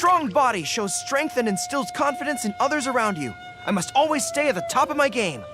strong body shows strength and instills confidence in others around you. I must always stay at the top of my game.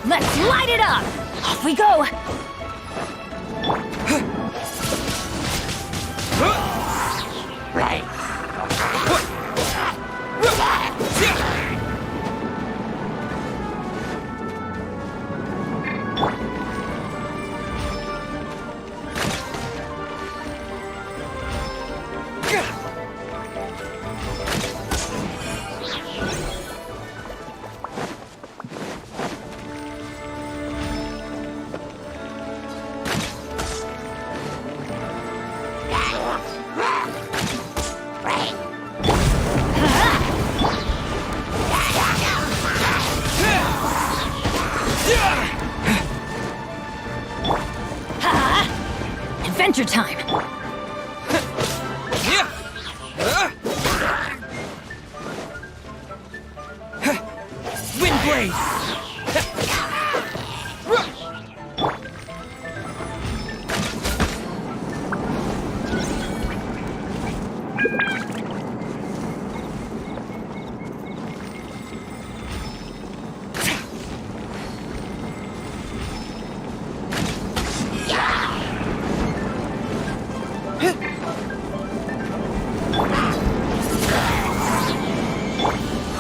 Let's light it up! Off we go! Adventure time! Wind blade!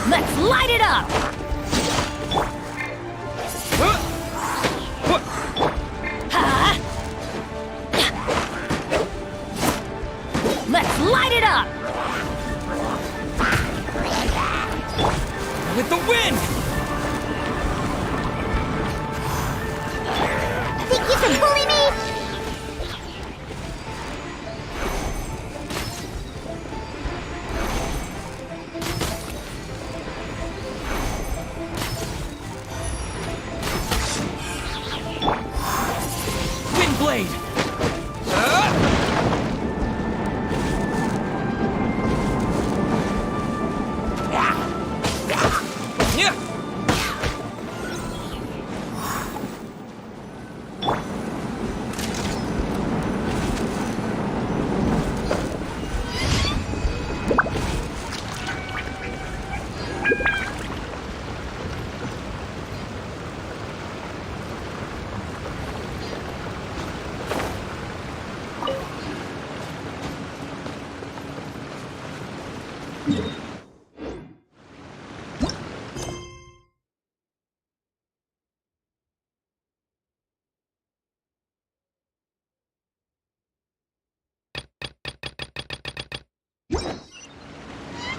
Let's light it up! Let's light it up! With the wind! Think you can bully me? Wind blade!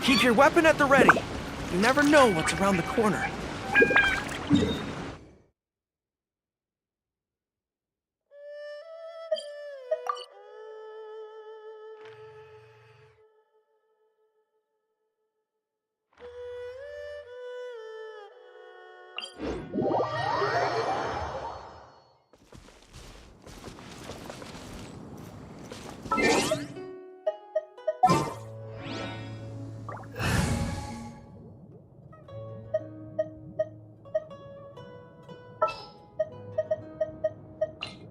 Keep your weapon at the ready. You never know what's around the corner.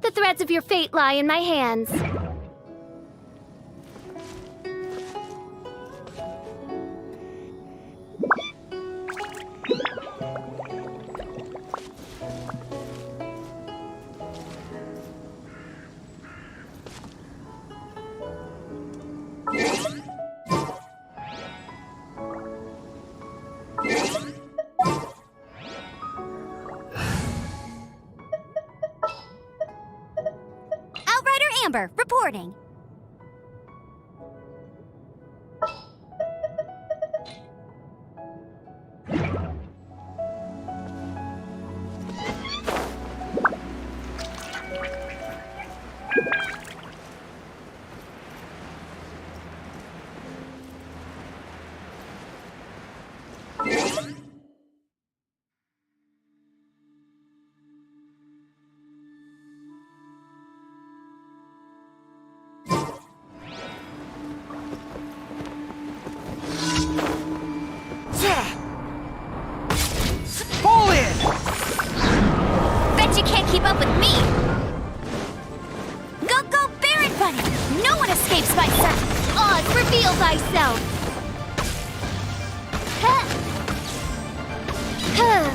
The threads of your fate lie in my hands. Outrider Amber, reporting. Fall in! Bet you can't keep up with me! Go, Baron Bunny! No one escapes my sight! Oz, reveal thyself! Huh. Huh.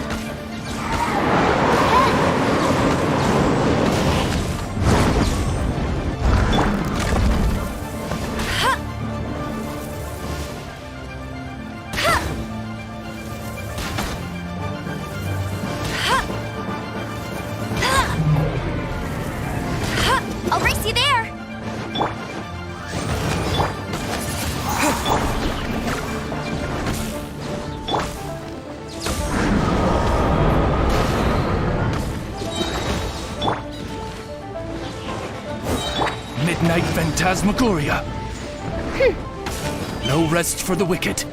I'll race you there! Midnight Phantasmagoria. No rest for the wicked.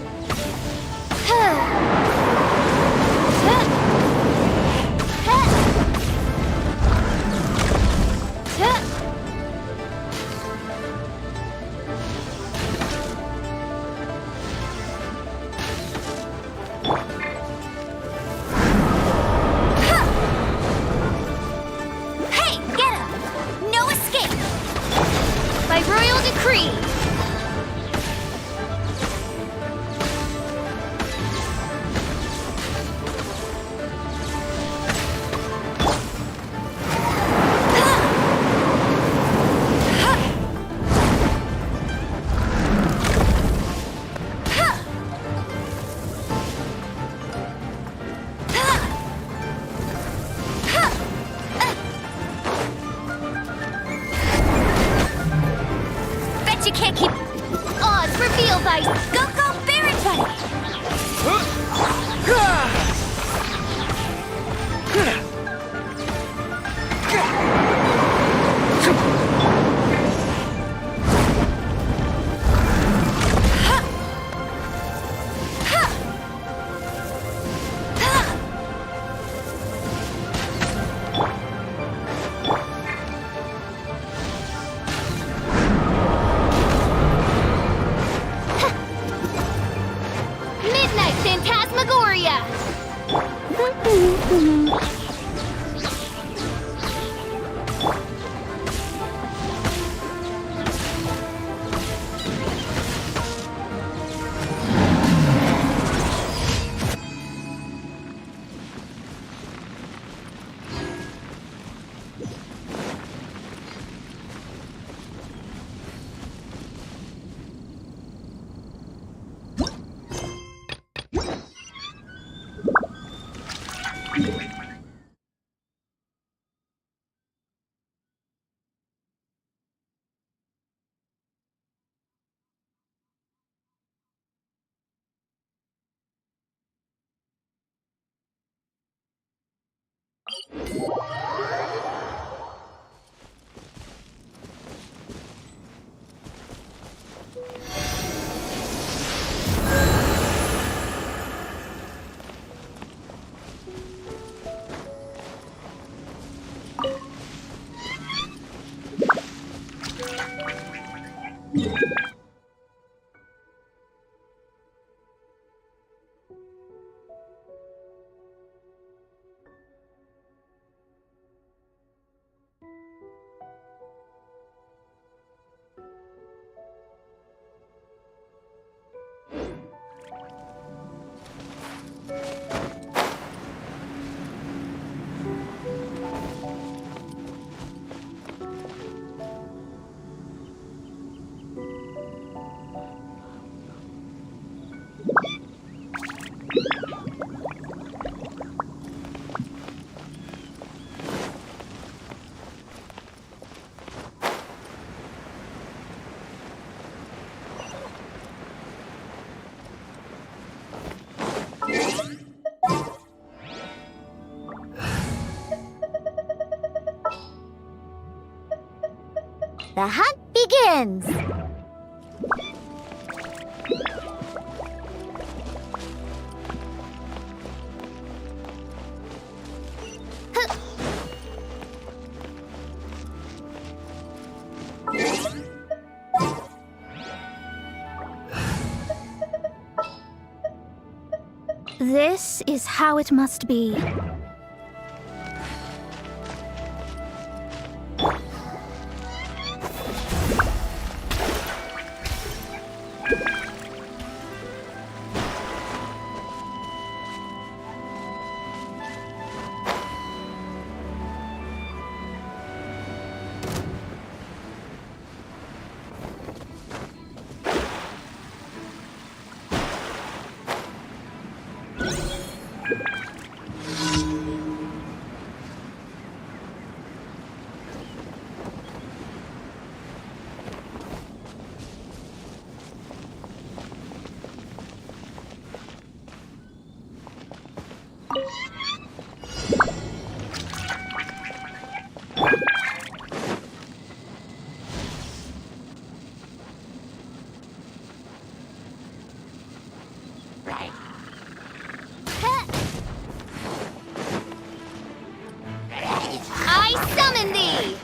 Hey, get him! No escape! By royal decree! Bet you can't keep... Oz, reveal thy... Go, Baron Bunny! Midnight Phantasmagoria! The hunt begins! This is how it must be. I summon thee!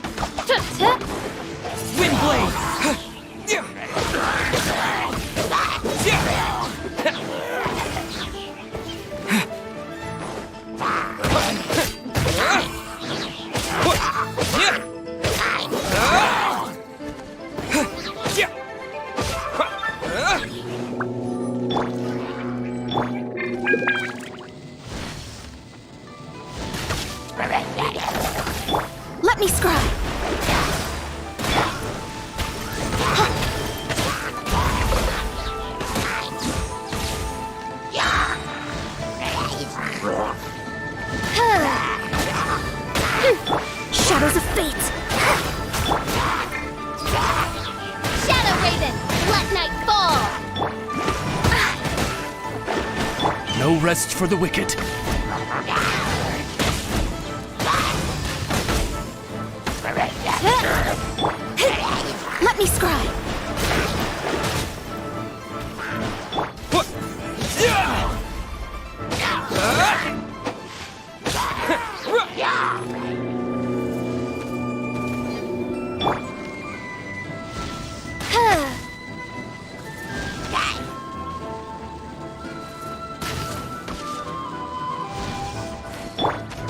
Let me scry! Shadows of fate! Shadow Raven! Let night fall! No rest for the wicked. Let me scry!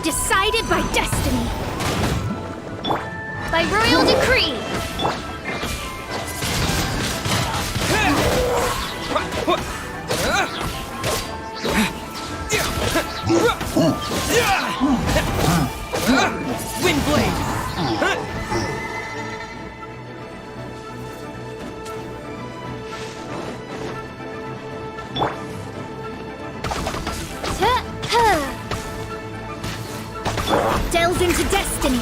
Decided by destiny. By royal decree. Delve into destiny.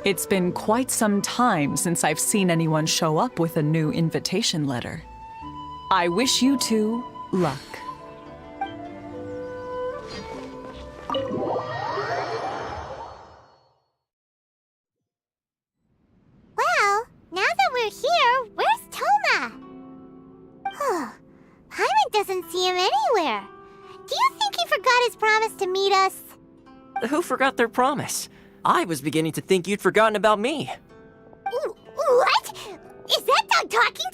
It's been quite some time since I've seen anyone show up with a new invitation letter. I wish you two luck. Well, now that we're here, where's Toma? Paimon doesn't see him anywhere. Do you think he forgot his promise to meet us? Who forgot their promise? I was beginning to think you'd forgotten about me. What? Is that dog talking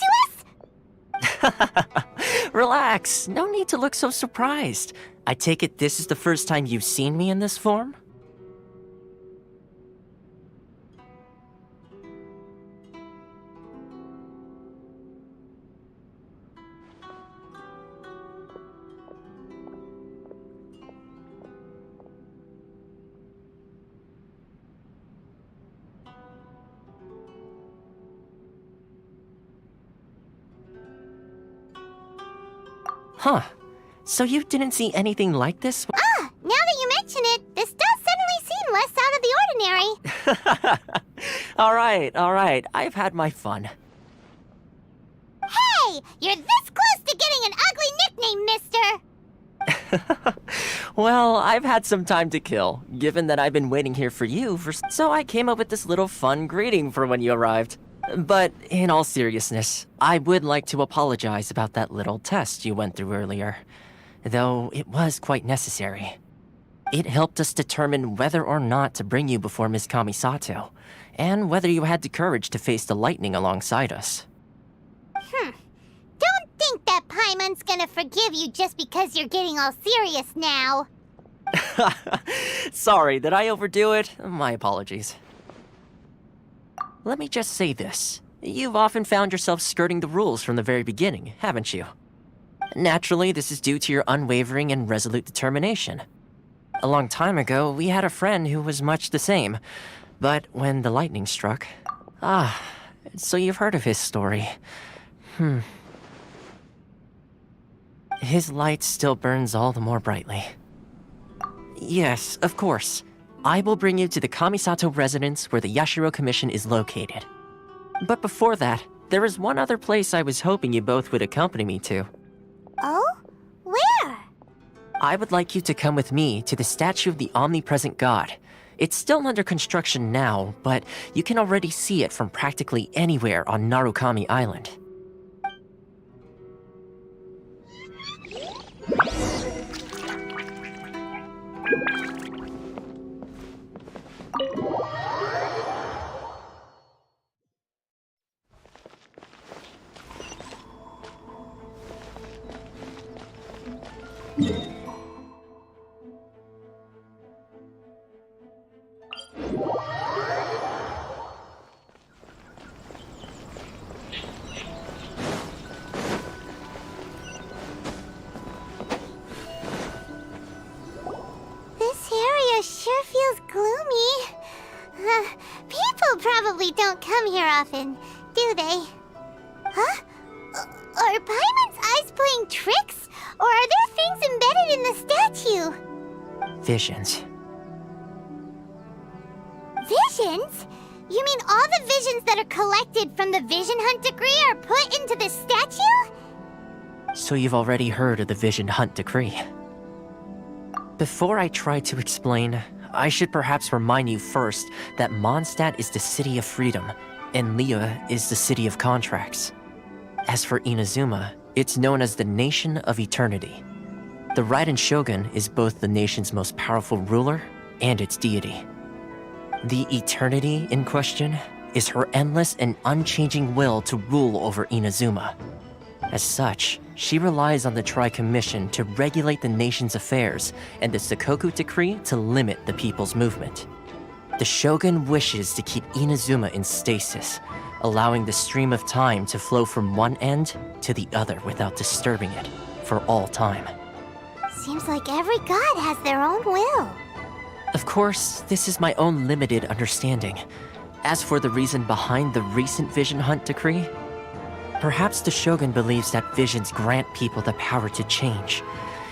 to us? Relax, no need to look so surprised. I take it this is the first time you've seen me in this form? Huh. So you didn't see anything like this? Now that you mention it, this does suddenly seem less out of the ordinary. Alright. I've had my fun. Hey! You're this close to getting an ugly nickname, mister! Well, I've had some time to kill, given that I've been waiting here for you so I came up with this little fun greeting for when you arrived. But in all seriousness, I would like to apologize about that little test you went through earlier, though it was quite necessary. It helped us determine whether or not to bring you before Ms. Kamisato, and whether you had the courage to face the lightning alongside us. Don't think that Paimon's gonna forgive you just because you're getting all serious now. Sorry, did I overdo it? My apologies. Let me just say this. You've often found yourself skirting the rules from the very beginning, haven't you? Naturally, this is due to your unwavering and resolute determination. A long time ago, we had a friend who was much the same. But when the lightning struck... so you've heard of his story. His light still burns all the more brightly. Yes, of course. I will bring you to the Kamisato residence where the Yashiro Commission is located. But before that, there is one other place I was hoping you both would accompany me to. Oh? Where? I would like you to come with me to the statue of the omnipresent god. It's still under construction now, but you can already see it from practically anywhere on Narukami Island. This area sure feels gloomy. People probably don't come here often, do they? Huh? Are Paimon's eyes playing tricks? Or are there things embedded in the statue? Visions. Visions? You mean all the visions that are collected from the Vision Hunt decree are put into the statue? So you've already heard of the Vision Hunt decree. Before I try to explain, I should perhaps remind you first that Mondstadt is the city of freedom, and Liyue is the city of contracts. As for Inazuma, it's known as the Nation of Eternity. The Raiden Shogun is both the nation's most powerful ruler and its deity. The Eternity in question is her endless and unchanging will to rule over Inazuma. As such, she relies on the Tri-Commission to regulate the nation's affairs and the Sakoku Decree to limit the people's movement. The Shogun wishes to keep Inazuma in stasis, allowing the stream of time to flow from one end to the other without disturbing it for all time. Seems like every god has their own will. Of course, this is my own limited understanding. As for the reason behind the recent Vision Hunt decree, perhaps the Shogun believes that visions grant people the power to change,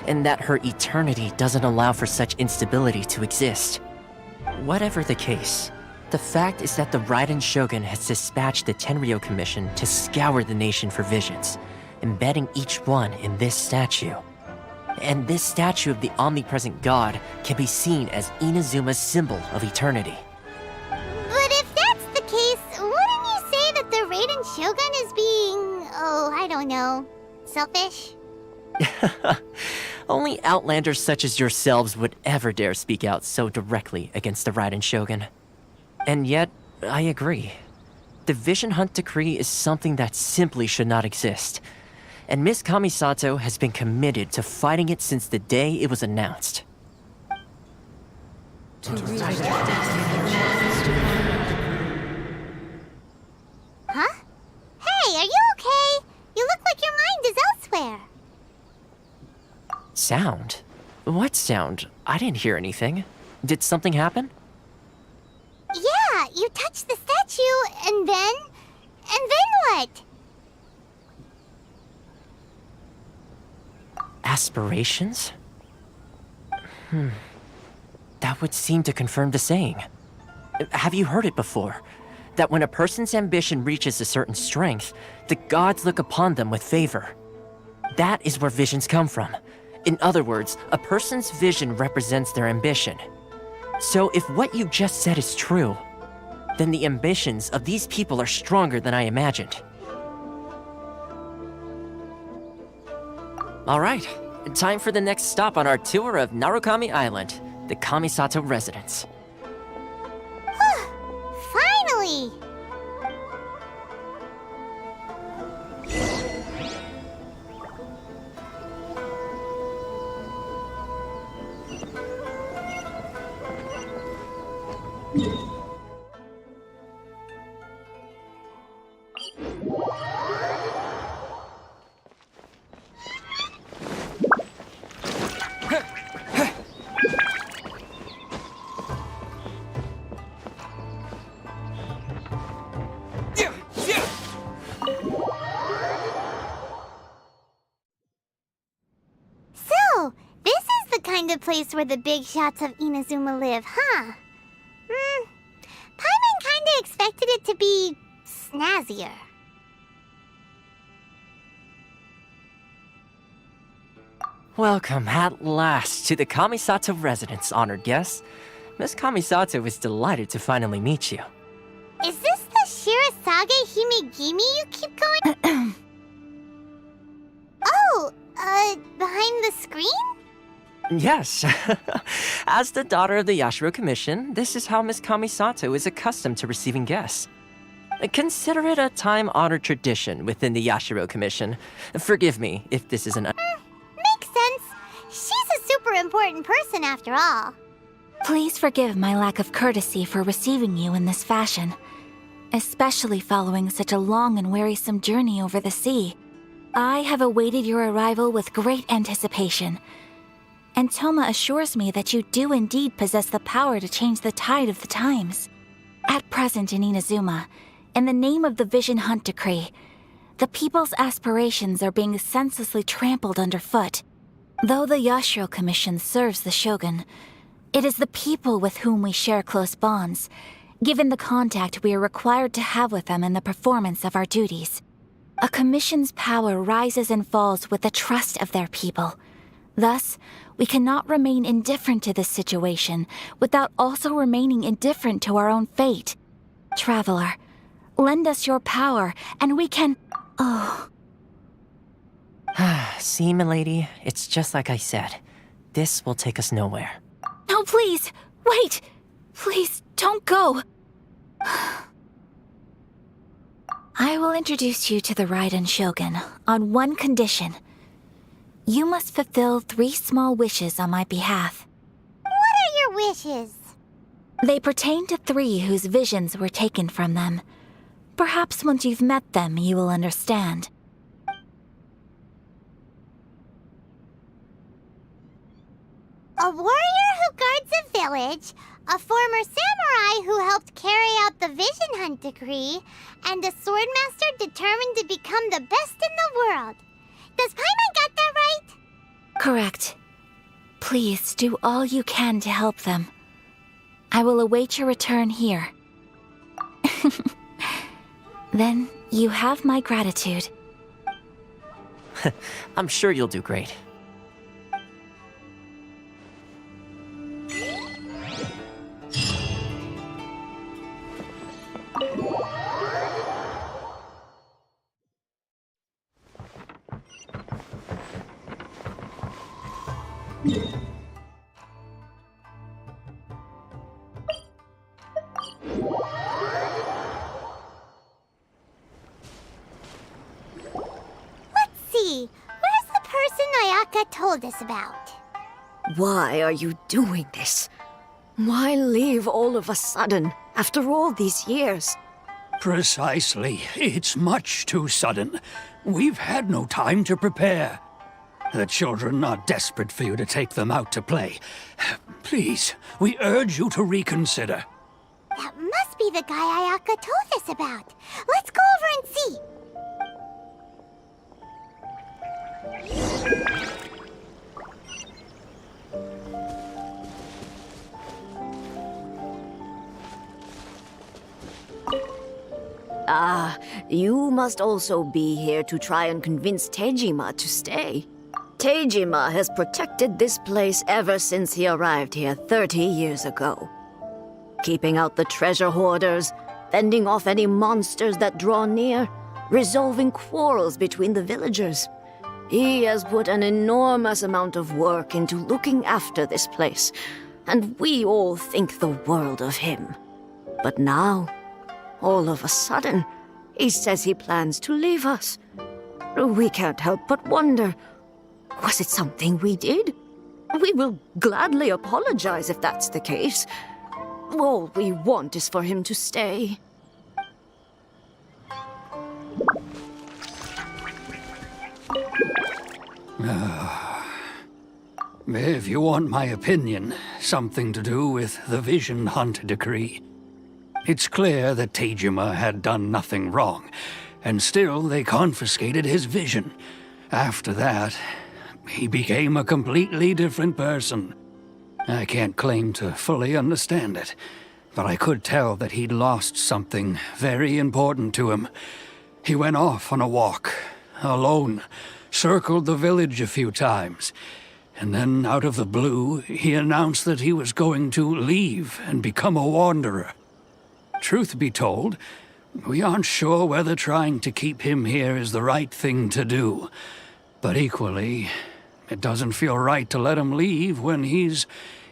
and that her eternity doesn't allow for such instability to exist. Whatever the case, the fact is that the Raiden Shogun has dispatched the Tenryo Commission to scour the nation for visions, embedding each one in this statue. And this statue of the omnipresent god can be seen as Inazuma's symbol of eternity. But if that's the case, wouldn't you say that the Raiden Shogun is being, I don't know, selfish? Only outlanders such as yourselves would ever dare speak out so directly against the Raiden Shogun. And yet, I agree. The Vision Hunt decree is something that simply should not exist. And Miss Kamisato has been committed to fighting it since the day it was announced. Huh? Hey, are you okay? You look like your mind is elsewhere. Sound? What sound? I didn't hear anything. Did something happen? Yeah, you touched the statue, and then what? Aspirations? That would seem to confirm the saying. Have you heard it before? That when a person's ambition reaches a certain strength, the gods look upon them with favor. That is where visions come from. In other words, a person's vision represents their ambition. So if what you just said is true, then the ambitions of these people are stronger than I imagined. All right, time for the next stop on our tour of Narukami Island, the Kamisato residence. Finally! So, this is the kind of place where the big shots of Inazuma live, huh? Paimon kinda expected it to be snazzier. Welcome at last to the Kamisato residence, honored guests. Miss Kamisato is delighted to finally meet you. Is this the Shirasage Himegimi you keep going? Behind the screen? Yes. As the daughter of the Yashiro Commission, this is how Miss Kamisato is accustomed to receiving guests. Consider it a time-honored tradition within the Yashiro Commission. Forgive me if this isn't Makes sense. She's a super important person after all. Please forgive my lack of courtesy for receiving you in this fashion, especially following such a long and wearisome journey over the sea. I have awaited your arrival with great anticipation, and Toma assures me that you do indeed possess the power to change the tide of the times. At present in Inazuma, in the name of the Vision Hunt decree, the people's aspirations are being senselessly trampled underfoot. Though the Yashiro Commission serves the Shogun, it is the people with whom we share close bonds, given the contact we are required to have with them in the performance of our duties. A commission's power rises and falls with the trust of their people. Thus, we cannot remain indifferent to this situation without also remaining indifferent to our own fate. Traveler, lend us your power, and we can... See, milady, it's just like I said. This will take us nowhere. No, please! Wait! Please, don't go! I will introduce you to the Raiden Shogun on one condition. You must fulfill 3 small wishes on my behalf. What are your wishes? They pertain to 3 whose visions were taken from them. Perhaps once you've met them, you will understand. A warrior who guards a village, a former samurai who helped carry out the Vision Hunt decree, and a swordmaster determined to become the best in the world. Does Paimon got that right? Correct. Please do all you can to help them. I will await your return here. Then you have my gratitude. I'm sure you'll do great. Let's see. Where's the person Ayaka told us about? Why are you doing this? Why leave all of a sudden, after all these years? Precisely. It's much too sudden. We've had no time to prepare. The children are desperate for you to take them out to play. Please, we urge you to reconsider. That must be the guy Ayaka told us about. Let's go over and see. Ah, you must also be here to try and convince Tejima to stay. Tejima has protected this place ever since he arrived here 30 years ago. Keeping out the treasure hoarders, fending off any monsters that draw near, resolving quarrels between the villagers. He has put an enormous amount of work into looking after this place, and we all think the world of him. But now, all of a sudden, he says he plans to leave us. We can't help but wonder, was it something we did? We will gladly apologize if that's the case. All we want is for him to stay. If you want my opinion, something to do with the Vision Hunt decree. It's clear that Tejima had done nothing wrong, and still they confiscated his vision. After that, he became a completely different person. I can't claim to fully understand it, but I could tell that he'd lost something very important to him. He went off on a walk, alone, circled the village a few times, and then out of the blue, he announced that he was going to leave and become a wanderer. Truth be told, we aren't sure whether trying to keep him here is the right thing to do. But equally, it doesn't feel right to let him leave when he's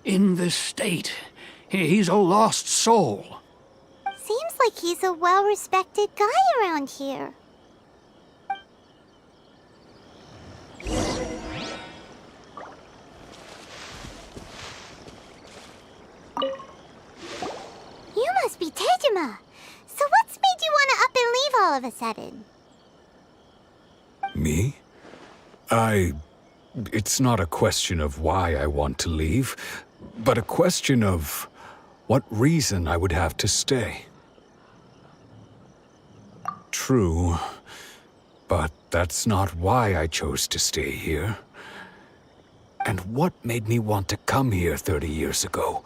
in this state. He's a lost soul. Seems like he's a well-respected guy around here. You must be Tejima. So what's made you want to up and leave all of a sudden? Me? It's not a question of why I want to leave, but a question of what reason I would have to stay. True, but that's not why I chose to stay here. And what made me want to come here 30 years ago?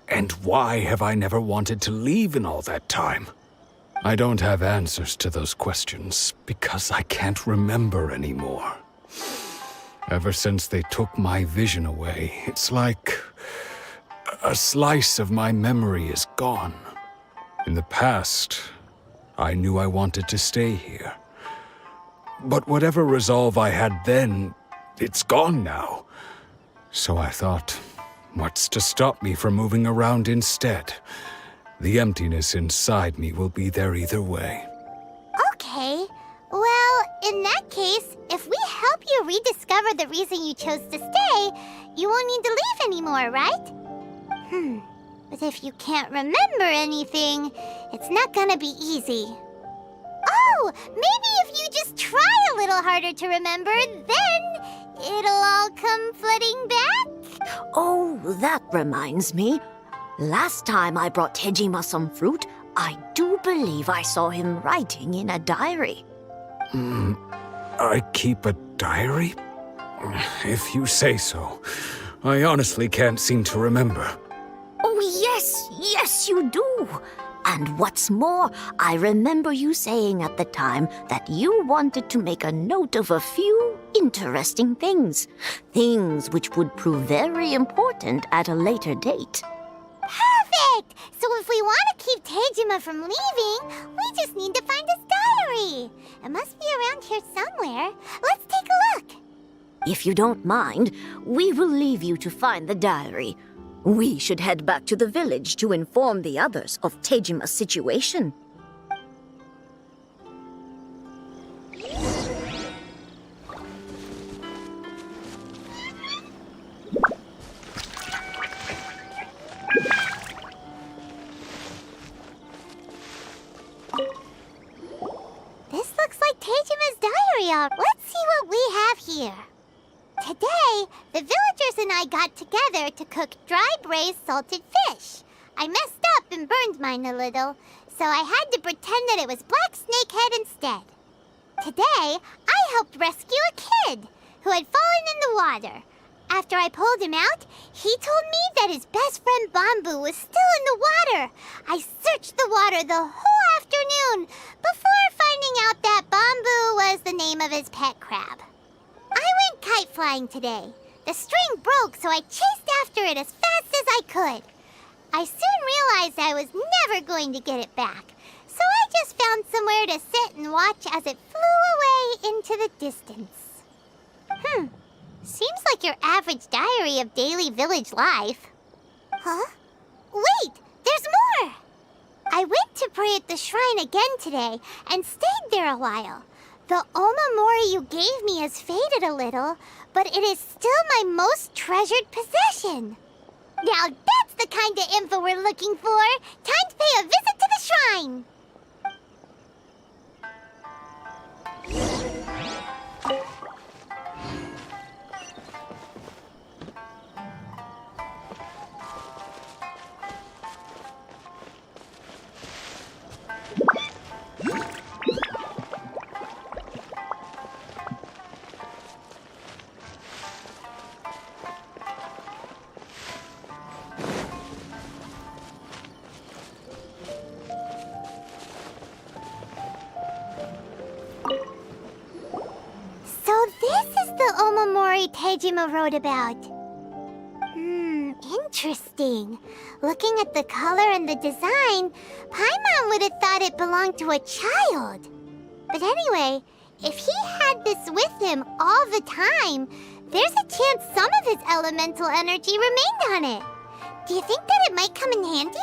And why have I never wanted to leave in all that time? I don't have answers to those questions because I can't remember anymore. Ever since they took my vision away, it's like a slice of my memory is gone. In the past, I knew I wanted to stay here. But whatever resolve I had then, it's gone now. So I thought, what's to stop me from moving around instead? The emptiness inside me will be there either way. Okay. Well, in that case, if we help you rediscover the reason you chose to stay, you won't need to leave anymore, right? But if you can't remember anything, it's not gonna be easy. Oh, maybe if you just try a little harder to remember, then it'll all come flooding back? Oh, that reminds me. Last time I brought Tejima some fruit, I do believe I saw him writing in a diary. I keep a diary? If you say so. I honestly can't seem to remember. Oh, yes, you do. And what's more, I remember you saying at the time that you wanted to make a note of a few interesting things. Things which would prove very important at a later date. Perfect! So if we want to keep Tejima from leaving, we just need to find his diary. It must be around here somewhere. Let's take a look. If you don't mind, we will leave you to find the diary. We should head back to the village to inform the others of Tejima's situation. This looks like Tejima's diary. Let's see what we have here. Today, the villagers and I got together to cook dry braised salted fish. I messed up and burned mine a little, so I had to pretend that it was black snakehead instead. Today, I helped rescue a kid who had fallen in the water. After I pulled him out, he told me that his best friend Bamboo was still in the water. I searched the water the whole afternoon before finding out that Bamboo was the name of his pet crab. I went kite flying today. The string broke, so I chased after it as fast as I could. I soon realized I was never going to get it back, so I just found somewhere to sit and watch as it flew away into the distance. Seems like your average diary of daily village life. Huh? Wait, there's more! I went to pray at the shrine again today and stayed there a while. The Omamori you gave me has faded a little, but it is still my most treasured possession. Now that's the kind of info we're looking for. Time to pay a visit to the shrine. So this is the Omamori Tejima wrote about. Interesting. Looking at the color and the design, Paimon would have thought it belonged to a child. But anyway, if he had this with him all the time, there's a chance some of his elemental energy remained on it. Do you think that it might come in handy?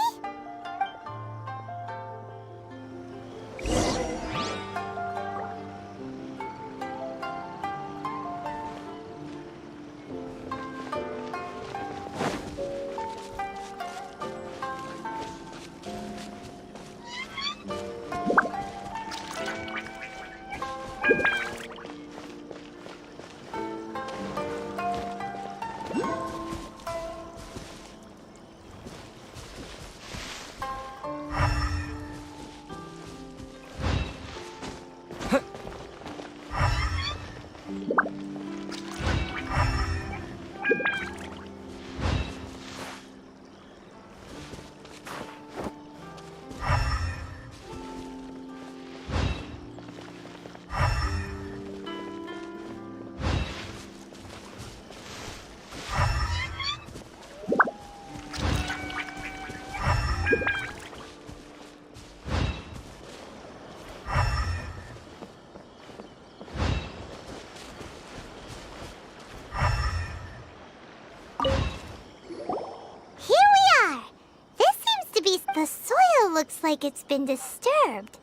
The soil looks like it's been disturbed.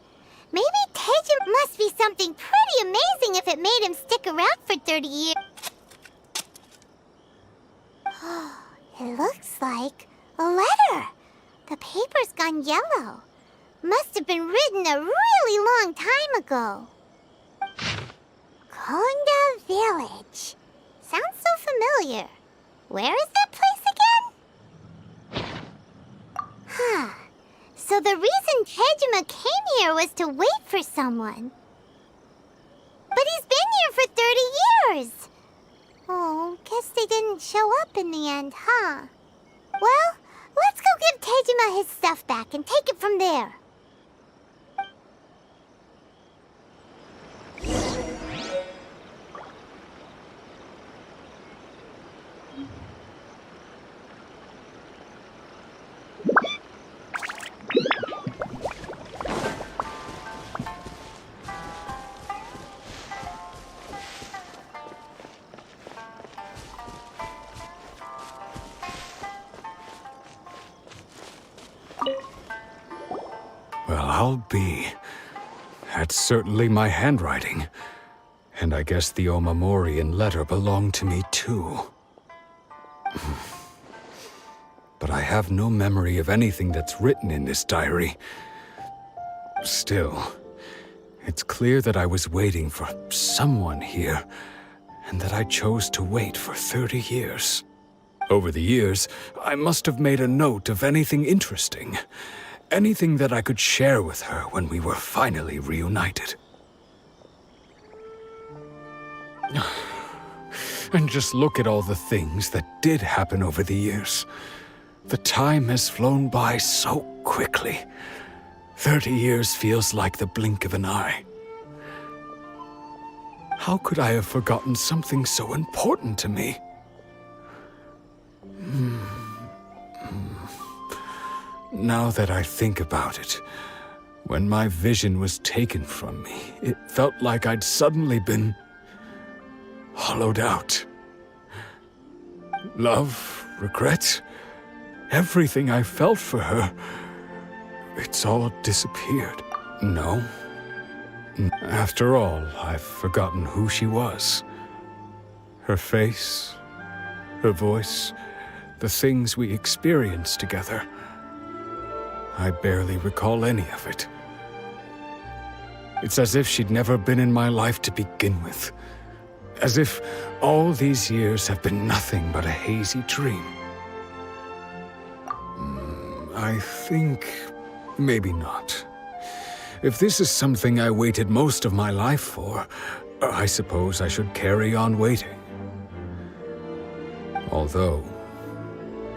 Maybe Teju must be something pretty amazing if it made him stick around for 30 years. looks like a letter. The paper's gone yellow. Must have been written a really long time ago. Konda Village. Sounds so familiar. Where is that place again? Huh. So the reason Tejima came here was to wait for someone. But he's been here for 30 years. Oh, guess they didn't show up in the end, huh? Well, let's go give Tejima his stuff back and take it from there. Well, I'll be. That's certainly my handwriting. And I guess the Omamorian letter belonged to me too. But I have no memory of anything that's written in this diary. Still, it's clear that I was waiting for someone here, and that I chose to wait for 30 years. Over the years, I must have made a note of anything interesting. Anything that I could share with her when we were finally reunited. And just look at all the things that did happen over the years. The time has flown by so quickly. 30 years feels like the blink of an eye. How could I have forgotten something so important to me? Now that I think about it, when my vision was taken from me, it felt like I'd suddenly been hollowed out. Love, regret, everything I felt for her, it's all disappeared. No. After all, I've forgotten who she was. Her face, her voice, the things we experienced together. I barely recall any of it. It's as if she'd never been in my life to begin with. As if all these years have been nothing but a hazy dream. I think maybe not. If this is something I waited most of my life for, I suppose I should carry on waiting. Although,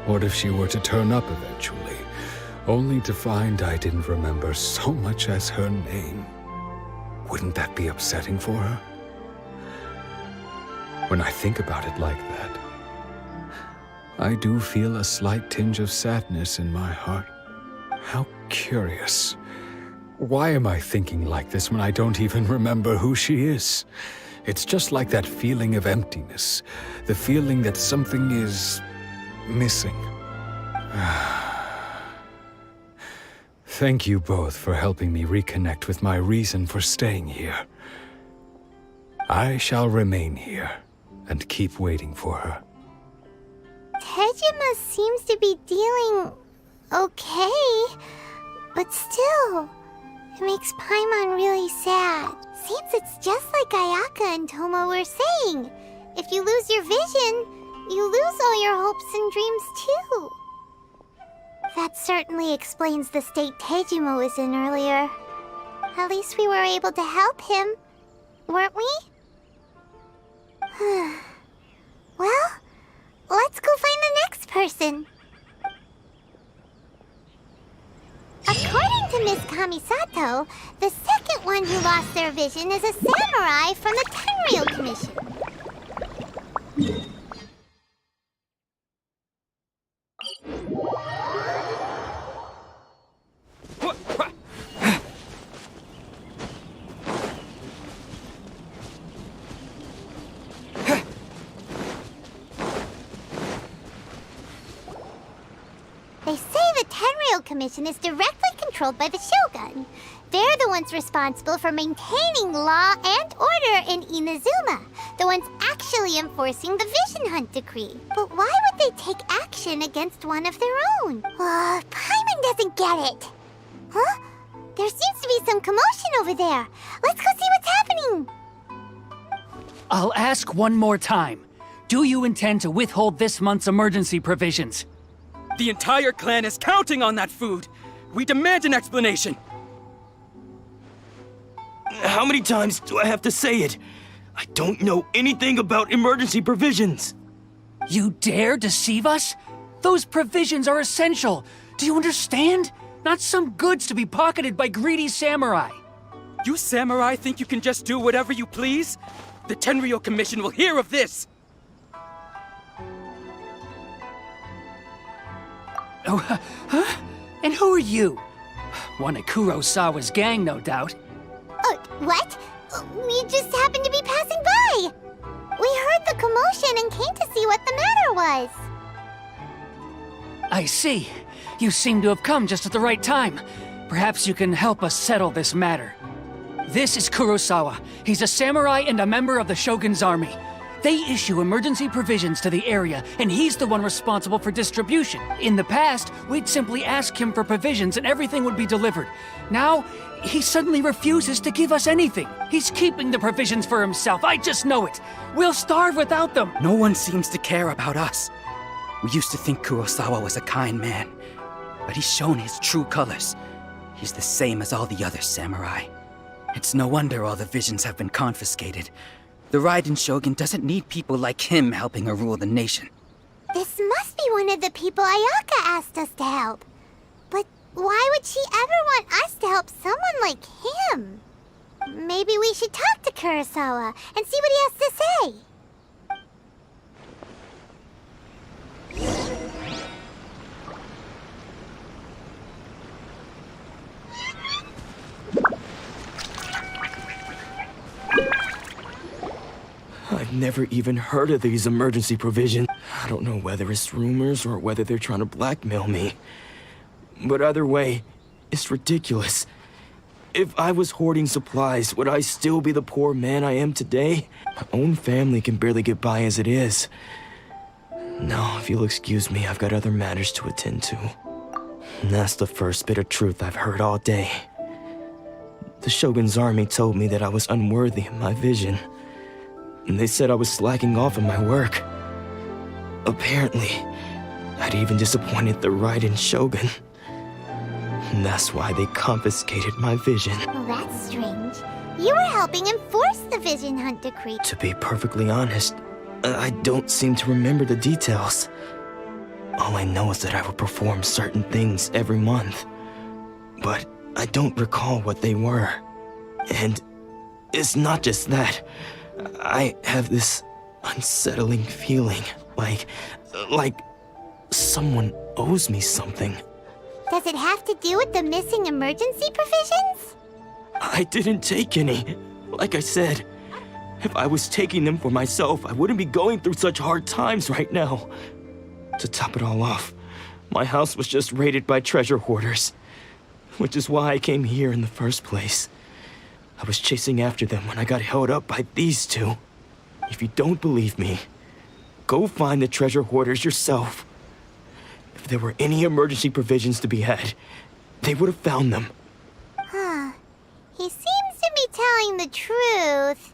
what if she were to turn up eventually? Only to find I didn't remember so much as her name. Wouldn't that be upsetting for her? When I think about it like that, I do feel a slight tinge of sadness in my heart. How curious. Why am I thinking like this when I don't even remember who she is? It's just like that feeling of emptiness, the feeling that something is missing. Thank you both for helping me reconnect with my reason for staying here. I shall remain here and keep waiting for her. Tejima seems to be dealing okay, but still, it makes Paimon really sad. Seems it's just like Ayaka and Tomo were saying. If you lose your vision, you lose all your hopes and dreams too. That certainly explains the state Tejima was in earlier. At least we were able to help him, weren't we? Well, let's go find the next person. According to Miss Kamisato, the second one who lost their vision is a samurai from the Tenryou Commission. They say the Tenryou Commission is directly controlled by the Shogun. They're the ones responsible for maintaining law and order in Inazuma, the ones actually enforcing the Vision Hunt decree. But why would they take action against one of their own? Paimon doesn't get it. Huh? There seems to be some commotion over there. Let's go see what's happening. I'll ask one more time. Do you intend to withhold this month's emergency provisions? The entire clan is counting on that food. We demand an explanation. How many times do I have to say it? I don't know anything about emergency provisions. You dare deceive us? Those provisions are essential. Do you understand? Not some goods to be pocketed by greedy samurai. You samurai think you can just do whatever you please? The Tenryou Commission will hear of this! Oh, huh? And who are you? One of Kurosawa's gang, no doubt. What? We just happened to be passing by. We heard the commotion and came to see what the matter was. I see. You seem to have come just at the right time. Perhaps you can help us settle this matter. This is Kurosawa. He's a samurai and a member of the Shogun's army. They issue emergency provisions to the area, and he's the one responsible for distribution. In the past, we'd simply ask him for provisions and everything would be delivered. Now, he suddenly refuses to give us anything. He's keeping the provisions for himself. I just know it. We'll starve without them. No one seems to care about us. We used to think Kurosawa was a kind man, but he's shown his true colors. He's the same as all the other samurai. It's no wonder all the visions have been confiscated. The Raiden Shogun doesn't need people like him helping her rule the nation. This must be one of the people Ayaka asked us to help. But why would she ever want us to help someone like him? Maybe we should talk to Kurosawa and see what he has to say. I've never even heard of these emergency provisions. I don't know whether it's rumors or whether they're trying to blackmail me. But either way, it's ridiculous. If I was hoarding supplies, would I still be the poor man I am today? My own family can barely get by as it is. No, if you'll excuse me, I've got other matters to attend to. And that's the first bit of truth I've heard all day. The Shogun's army told me that I was unworthy of my vision. And they said I was slacking off in my work. Apparently, I'd even disappointed the Raiden Shogun. And that's why they confiscated my vision. Well, that's strange. You were helping enforce the Vision Hunt decree. To be perfectly honest, I don't seem to remember the details. All I know is that I would perform certain things every month. But I don't recall what they were. And it's not just that. I have this unsettling feeling, like someone owes me something. Does it have to do with the missing emergency provisions? I didn't take any. Like I said, if I was taking them for myself, I wouldn't be going through such hard times right now. To top it all off, my house was just raided by treasure hoarders, which is why I came here in the first place. I was chasing after them when I got held up by these two. If you don't believe me, go find the treasure hoarders yourself. If there were any emergency provisions to be had, they would have found them. Huh. He seems to be telling the truth.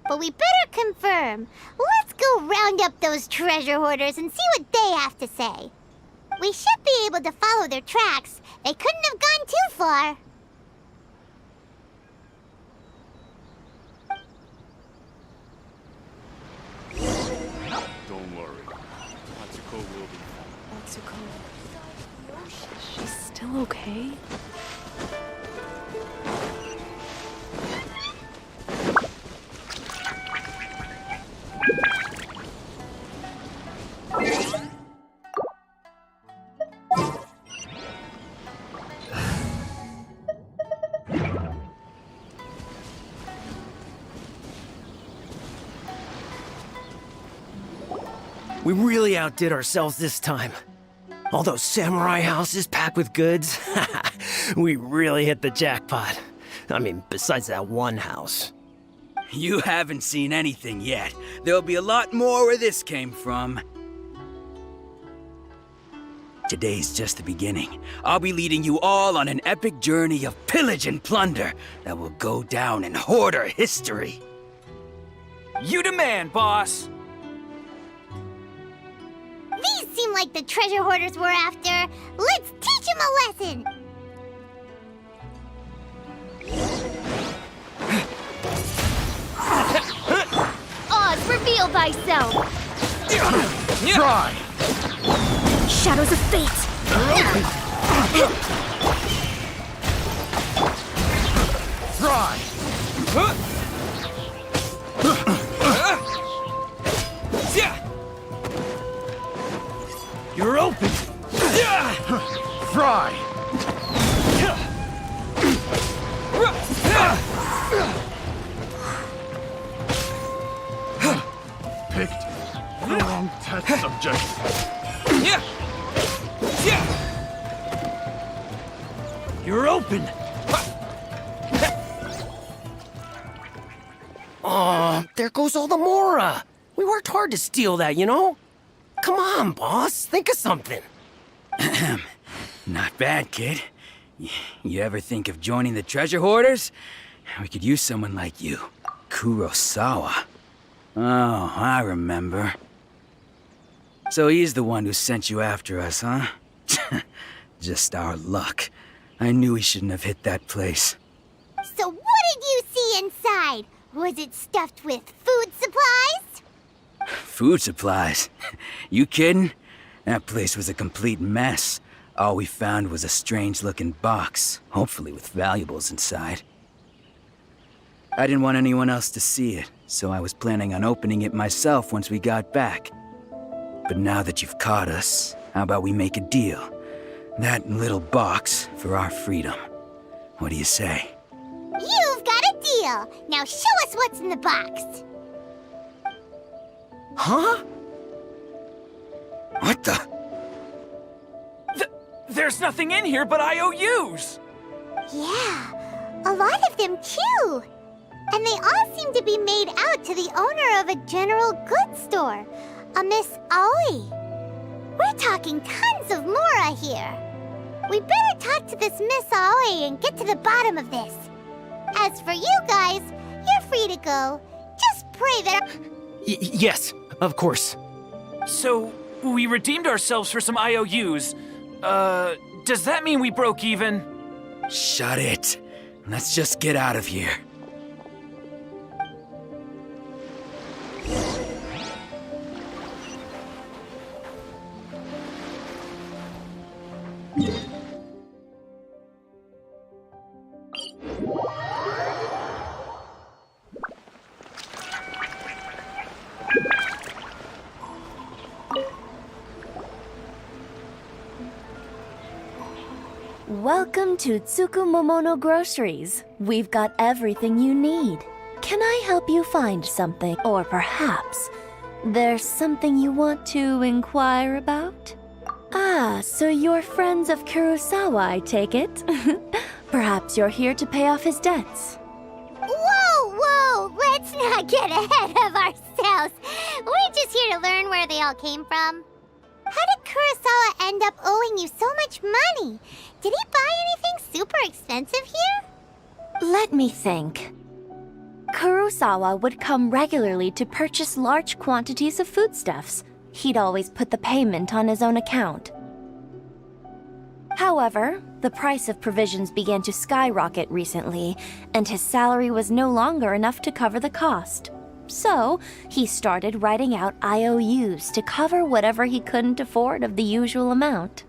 But we better confirm. Let's go round up those treasure hoarders and see what they have to say. We should be able to follow their tracks. They couldn't have gone too far. Don't worry. Atsuko will be fine. Atsuko. She's still okay? We really outdid ourselves this time. All those samurai houses packed with goods. We really hit the jackpot. I mean, besides that one house. You haven't seen anything yet. There'll be a lot more where this came from. Today's just the beginning. I'll be leading you all on an epic journey of pillage and plunder that will go down in Hoarder history. You demand, boss! These seem like the treasure hoarders we're after. Let's teach them a lesson! Oz, reveal thyself! Try! Shadows of fate! Try! You're open! Try! Picked the wrong test subject. You're open! Aw, there goes all the Mora. We worked hard to steal that, you know? Come on, boss. Think of something. Not bad, kid. You ever think of joining the treasure hoarders? We could use someone like you. Kurosawa. Oh, I remember. So he's the one who sent you after us, huh? Just our luck. I knew he shouldn't have hit that place. So what did you see inside? Was it stuffed with food supplies? Food supplies? You kidding? That place was a complete mess. All we found was a strange-looking box, hopefully with valuables inside. I didn't want anyone else to see it, so I was planning on opening it myself once we got back. But now that you've caught us, how about we make a deal? That little box for our freedom. What do you say? You've got a deal. Now show us what's in the box. Huh? What the? There's nothing in here but IOUs! Yeah, a lot of them too. And they all seem to be made out to the owner of a general goods store, a Miss Aoi. We're talking tons of Mora here. We better talk to this Miss Aoi and get to the bottom of this. As for you guys, you're free to go. Just pray that... Yes, of course. So, we redeemed ourselves for some IOUs. Does that mean we broke even? Shut it. Let's just get out of here. Welcome to Tsukumomono Groceries. We've got everything you need. Can I help you find something? Or perhaps there's something you want to inquire about? Ah, so you're friends of Kurosawa, I take it? Perhaps you're here to pay off his debts. Whoa! Let's not get ahead of ourselves. We're just here to learn where they all came from. How did Kurosawa end up owing you so much money? Did he buy anything super expensive here? Let me think. Kurosawa would come regularly to purchase large quantities of foodstuffs. He'd always put the payment on his own account. However, the price of provisions began to skyrocket recently, and his salary was no longer enough to cover the cost. So, he started writing out IOUs to cover whatever he couldn't afford of the usual amount.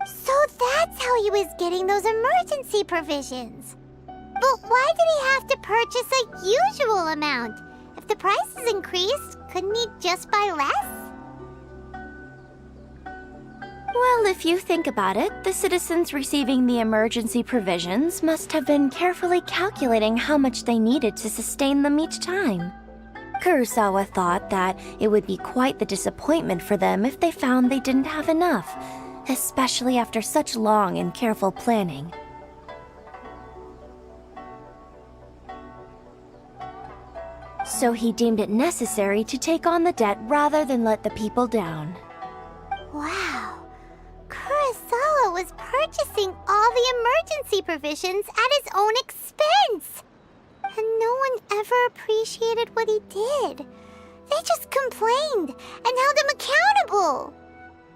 So that's how he was getting those emergency provisions. But why did he have to purchase a usual amount? If the prices increased, couldn't he just buy less? Well, if you think about it, the citizens receiving the emergency provisions must have been carefully calculating how much they needed to sustain them each time. Kurosawa thought that it would be quite the disappointment for them if they found they didn't have enough, especially after such long and careful planning. So he deemed it necessary to take on the debt rather than let the people down. Wow. Kurosawa was purchasing all the emergency provisions at his own expense. And no one ever appreciated what he did. They just complained and held him accountable.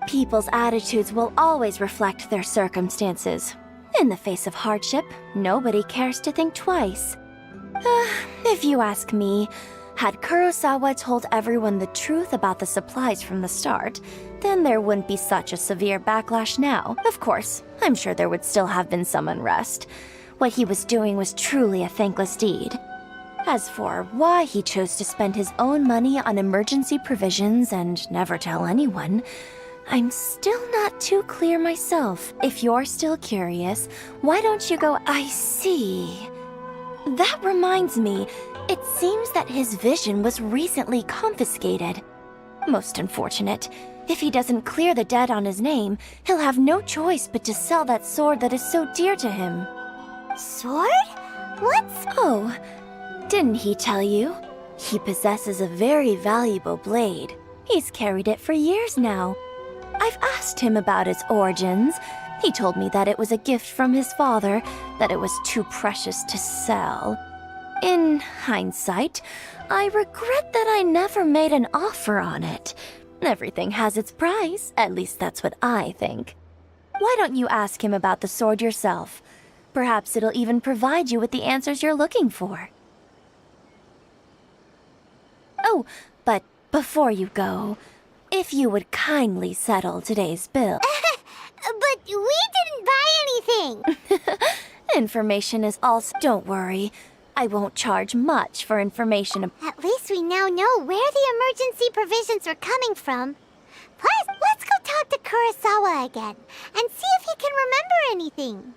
People's attitudes will always reflect their circumstances. In the face of hardship, nobody cares to think twice. If you ask me, had Kurosawa told everyone the truth about the supplies from the start, then there wouldn't be such a severe backlash now. Of course, I'm sure there would still have been some unrest. What he was doing was truly a thankless deed. As for why he chose to spend his own money on emergency provisions and never tell anyone, I'm still not too clear myself. If you're still curious, why don't you go, I see. That reminds me, it seems that his vision was recently confiscated. Most unfortunate. If he doesn't clear the debt on his name, he'll have no choice but to sell that sword that is so dear to him. Sword? What's... Oh, didn't he tell you? He possesses a very valuable blade. He's carried it for years now. I've asked him about its origins. He told me that it was a gift from his father, that it was too precious to sell. In hindsight, I regret that I never made an offer on it. Everything has its price, at least that's what I think. Why don't you ask him about the sword yourself? Perhaps it'll even provide you with the answers you're looking for. Oh, but before you go, if you would kindly settle today's bill. But we didn't buy anything! Information is also... Don't worry. I won't charge much for information. At least we now know where the emergency provisions are coming from. Plus, let's go talk to Kurosawa again and see if he can remember anything.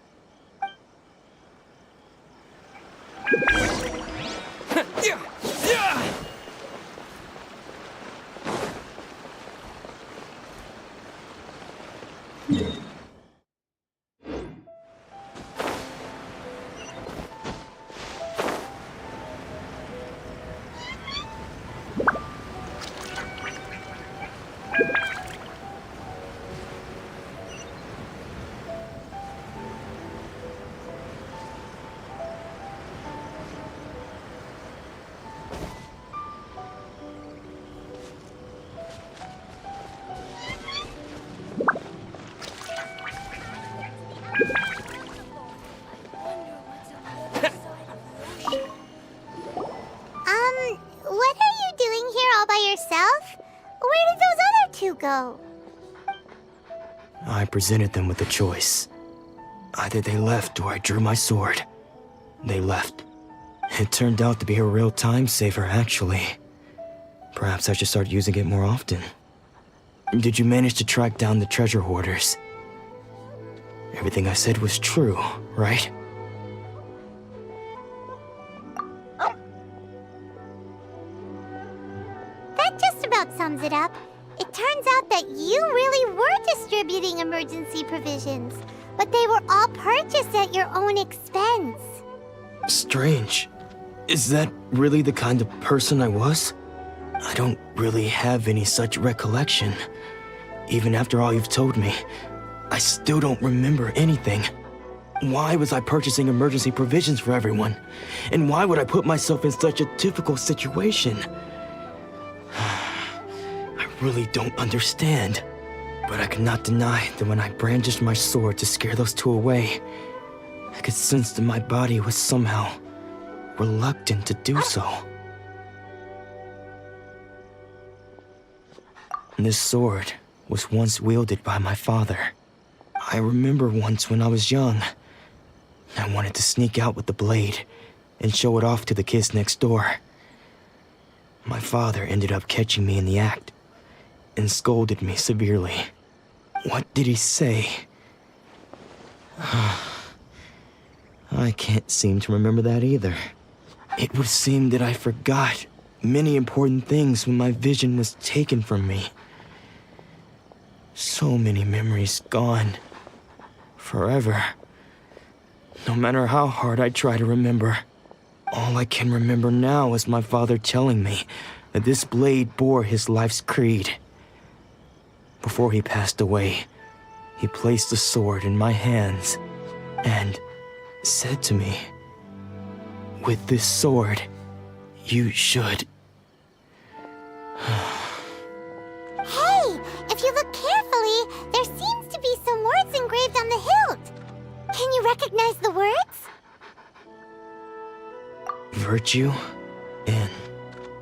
What are you doing here all by yourself? Where did those other two go? I presented them with a choice. Either they left or I drew my sword. They left. It turned out to be a real time saver, actually. Perhaps I should start using it more often. Did you manage to track down the treasure hoarders? Everything I said was true, right? That just about sums it up. It turns out that you really were distributing emergency provisions, but they were all purchased at your own expense. Strange. Is that really the kind of person I was? I don't really have any such recollection. Even after all you've told me, I still don't remember anything. Why was I purchasing emergency provisions for everyone? And why would I put myself in such a difficult situation? I really don't understand. But I cannot deny that when I brandished my sword to scare those two away, I could sense that my body was somehow reluctant to do so. This sword was once wielded by my father. I remember once when I was young, I wanted to sneak out with the blade and show it off to the kids next door. My father ended up catching me in the act and scolded me severely. What did he say? I can't seem to remember that either. It would seem that I forgot many important things when my vision was taken from me. So many memories gone. Forever. No matter how hard I try to remember, All I can remember now is my father telling me that this blade bore his life's creed. Before he passed away, he placed the sword in my hands and said to me, "With this sword, you should..." Hey, if you look carefully, there seems to be some words engraved on the hilt. Can you recognize the words? Virtue and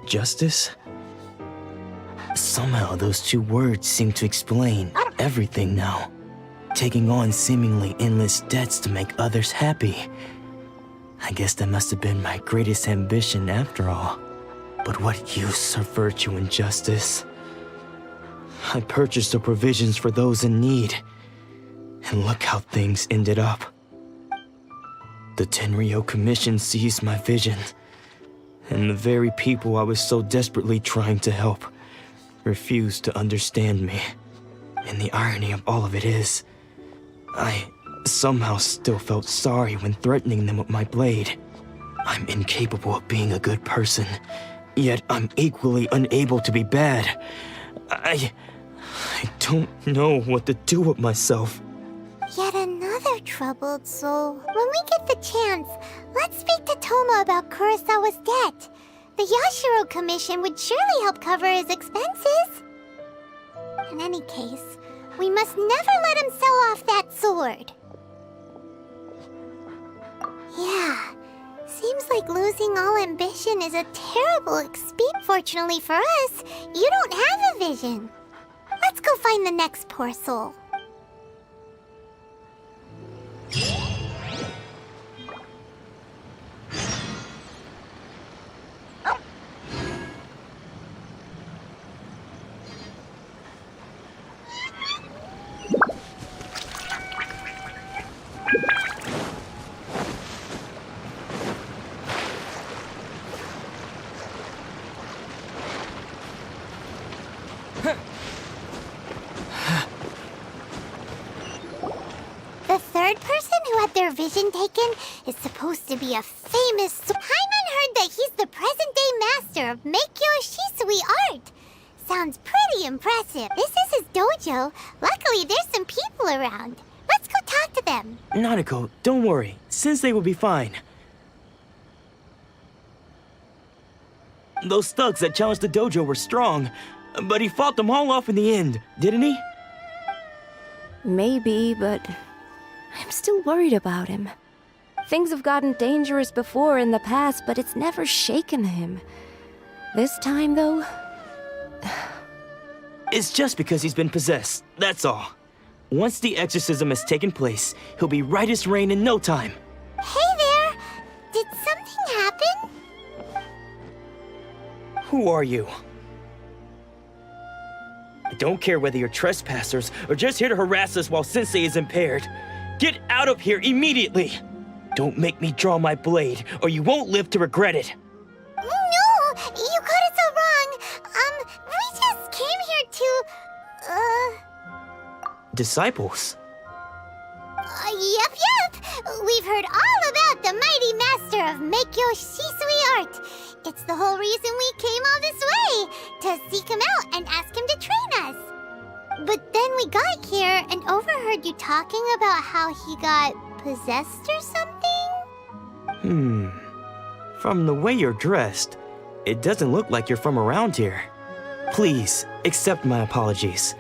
justice? Somehow those two words seem to explain everything now. Taking on seemingly endless debts to make others happy. I guess that must have been my greatest ambition after all. But what use are virtue and justice? I purchased the provisions for those in need. And look how things ended up. The Tenryo Commission seized my vision. And the very people I was so desperately trying to help refused to understand me. And the irony of all of it is, I somehow still felt sorry when threatening them with my blade. I'm incapable of being a good person, yet I'm equally unable to be bad. I don't know what to do with myself. Yet another troubled soul. When we get the chance, let's speak to Toma about Kurosawa's debt. The Yashiro Commission would surely help cover his expenses. In any case, we must never let him sell off that sword. Yeah, seems like losing all ambition is a terrible experience. Fortunately for us, you don't have a vision. Let's go find the next poor soul. The third person who had their vision taken is supposed to be a famous... Paimon heard that he's the present-day master of Meikyo Shisui art. Sounds pretty impressive. This is his dojo. Luckily, there's some people around. Let's go talk to them. Nanako, don't worry. Sensei will be fine. Those thugs that challenged the dojo were strong, but he fought them all off in the end, didn't he? Maybe, but I'm still worried about him. Things have gotten dangerous before in the past, but it's never shaken him. This time, though... It's just because he's been possessed, that's all. Once the exorcism has taken place, he'll be right as rain in no time. Hey there! Did something happen? Who are you? I don't care whether you're trespassers or just here to harass us while Sensei is impaired. Get out of here immediately! Don't make me draw my blade, or you won't live to regret it. No! You got it so wrong! We just came here to... Disciples? Yep! We've heard all about the mighty master of Meikyo Shisui art. It's the whole reason we came all this way, to seek him out and ask him to train us. But then we got here and overheard you talking about how he got possessed or something? From the way you're dressed, it doesn't look like you're from around here. Please, accept my apologies.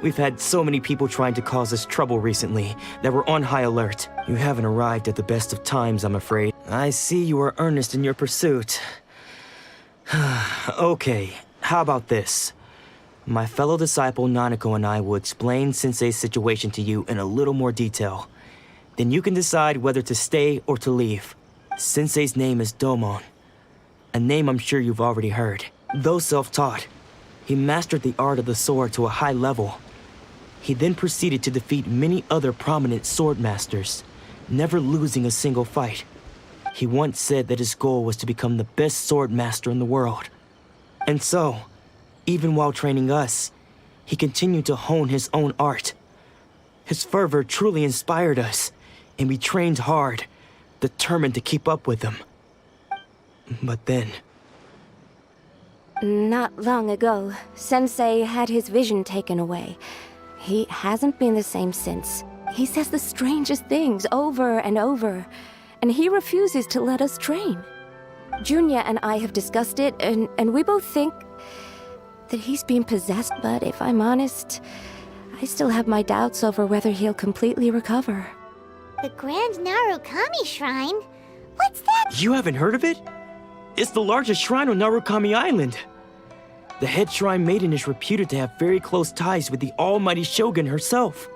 We've had so many people trying to cause us trouble recently that we're on high alert. You haven't arrived at the best of times, I'm afraid. I see you are earnest in your pursuit. Okay, how about this? My fellow disciple Nanako and I will explain Sensei's situation to you in a little more detail. Then you can decide whether to stay or to leave. Sensei's name is Domon, a name I'm sure you've already heard. Though self-taught, he mastered the art of the sword to a high level. He then proceeded to defeat many other prominent sword masters, never losing a single fight. He once said that his goal was to become the best sword master in the world. And so, even while training us, he continued to hone his own art. His fervor truly inspired us, and we trained hard, determined to keep up with him. But then, Not long ago, Sensei had his vision taken away. He hasn't been the same since. He says the strangest things over and over, and he refuses to let us train. Junya and I have discussed it, and we both think that he's being possessed, but if I'm honest, I still have my doubts over whether he'll completely recover. The Grand Narukami Shrine? What's that? you haven't heard of it? It's the largest shrine on Narukami Island. The head shrine maiden is reputed to have very close ties with the almighty Shogun herself.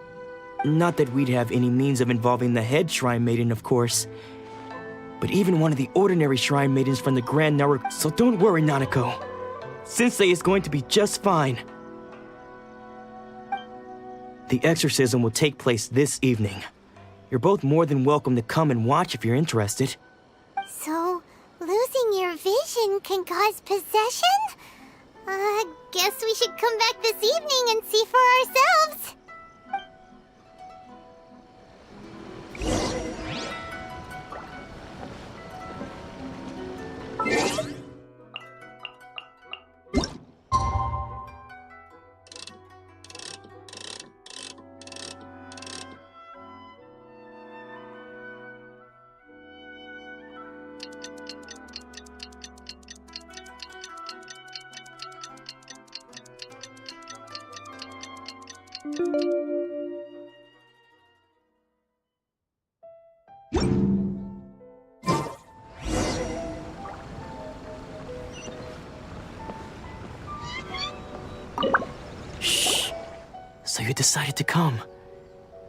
Not that we'd have any means of involving the head shrine maiden, of course. But even one of the ordinary shrine maidens from the Grand Naruk... So don't worry, Nanako. Sensei is going to be just fine. The exorcism will take place this evening. You're both more than welcome to come and watch if you're interested. So, losing your vision can cause possession? Guess we should come back this evening and see for ourselves. Shh. So you decided to come.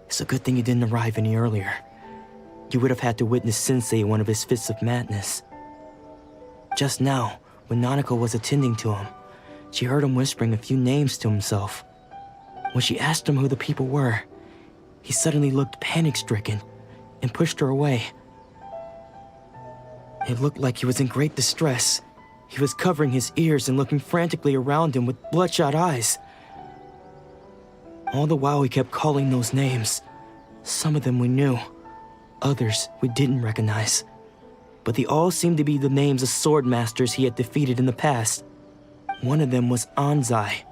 It's a good thing you didn't arrive any earlier. You would have had to witness Sensei in one of his fits of madness. Just now, when Nanako was attending to him, she heard him whispering a few names to himself. When she asked him who the people were, he suddenly looked panic-stricken and pushed her away. It looked like he was in great distress. He was covering his ears and looking frantically around him with bloodshot eyes. All the while he kept calling those names. Some of them we knew, others we didn't recognize. But they all seemed to be the names of sword masters he had defeated in the past. One of them was Anzai.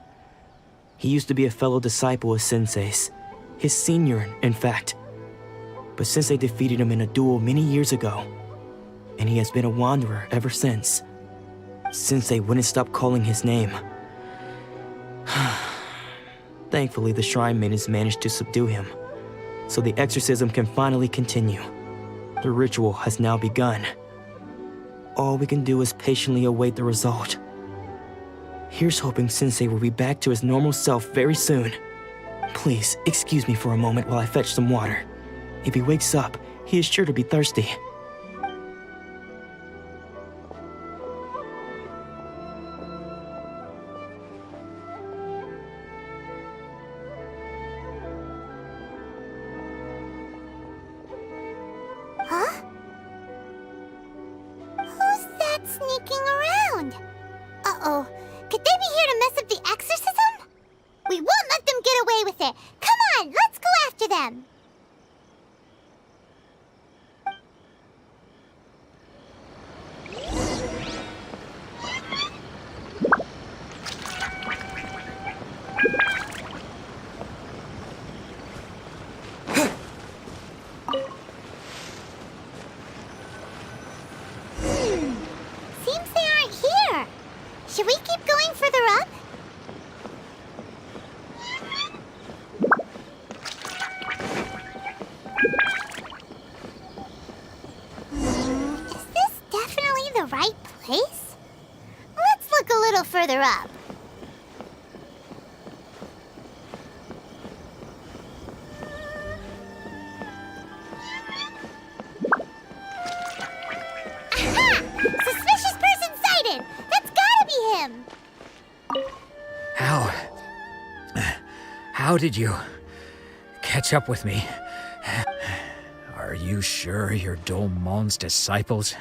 He used to be a fellow disciple of Sensei's, his senior, in fact. But Sensei defeated him in a duel many years ago, and he has been a wanderer ever since. Sensei wouldn't stop calling his name. Thankfully, the shrine maidens managed to subdue him, so the exorcism can finally continue. The ritual has now begun. All we can do is patiently await the result. Here's hoping Sensei will be back to his normal self very soon. Please, excuse me for a moment while I fetch some water. If he wakes up, he is sure to be thirsty. Huh? Who's that sneaking around? Uh-oh. Could they be here to mess up the exorcism? We won't let them get away with it. Come on, let's go after them. Seems they aren't here. Should we keep going further up? Is this definitely the right place? Let's look a little further up. Aha! Suspicious person sighted! That's gotta be him! How did you catch up with me? Are you sure you're Domon's disciples?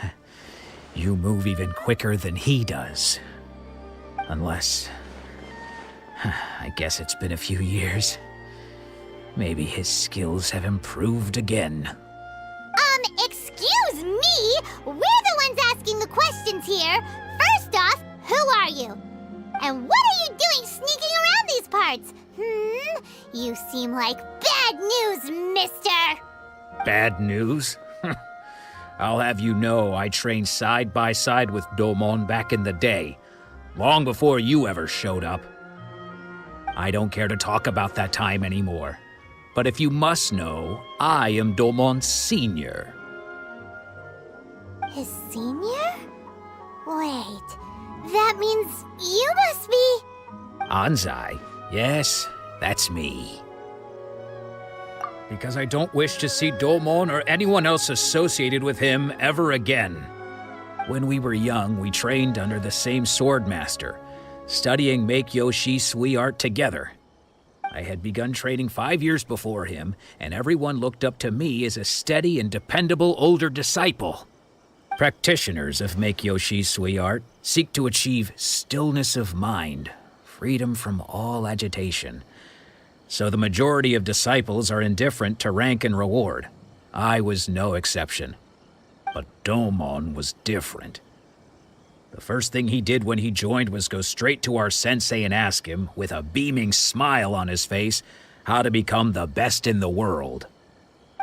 You move even quicker than he does. Unless... I guess it's been a few years. Maybe his skills have improved again. Excuse me? We're the ones asking the questions! questions here. First off, who are you? And what are you doing sneaking around these parts? You seem like bad news, mister! Bad news? I'll have you know I trained side by side with Domon back in the day, long before you ever showed up. I don't care to talk about that time anymore. But if you must know, I am Domon's senior. His senior? Wait, that means you must be... Anzai? Yes, that's me. Because I don't wish to see Domon or anyone else associated with him ever again. When we were young, we trained under the same swordmaster, studying Make-Yoshi Sui art together. I had begun training 5 years before him, and everyone looked up to me as a steady and dependable older disciple. Practitioners of Make-Yoshi Sui art seek to achieve stillness of mind, freedom from all agitation. So the majority of disciples are indifferent to rank and reward. I was no exception. But Domon was different. The first thing he did when he joined was go straight to our sensei and ask him, with a beaming smile on his face, how to become the best in the world.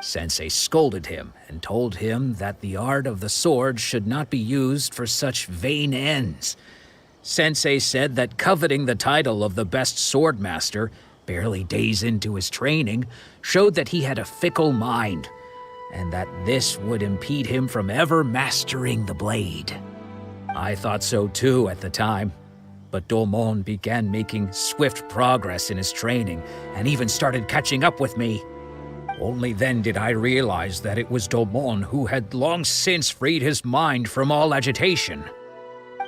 Sensei scolded him and told him that the art of the sword should not be used for such vain ends. Sensei said that coveting the title of the best swordmaster, barely days into his training, showed that he had a fickle mind, and that this would impede him from ever mastering the blade. I thought so too at the time, but Domon began making swift progress in his training and even started catching up with me. Only then did I realize that it was Domon who had long since freed his mind from all agitation.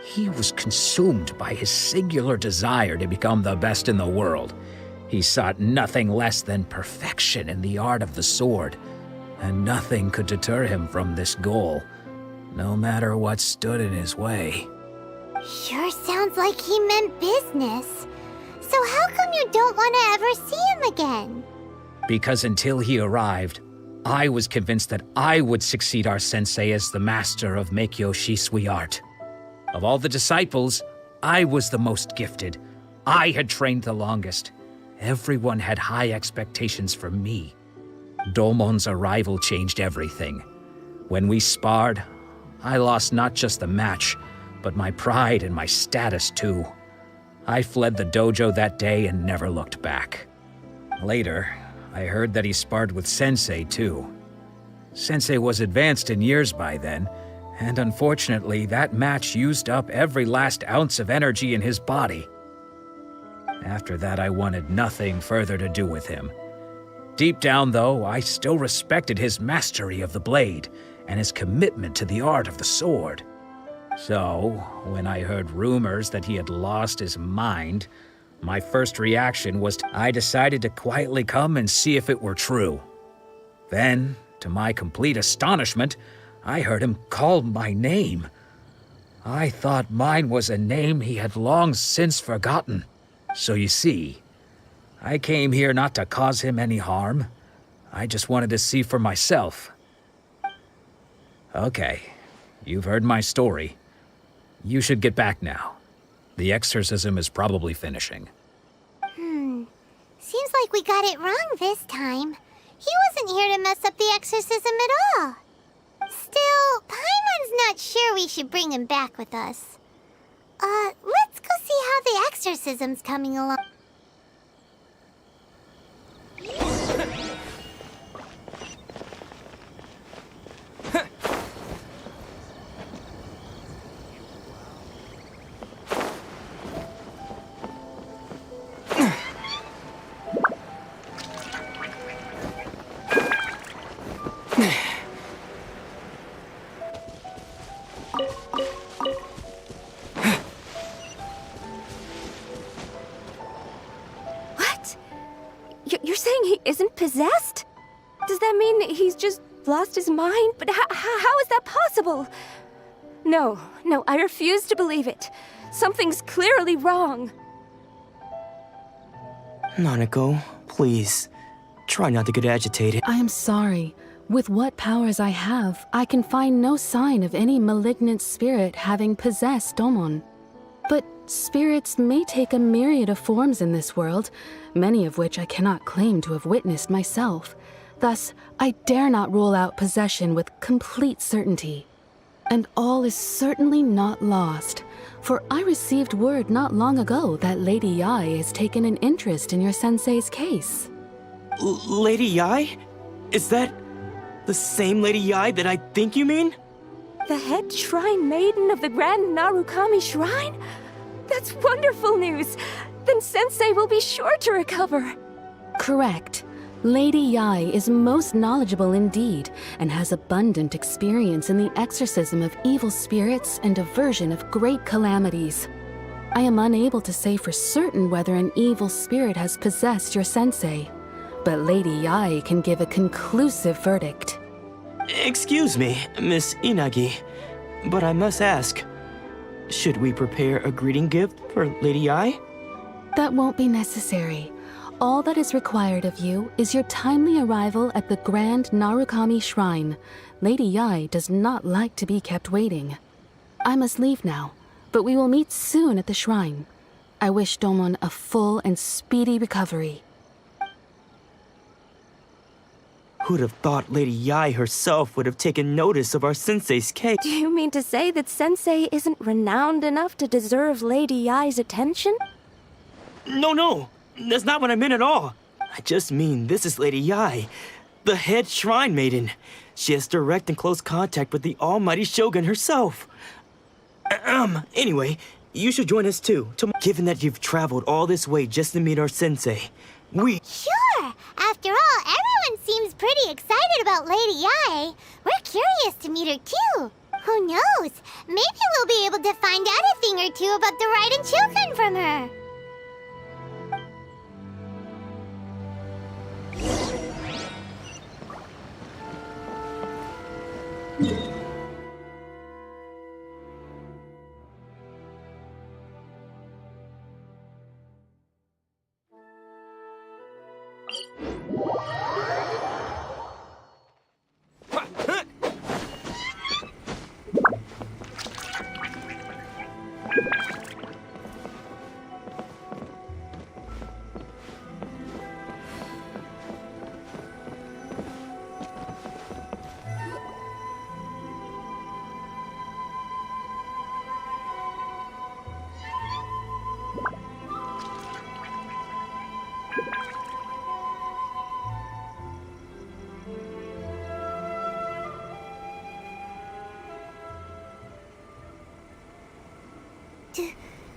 He was consumed by his singular desire to become the best in the world. He sought nothing less than perfection in the art of the sword, and nothing could deter him from this goal, no matter what stood in his way. Sure sounds like he meant business. So how come you don't want to ever see him again? Because until he arrived, I was convinced that I would succeed our sensei as the master of Make-Yoshi Sui art. Of all the disciples, I was the most gifted. I had trained the longest. Everyone had high expectations for me. Domon's arrival changed everything. When we sparred, I lost not just the match, but my pride and my status too. I fled the dojo that day and never looked back. Later, I heard that he sparred with Sensei too. Sensei was advanced in years by then, and unfortunately that match used up every last ounce of energy in his body. After that, I wanted nothing further to do with him. Deep down, though, I still respected his mastery of the blade and his commitment to the art of the sword. So, when I heard rumors that he had lost his mind, my first reaction was I decided to quietly come and see if it were true. Then, to my complete astonishment, I heard him call my name. I thought mine was a name he had long since forgotten. So you see, I came here not to cause him any harm. I just wanted to see for myself. Okay, you've heard my story. You should get back now. The exorcism is probably finishing. Seems like we got it wrong this time. He wasn't here to mess up the exorcism at all. Still, Paimon's not sure we should bring him back with us. Let's go see how the exorcism's coming along. You're saying he isn't possessed? Does that mean he's just lost his mind? But how is that possible? No, I refuse to believe it. Something's clearly wrong. Nanako, please. Try not to get agitated. I am sorry. With what powers I have, I can find no sign of any malignant spirit having possessed Domon. But spirits may take a myriad of forms in this world, many of which I cannot claim to have witnessed myself. Thus, I dare not rule out possession with complete certainty. And all is certainly not lost, for I received word not long ago that Lady Yai has taken an interest in your sensei's case. Lady Yai? Is that the same Lady Yai that I think you mean? The head shrine maiden of the Grand Narukami Shrine? That's wonderful news! Then Sensei will be sure to recover. Correct. Lady Yai is most knowledgeable indeed, and has abundant experience in the exorcism of evil spirits and aversion of great calamities. I am unable to say for certain whether an evil spirit has possessed your sensei, but Lady Yai can give a conclusive verdict. Excuse me, Miss Inagi, but I must ask, should we prepare a greeting gift for Lady Yai? That won't be necessary. All that is required of you is your timely arrival at the Grand Narukami Shrine. Lady Yai does not like to be kept waiting. I must leave now, but we will meet soon at the shrine. I wish Domon a full and speedy recovery. Who'd have thought Lady Yai herself would have taken notice of our sensei's case? Do you mean to say that Sensei isn't renowned enough to deserve Lady Yai's attention? No, that's not what I meant at all. I just mean this is Lady Yai, the head shrine maiden. She has direct and close contact with the almighty Shogun herself. Anyway, you should join us too, given that you've traveled all this way just to meet our sensei. Sure! After all, everyone seems pretty excited about Lady Yai. We're curious to meet her too. Who knows? Maybe we'll be able to find out a thing or two about the Raiden children from her.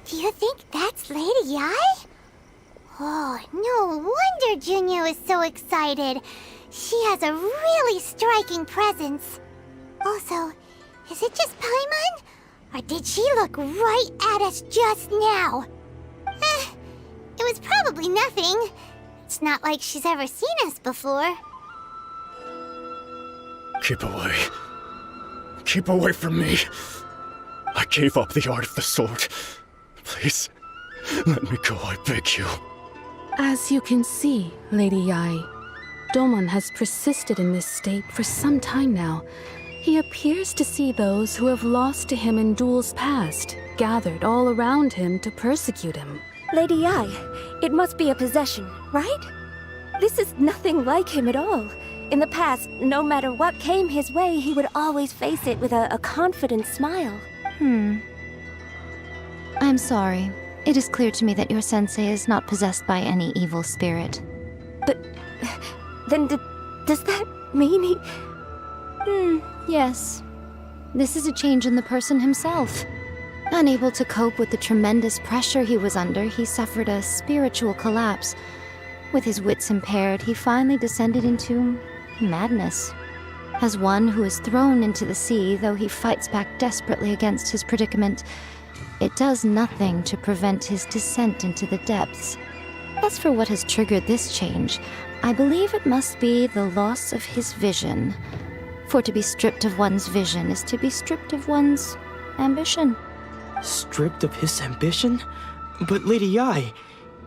Do you think that's Lady Yai? Oh, no wonder Junyo is so excited. She has a really striking presence. Also, is it just Paimon? Or did she look right at us just now? It was probably nothing. It's not like she's ever seen us before. Keep away. Keep away from me. I gave up the art of the sword. Please, let me go, I beg you. As you can see, Lady Yai, Domon has persisted in this state for some time now. He appears to see those who have lost to him in duels past, gathered all around him to persecute him. Lady Yai, it must be a possession, right? This is nothing like him at all. In the past, no matter what came his way, he would always face it with a confident smile. I'm sorry. It is clear to me that your sensei is not possessed by any evil spirit. But then does that mean he... Yes. This is a change in the person himself. Unable to cope with the tremendous pressure he was under, he suffered a spiritual collapse. With his wits impaired, he finally descended into madness. As one who is thrown into the sea, though he fights back desperately against his predicament, it does nothing to prevent his descent into the depths. As for what has triggered this change, I believe it must be the loss of his vision. For to be stripped of one's vision is to be stripped of one's ambition. Stripped of his ambition? But Lady Yai,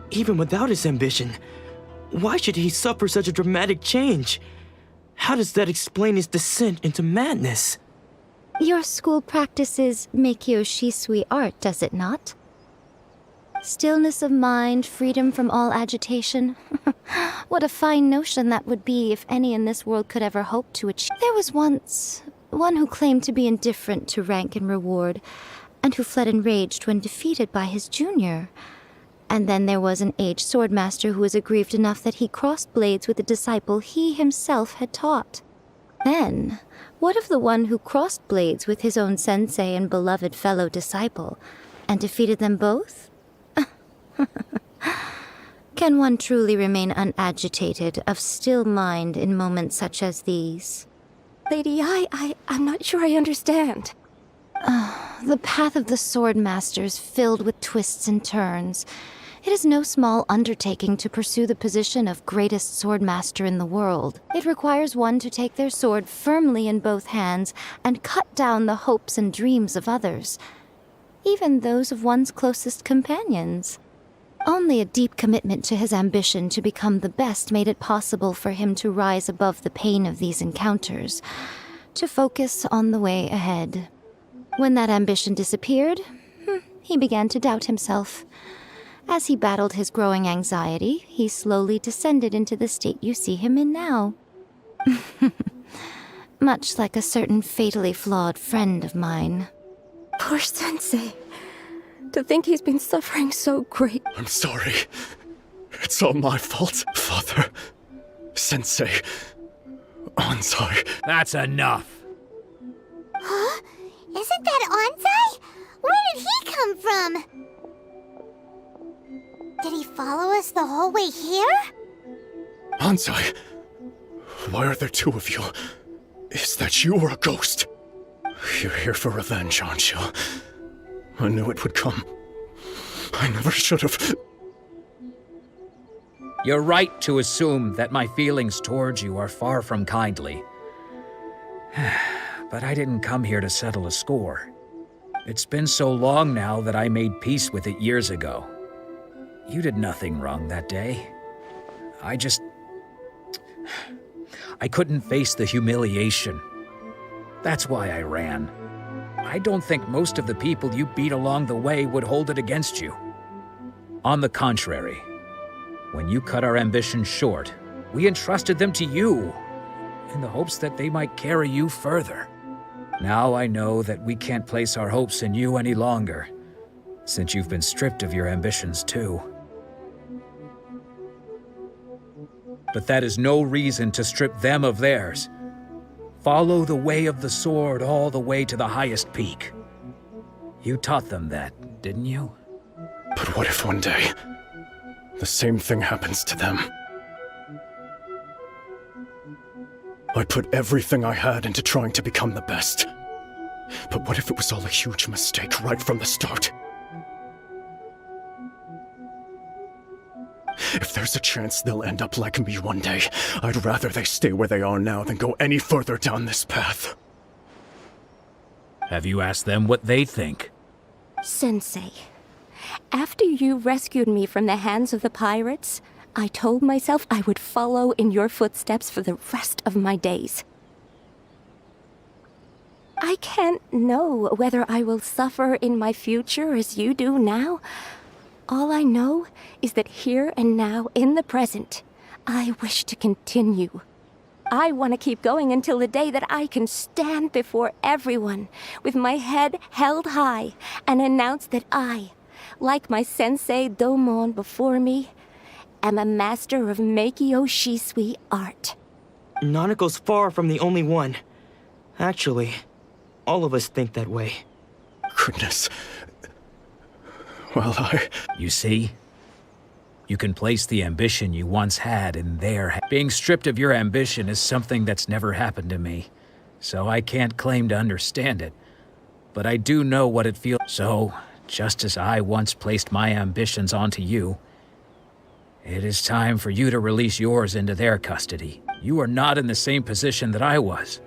even without his ambition, why should he suffer such a dramatic change? How does that explain his descent into madness? Your school practices Meikyo Shisui art, does it not? Stillness of mind, freedom from all agitation. What a fine notion that would be if any in this world could ever hope to achieve. There was once one who claimed to be indifferent to rank and reward, and who fled enraged when defeated by his junior. And then there was an aged swordmaster who was aggrieved enough that he crossed blades with a disciple he himself had taught. Then, what of the one who crossed blades with his own sensei and beloved fellow disciple, and defeated them both? Can one truly remain unagitated, of still mind in moments such as these? Lady, I'm not sure I understand. The path of the Swordmaster is filled with twists and turns. It is no small undertaking to pursue the position of greatest swordmaster in the world. It requires one to take their sword firmly in both hands and cut down the hopes and dreams of others, even those of one's closest companions. Only a deep commitment to his ambition to become the best made it possible for him to rise above the pain of these encounters, to focus on the way ahead. When that ambition disappeared, he began to doubt himself. As he battled his growing anxiety, he slowly descended into the state you see him in now. Much like a certain fatally flawed friend of mine. Poor Sensei. To think he's been suffering so great. I'm sorry. It's all my fault, Father. Sensei. Onsai. That's enough. Huh? Isn't that Onsai? Where did he come from? Did he follow us the whole way here? Onsai. Why are there two of you? Is that you or a ghost? You're here for revenge, aren't you? I knew it would come. I never should have. You're right to assume that my feelings towards you are far from kindly. But I didn't come here to settle a score. It's been so long now that I made peace with it years ago. You did nothing wrong that day. I couldn't face the humiliation. That's why I ran. I don't think most of the people you beat along the way would hold it against you. On the contrary, when you cut our ambitions short, we entrusted them to you, in the hopes that they might carry you further. Now I know that we can't place our hopes in you any longer, since you've been stripped of your ambitions too. But that is no reason to strip them of theirs. Follow the way of the sword all the way to the highest peak. You taught them that, didn't you? But what if one day, the same thing happens to them? I put everything I had into trying to become the best. But what if it was all a huge mistake right from the start? If there's a chance they'll end up like me one day, I'd rather they stay where they are now than go any further down this path. Have you asked them what they think? Sensei, after you rescued me from the hands of the pirates, I told myself I would follow in your footsteps for the rest of my days. I can't know whether I will suffer in my future as you do now. All I know is that here and now, in the present, I wish to continue. I want to keep going until the day that I can stand before everyone with my head held high and announce that I, like my sensei Domon before me, am a master of Meikyo Shisui art. Nanako's far from the only one. Actually, all of us think that way. Goodness. Well, You see? You can place the ambition you once had in their Being stripped of your ambition is something that's never happened to me, so I can't claim to understand it. But I do know what it feels. So, just as I once placed my ambitions onto you, it is time for you to release yours into their custody. You are not in the same position that I was.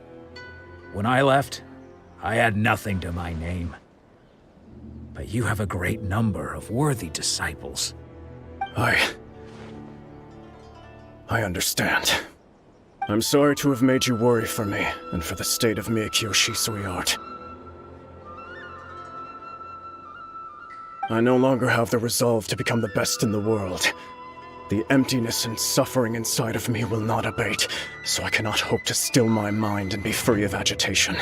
When I left, I had nothing to my name. But you have a great number of worthy disciples. I understand. I'm sorry to have made you worry for me, and for the state of Miyakyo, sweetheart. I no longer have the resolve to become the best in the world. The emptiness and suffering inside of me will not abate, so I cannot hope to still my mind and be free of agitation.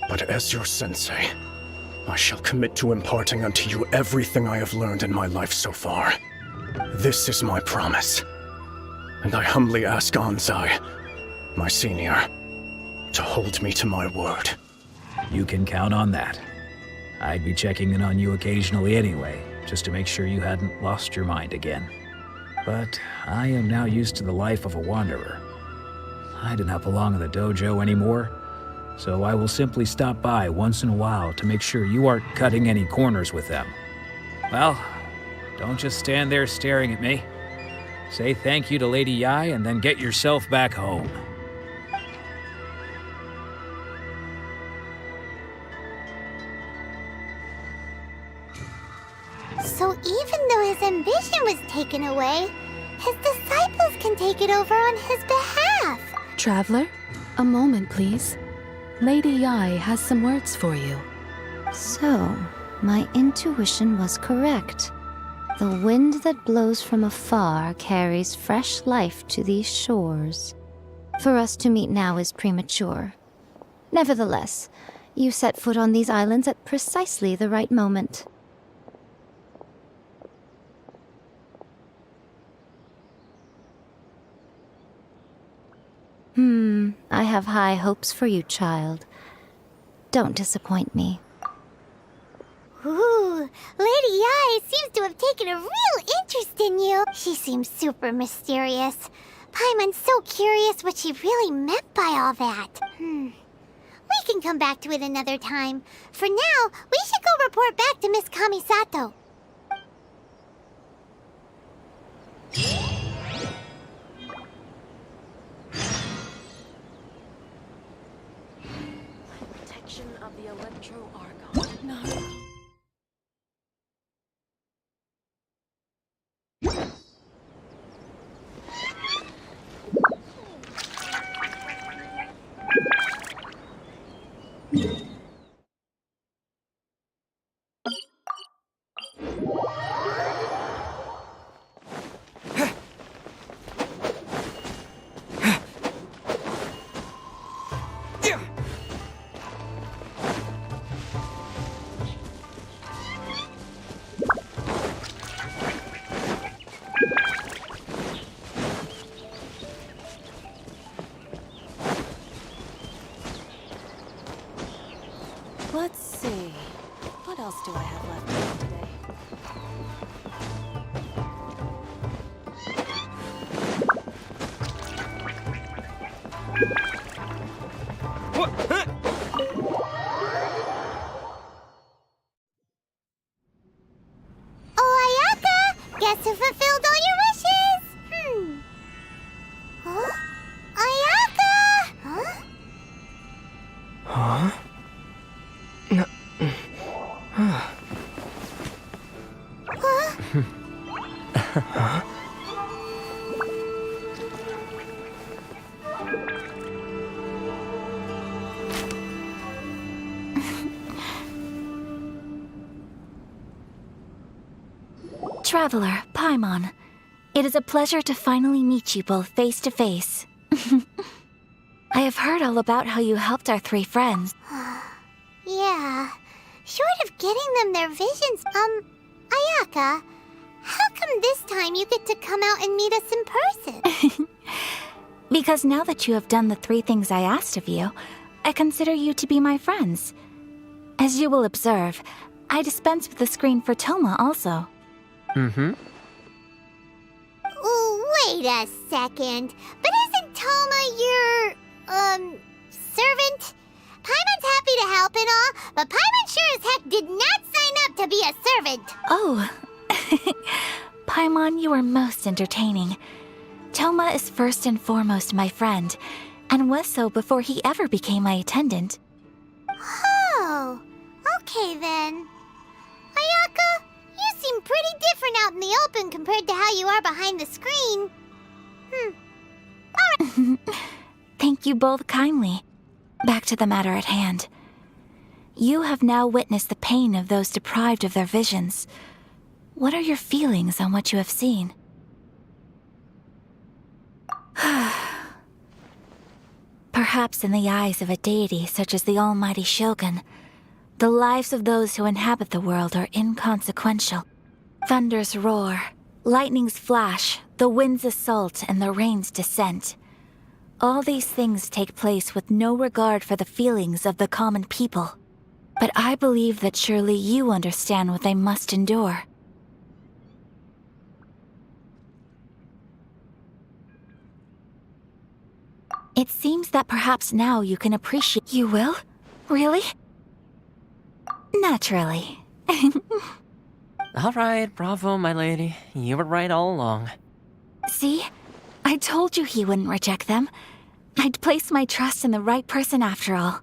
But as your sensei, I shall commit to imparting unto you everything I have learned in my life so far. This is my promise. And I humbly ask Anzai, my senior, to hold me to my word. You can count on that. I'd be checking in on you occasionally anyway, just to make sure you hadn't lost your mind again. But I am now used to the life of a wanderer. I do not belong in the dojo anymore, so I will simply stop by once in a while to make sure you aren't cutting any corners with them. Well, don't just stand there staring at me. Say thank you to Lady Yai and then get yourself back home. So even though his ambition was taken away, his disciples can take it over on his behalf. Traveler, a moment, please. Lady Yai has some words for you. So, my intuition was correct. The wind that blows from afar carries fresh life to these shores. For us to meet now is premature. Nevertheless, you set foot on these islands at precisely the right moment. I have high hopes for you, child. Don't disappoint me. Ooh, Lady Yai seems to have taken a real interest in you. She seems super mysterious. Paimon's so curious what she really meant by all that. We can come back to it another time. For now, we should go report back to Miss Kamisato. Protection of the Electro-Argon. No. Let's see. What else do I have left to do today? Oh, Ayaka! Guess who fulfilled all your wishes? Huh? Ayaka! Huh? Huh? Huh? Traveler, Paimon. It is a pleasure to finally meet you both face to face. I have heard all about how you helped our three friends. Yeah. Short of getting them their visions, Ayaka, how come this time you get to come out and meet us in person? Because now that you have done the three things I asked of you, I consider you to be my friends. As you will observe, I dispense with the screen for Toma also. Ooh, wait a second. But isn't Toma your, servant? Paimon's happy to help and all, but Paimon sure as heck did not sign up to be a servant. Oh. Paimon, you are most entertaining. Toma is first and foremost my friend, and was so before he ever became my attendant. Oh, okay then. Ayaka, you seem pretty different out in the open compared to how you are behind the screen. Thank you both kindly. Back to the matter at hand. You have now witnessed the pain of those deprived of their visions. What are your feelings on what you have seen? Perhaps in the eyes of a deity such as the almighty Shogun, the lives of those who inhabit the world are inconsequential. Thunders roar, lightnings flash, the winds assault, and the rains descend. All these things take place with no regard for the feelings of the common people. But I believe that surely you understand what they must endure. It seems that perhaps now you can appreciate— You will? Really? Naturally. All right, bravo, my lady. You were right all along. See? I told you he wouldn't reject them. I'd placed my trust in the right person after all.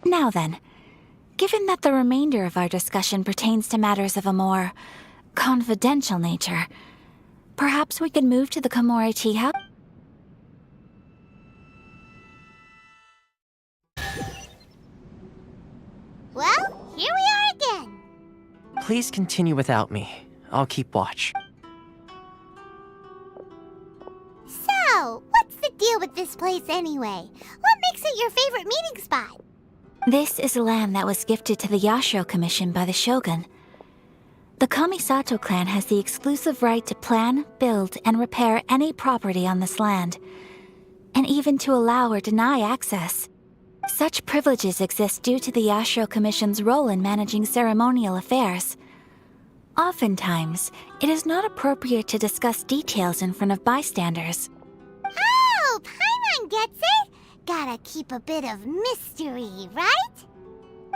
Now then, given that the remainder of our discussion pertains to matters of a more confidential nature, perhaps we could move to the Komori Tea House? Well, here we are again. Please continue without me. I'll keep watch. So, what's the deal with this place anyway? What makes it your favorite meeting spot? This is land that was gifted to the Yashiro Commission by the Shogun. The Kamisato clan has the exclusive right to plan, build, and repair any property on this land, and even to allow or deny access. Such privileges exist due to the Yashiro Commission's role in managing ceremonial affairs. Oftentimes, it is not appropriate to discuss details in front of bystanders. Oh, Paimon gets it! Gotta keep a bit of mystery, right?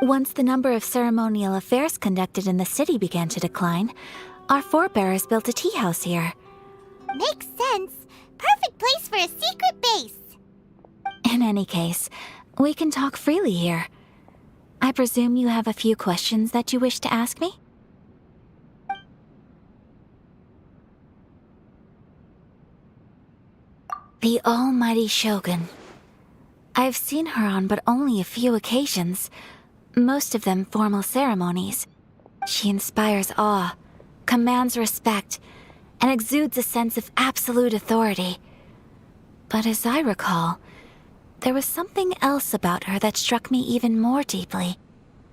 Once the number of ceremonial affairs conducted in the city began to decline, our forebears built a tea house here. Makes sense. Perfect place for a secret base. In any case, we can talk freely here. I presume you have a few questions that you wish to ask me? The almighty Shogun. I've seen her on but only a few occasions, most of them formal ceremonies. She inspires awe, commands respect, and exudes a sense of absolute authority. But as I recall, there was something else about her that struck me even more deeply.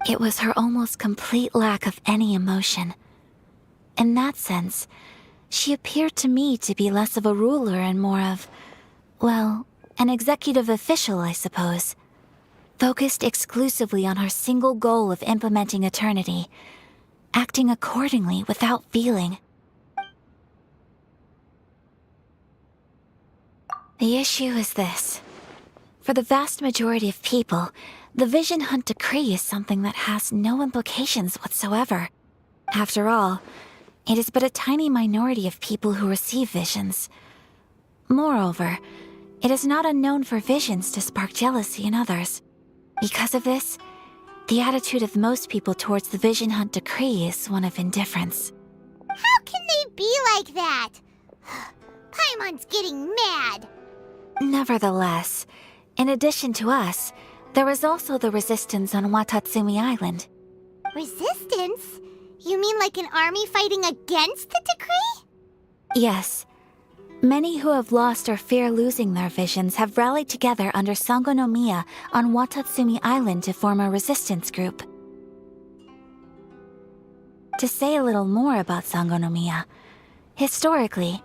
It was her almost complete lack of any emotion. In that sense, she appeared to me to be less of a ruler and more of, well, an executive official, I suppose. Focused exclusively on her single goal of implementing eternity, acting accordingly without feeling. The issue is this. For the vast majority of people, the Vision Hunt Decree is something that has no implications whatsoever. After all, it is but a tiny minority of people who receive visions. Moreover, it is not unknown for visions to spark jealousy in others. Because of this, the attitude of most people towards the Vision Hunt Decree is one of indifference. How can they be like that? Paimon's getting mad. Nevertheless, in addition to us, there is also the resistance on Watatsumi Island. Resistance? You mean like an army fighting against the decree? Yes. Many who have lost or fear losing their visions have rallied together under Sango no Miya on Watatsumi Island to form a resistance group. To say a little more about Sango no Miya, historically,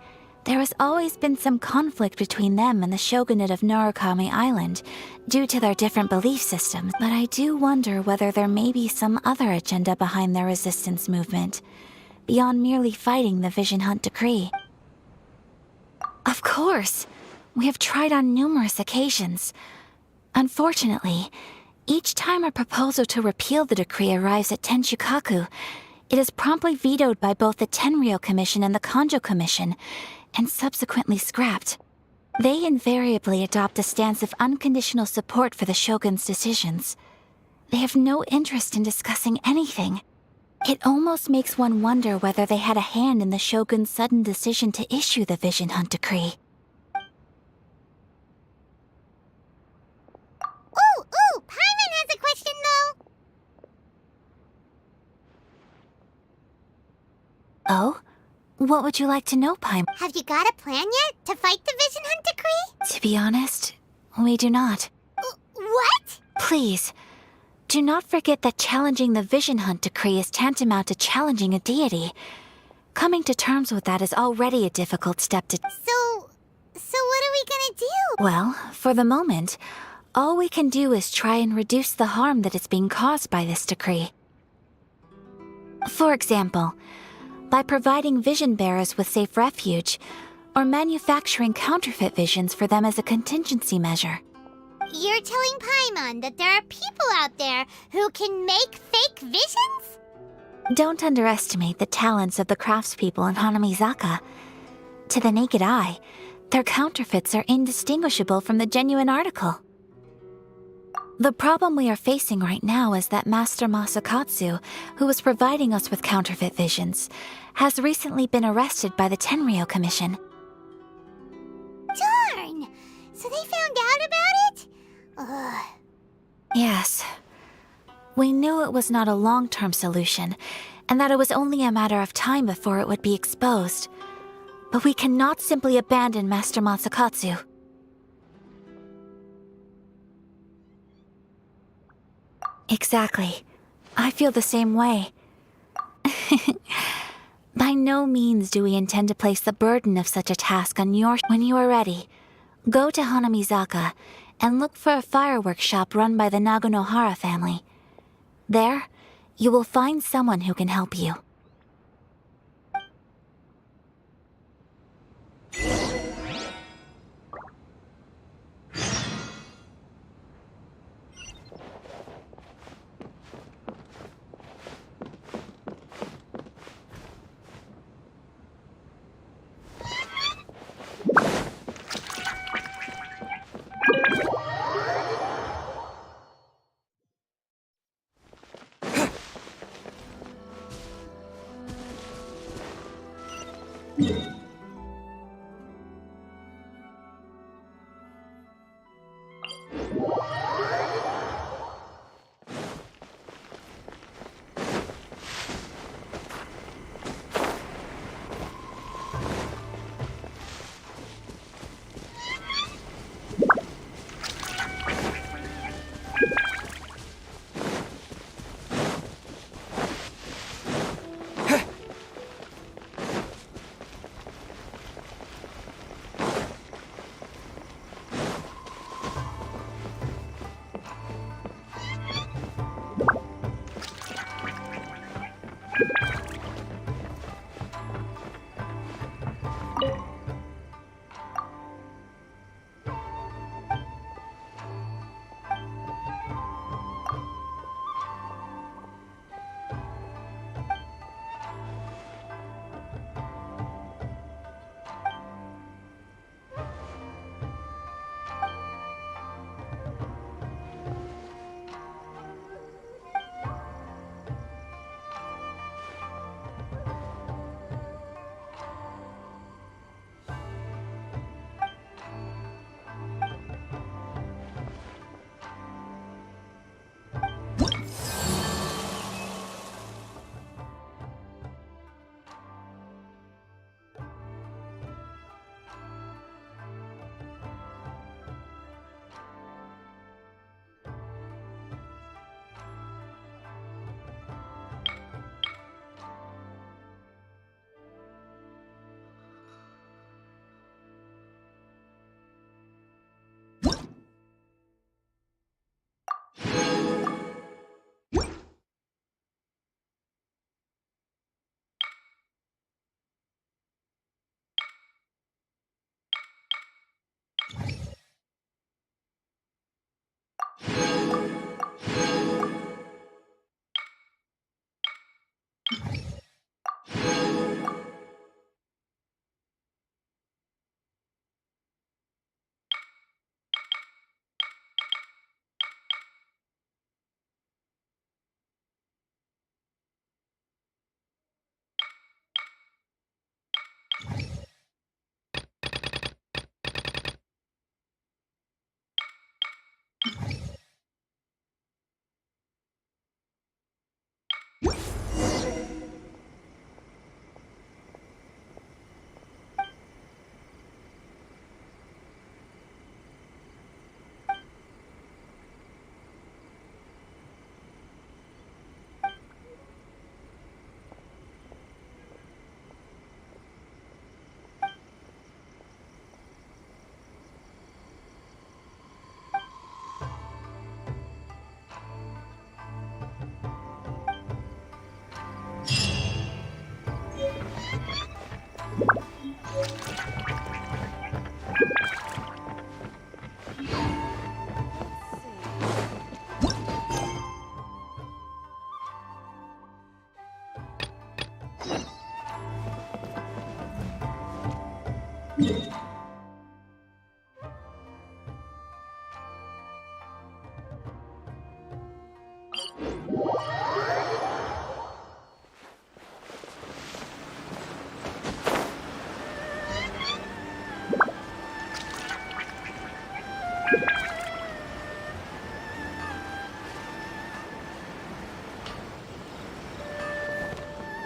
there has always been some conflict between them and the shogunate of Narukami Island due to their different belief systems, but I do wonder whether there may be some other agenda behind their resistance movement, beyond merely fighting the Vision Hunt Decree. Of course, we have tried on numerous occasions. Unfortunately, each time a proposal to repeal the decree arrives at Tenshukaku, it is promptly vetoed by both the Tenryou Commission and the Kanjo Commission, and subsequently scrapped. They invariably adopt a stance of unconditional support for the Shogun's decisions. They have no interest in discussing anything. It almost makes one wonder whether they had a hand in the Shogun's sudden decision to issue the Vision Hunt Decree. Oh? What would you like to know, Paimon? Have you got a plan yet to fight the Vision Hunt Decree? To be honest, we do not. What? Please, do not forget that challenging the Vision Hunt Decree is tantamount to challenging a deity. Coming to terms with that is already a difficult step to... So what are we gonna do? Well, for the moment, all we can do is try and reduce the harm that is being caused by this decree. For example, by providing vision bearers with safe refuge, or manufacturing counterfeit visions for them as a contingency measure. You're telling Paimon that there are people out there who can make fake visions? Don't underestimate the talents of the craftspeople in Hanamizaka. To the naked eye, their counterfeits are indistinguishable from the genuine article. The problem we are facing right now is that Master Masakatsu, who was providing us with counterfeit visions, has recently been arrested by the Tenryou Commission. Darn! So they found out about it? Ugh. Yes. We knew it was not a long-term solution, and that it was only a matter of time before it would be exposed. But we cannot simply abandon Master Masakatsu. Exactly. I feel the same way. By no means do we intend to place the burden of such a task on your... When you are ready, go to Hanamizaka and look for a fireworks shop run by the Naganohara family. There, you will find someone who can help you.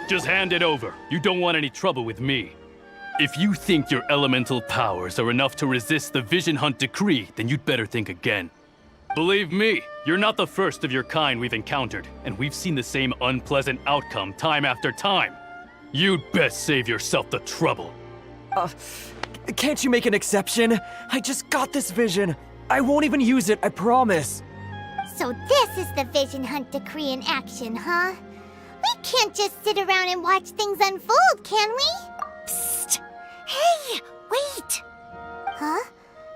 Just hand it over. You don't want any trouble with me. If you think your elemental powers are enough to resist the Vision Hunt decree, then you'd better think again. Believe me, you're not the first of your kind we've encountered, and we've seen the same unpleasant outcome time after time. You'd best save yourself the trouble. Can't you make an exception? I just got this vision. I won't even use it, I promise. So this is the Vision Hunt decree in action, huh? We can't just sit around and watch things unfold, can we? Psst! Hey, wait! Huh?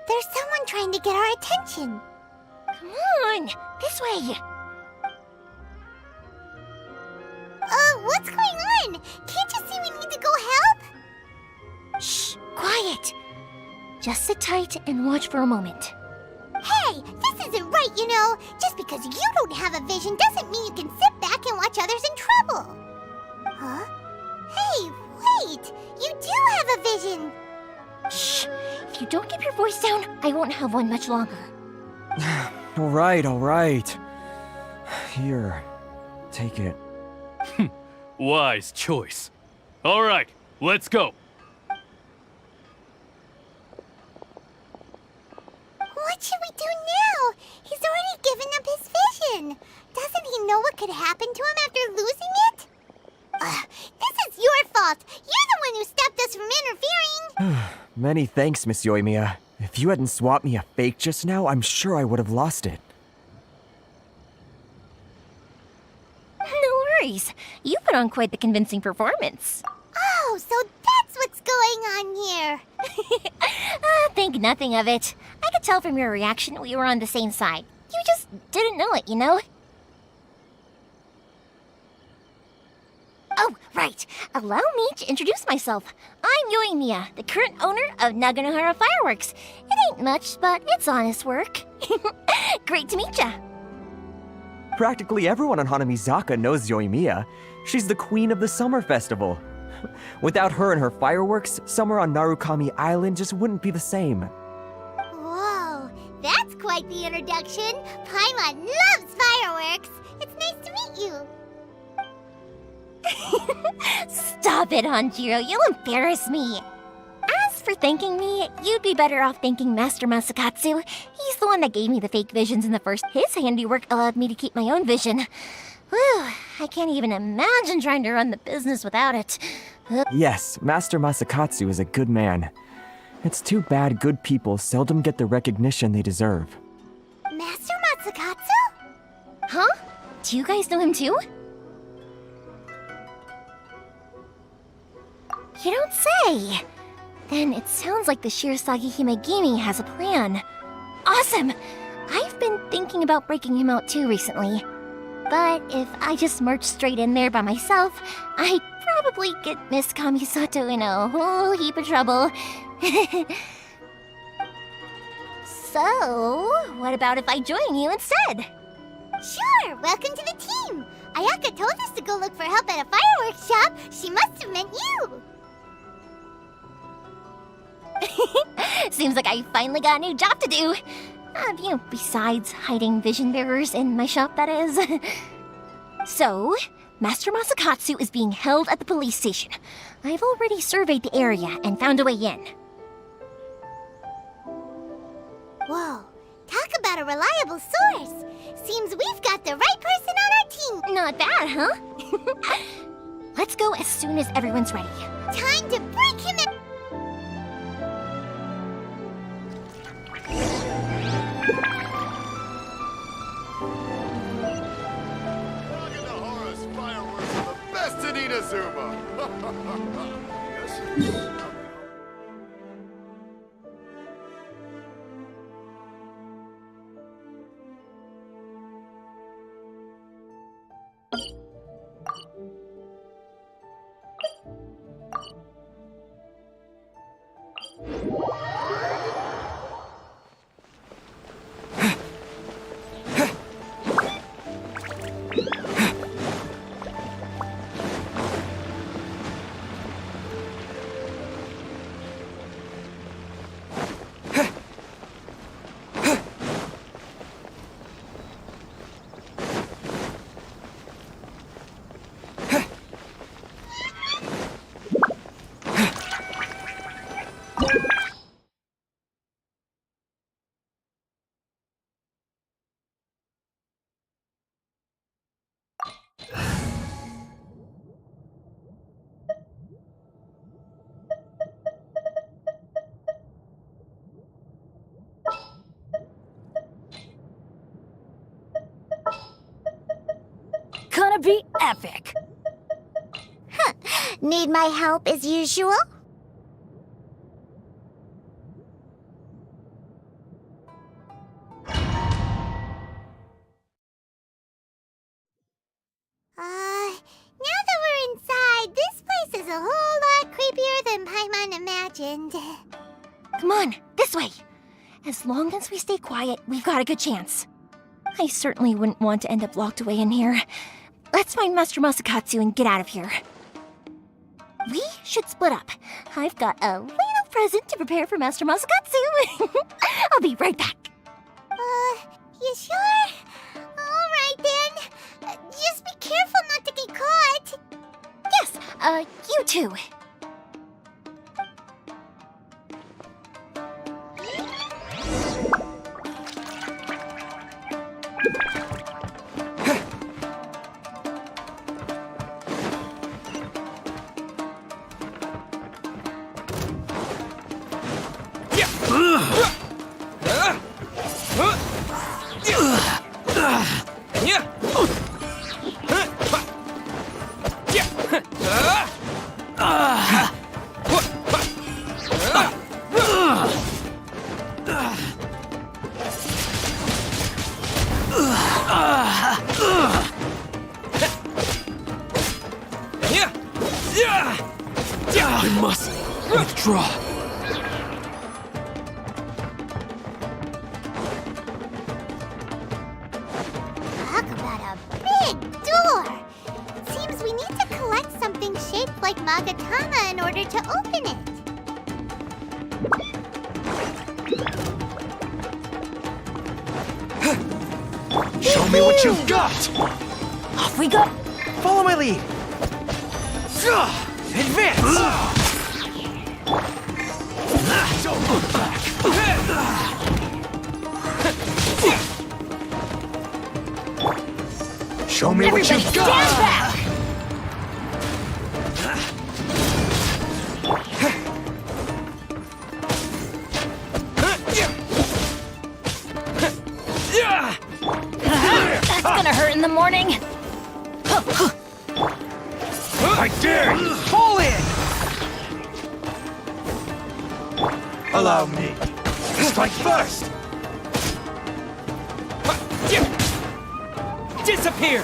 There's someone trying to get our attention. Come on, this way. What's going on? Can't you see we need to go help? Shh, quiet. Just sit tight and watch for a moment. Hey, this isn't right, you know. Just because you don't have a vision doesn't mean you can sit back and watch others in trouble. Huh? Hey, wait! You do have a vision! Shh! If you don't keep your voice down, I won't have one much longer. All right. Here, take it. Wise choice. All right, let's go. What should we do now? He's already given up his vision. Doesn't he know what could happen to him after losing it? This is your fault. You're the one who stopped us from interfering. Many thanks, Miss Yoimiya. If you hadn't swapped me a fake just now, I'm sure I would have lost it. No worries. You put on quite the convincing performance. Oh, so that's what's going on here. Think nothing of it. I could tell from your reaction we were on the same side. You just didn't know it, you know? Oh, right. Allow me to introduce myself. I'm Yoimiya, the current owner of Naganohara Fireworks. It ain't much, but it's honest work. Great to meet ya. Practically everyone on Hanamizaka knows Yoimiya. She's the queen of the summer festival. Without her and her fireworks, summer on Narukami Island just wouldn't be the same. Whoa, that's quite the introduction. Paimon loves fireworks. It's nice to meet you. Stop it, Hanjiro. You'll embarrass me. As for thanking me, you'd be better off thanking Master Masakatsu. He's the one that gave me the fake visions in the first. His handiwork allowed me to keep my own vision. Whew, I can't even imagine trying to run the business without it. Yes, Master Masakatsu is a good man. It's too bad good people seldom get the recognition they deserve. Master Masakatsu? Huh? Do you guys know him too? You don't say! Then it sounds like the Shirasagi Himegimi has a plan. Awesome! I've been thinking about breaking him out too recently. But if I just march straight in there by myself, I'd probably get Miss Kamisato in a whole heap of trouble. So, what about if I join you instead? Sure, welcome to the team. Ayaka told us to go look for help at a fireworks shop. She must have meant you. Seems like I finally got a new job to do. Besides hiding vision bearers in my shop, that is. So, Master Masakatsu is being held at the police station. I've already surveyed the area and found a way in. Whoa, talk about a reliable source. Seems we've got the right person on our team. Not bad, huh? Let's go as soon as everyone's ready. Time to break him in. Best in Inazuma! be epic. Need my help as usual? Now that we're inside, this place is a whole lot creepier than Paimon imagined. Come on, this way. As long as we stay quiet, we've got a good chance. I certainly wouldn't want to end up locked away in here. Let's find Master Masakatsu and get out of here. We should split up. I've got a little present to prepare for Master Masakatsu. I'll be right back. You sure? Alright then. Just be careful not to get caught. Yes, you too. I must withdraw. Talk about a big door! Seems we need to collect something shaped like Magatama in order to open it. Show me what you've got! Off we go! Follow my lead! Advance! Don't look back! Show me what you've got! Stand back! That's gonna hurt in the morning. I dare you! Pull in! Allow me. Strike first! Disappear!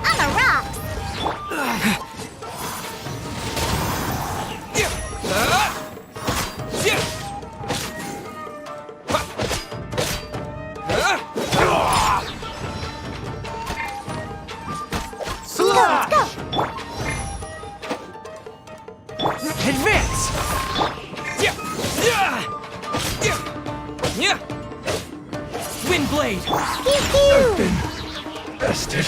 I'm a rock! Let's go! Advance! Wind blade! I've been bested.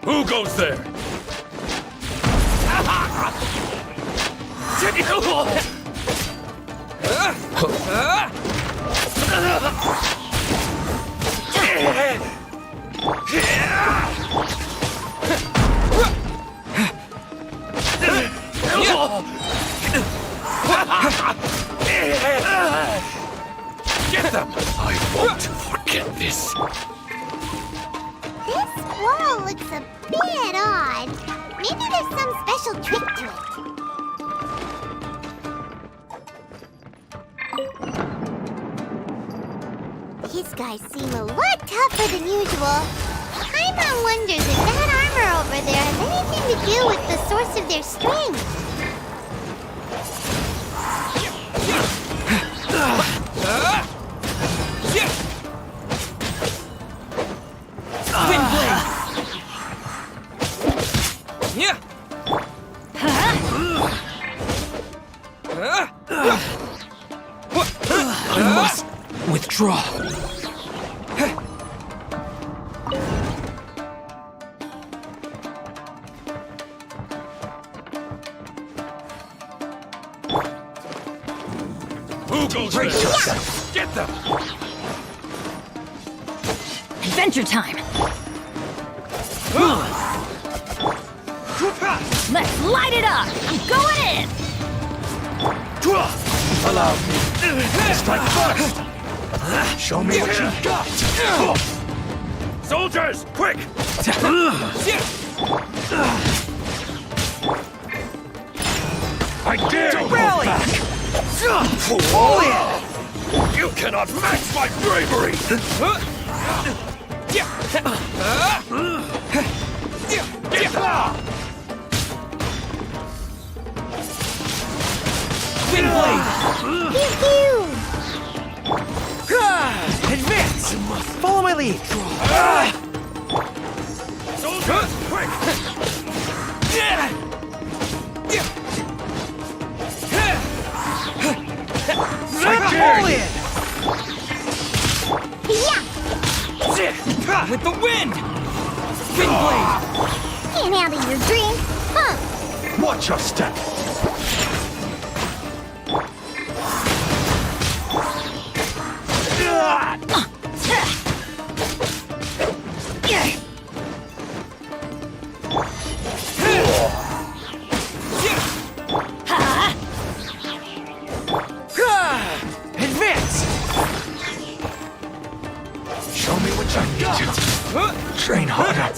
Who goes there? Get them! I won't forget this. This wall looks a bit odd. Maybe there's some special trick to it. These guys seem a lot tougher than usual. Paimon wonders if that armor over there has anything to do with the source of their strength. Wind blade! I must withdraw. Brace yourself! Get them! Adventure time! Let's light it up! I'm going in! Allow me. Strike first! Show me what you've got! Soldiers, quick! I dare you Rally! back! Fall in! You cannot match my bravery! Windblade! Advance! Follow my lead! Soldiers, quick! Fall in! With the wind! Windblade! Can't handle your drink, huh? Watch your step! Advance! Show me what you got! Train harder!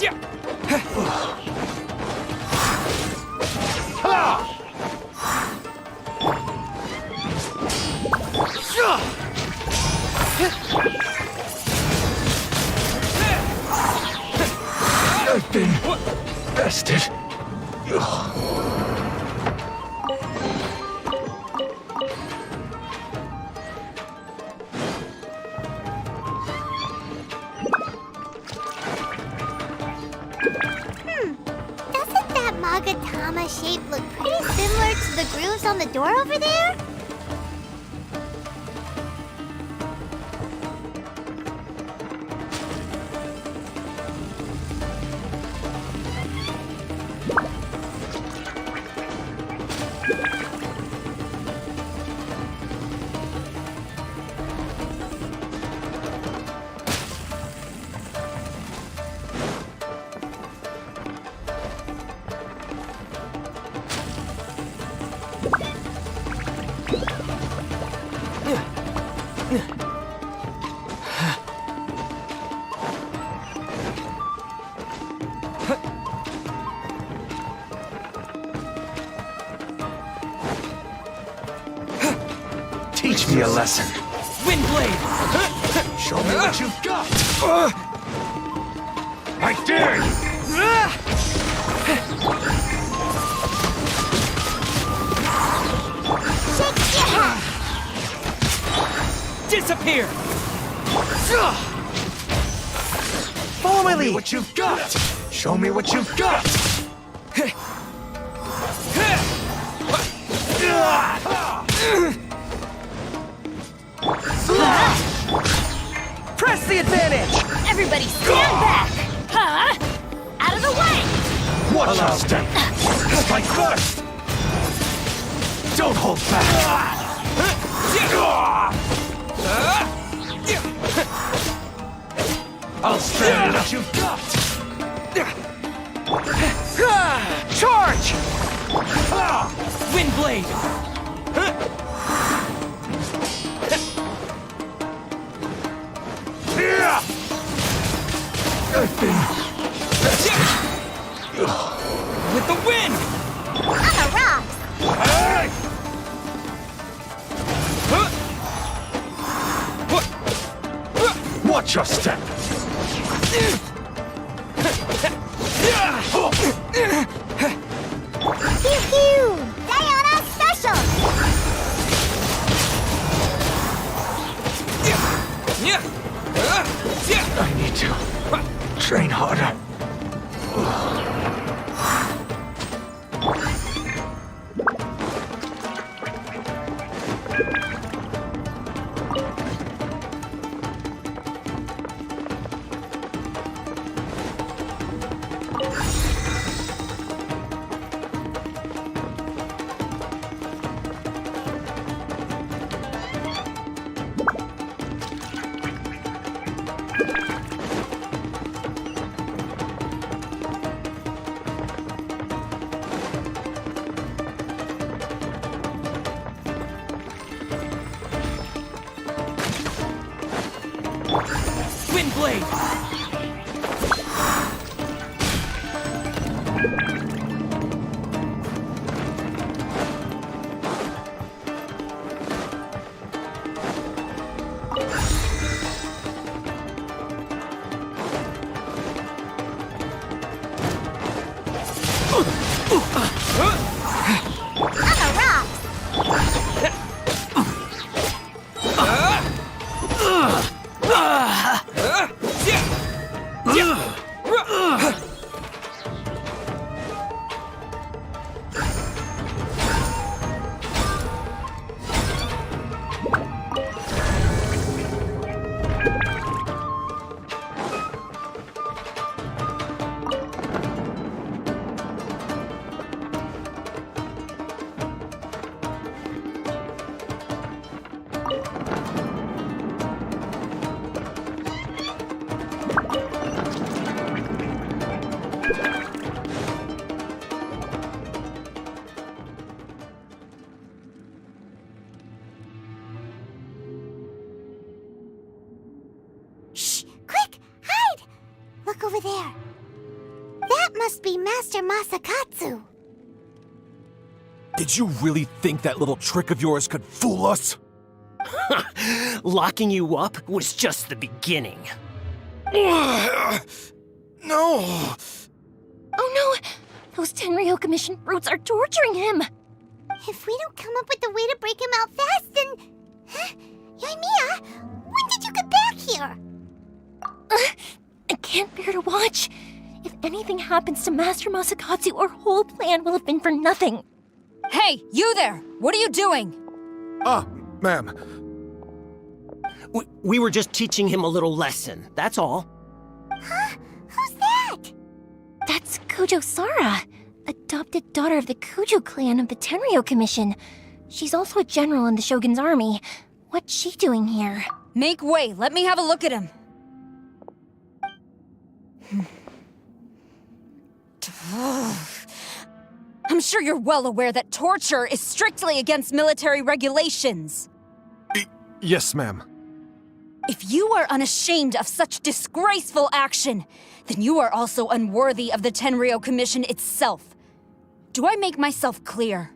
I've been bested. Doesn't that Magatama shape look pretty similar to the grooves on the door over there? Teach me a lesson. Windblade! Show me what you've got! I dare you! Disappear! Follow my lead! What you've got! Show me what you've got! Press the advantage! Everybody stand back! Huh? Out of the way! Watch your step! Strike first! Don't hold back! I'll stand what you've got! Charge! Windblade! I've been bested. With the wind! On the rocks! Hey! Watch your step! Pew pew! Diana special! I need to train harder. On the rocks! Shh! Quick! Hide! Look over there. That must be Master Masakatsu. Did you really think that little trick of yours could fool us? Locking you up was just the beginning. No! Oh no! Those Tenryo Commission brutes are torturing him! If we don't come up with a way to break him out fast, then... Huh? Yoimiya, when did you get back here? I can't bear to watch. If anything happens to Master Masakatsu, our whole plan will have been for nothing. Hey, you there! What are you doing? Ah, ma'am. We were just teaching him a little lesson, that's all. Huh? Who's that? That's Kujo Sara, adopted daughter of the Kujo clan of the Tenryo Commission. She's also a general in the Shogun's army. What's she doing here? Make way, let me have a look at him. I'm sure you're well aware that torture is strictly against military regulations. Yes, ma'am. If you are unashamed of such disgraceful action, then you are also unworthy of the Tenryo Commission itself. Do I make myself clear?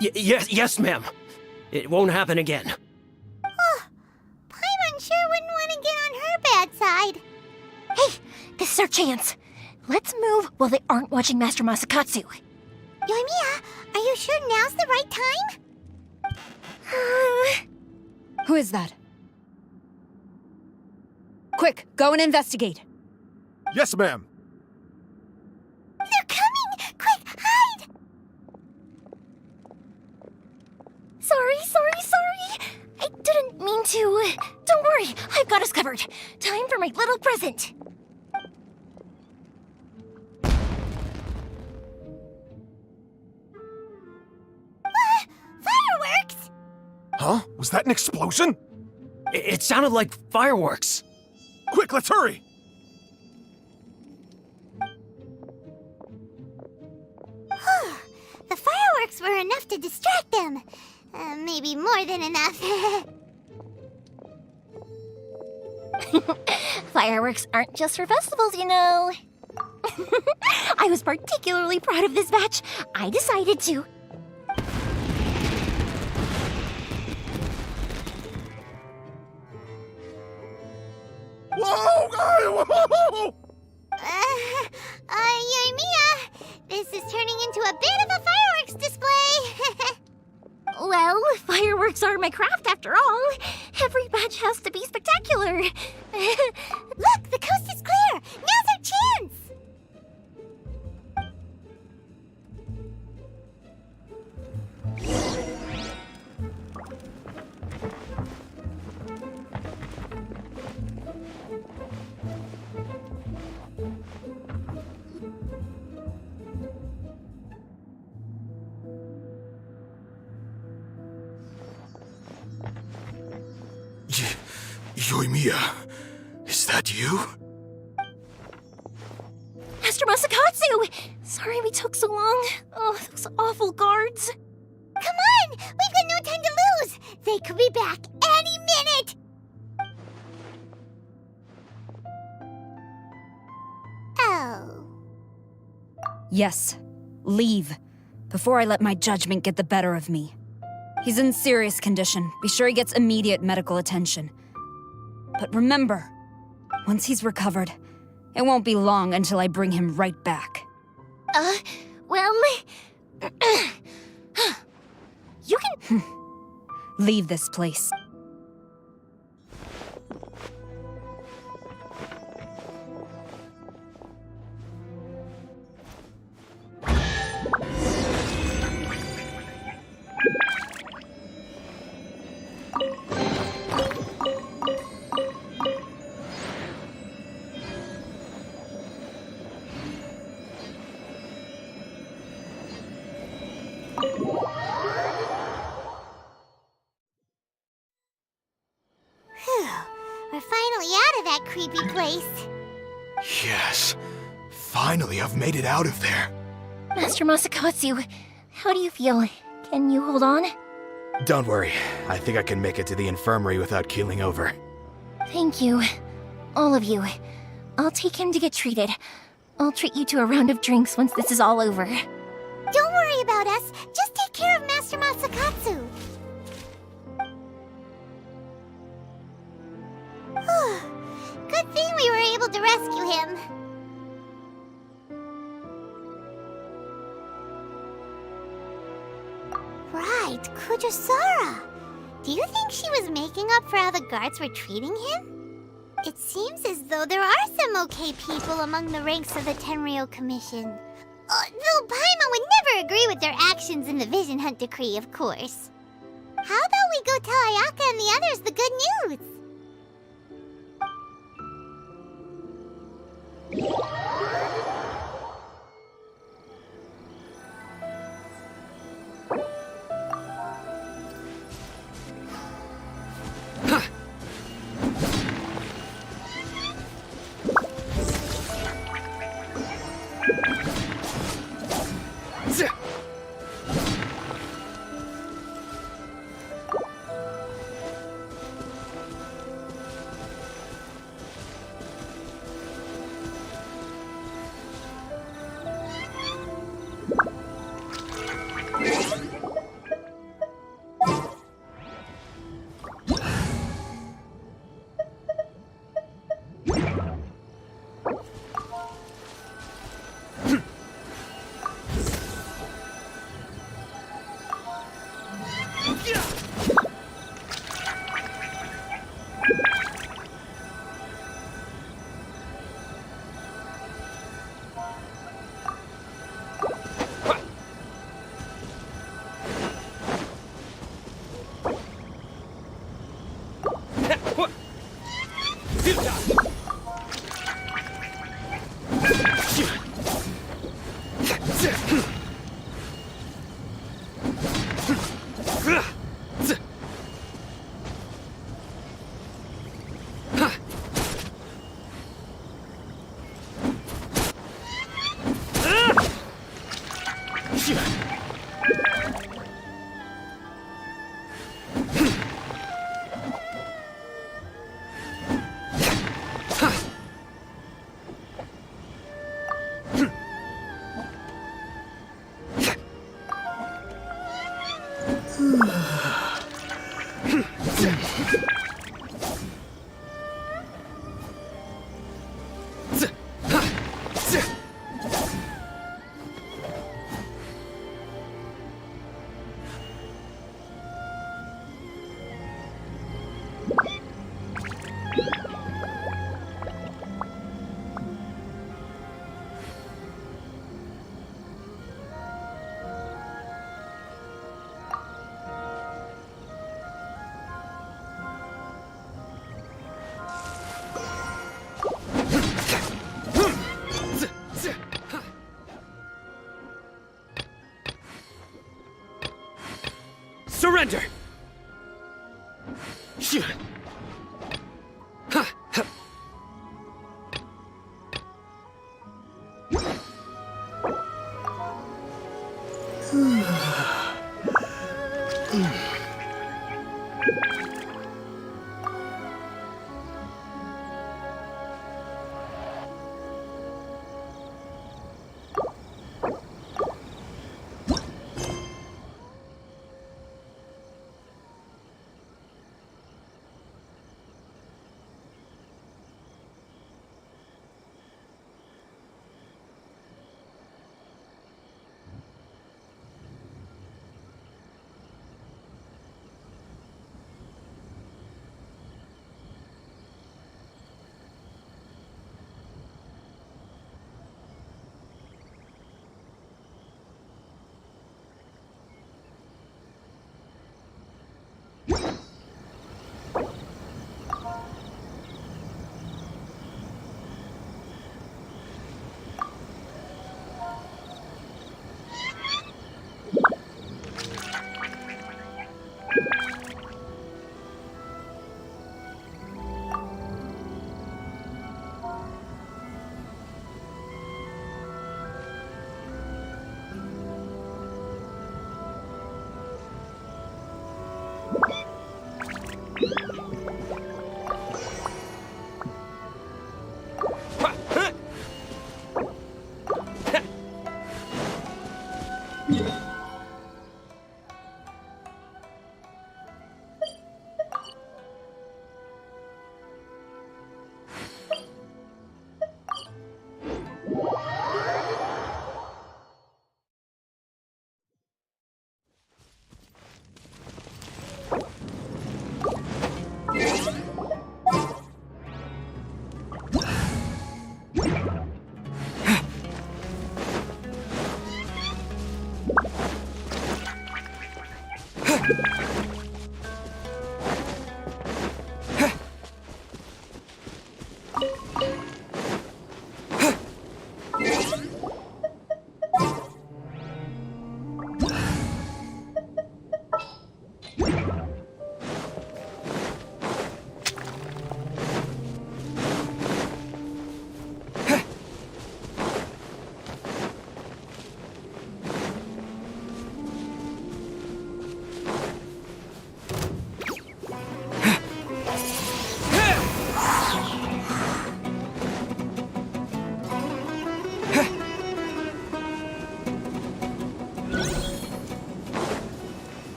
Yes, ma'am. It won't happen again. Oh, Paimon sure wouldn't want to get on her bad side. Hey, this is our chance. Let's move while they aren't watching Master Masakatsu. Yoimiya, are you sure now's the right time? Who is that? Quick, go and investigate. Yes, ma'am. They're coming! Quick, hide! Sorry. I didn't mean to. Don't worry, I've got us covered. Time for my little present. Fireworks! Huh? Was that an explosion? It sounded like fireworks. Quick, let's hurry! The fireworks were enough to distract them. Maybe more than enough. Fireworks aren't just for festivals, you know. I was particularly proud of this batch. I decided to. Whoa! Yoimiya, this is turning into a bit of a fireworks display. Well, fireworks are my craft after all. Every batch has to be spectacular. Look, the coast is clear. Now's our chance. Yoimiya, is that you? Master Masakatsu! Sorry we took so long. Oh, those awful guards. Come on! We've got no time to lose! They could be back any minute! Oh. Yes, leave. Before I let my judgment get the better of me. He's in serious condition. Be sure he gets immediate medical attention. But remember, once he's recovered, it won't be long until I bring him right back. Well... you can... Leave this place. We're finally out of that creepy place. Yes. Finally, I've made it out of there. Master Masakatsu, how do you feel? Can you hold on? Don't worry. I think I can make it to the infirmary without keeling over. Thank you. All of you. I'll take him to get treated. I'll treat you to a round of drinks once this is all over. Don't worry about us. Just take care of Master Masakatsu. Good thing we were able to rescue him. Right, Kujusara. Do you think she was making up for how the guards were treating him? It seems as though there are some okay people among the ranks of the Tenryou Commission. Though Paimon would never agree with their actions in the Vision Hunt Decree, of course. How about we go tell Ayaka and the others the good news? Surrender!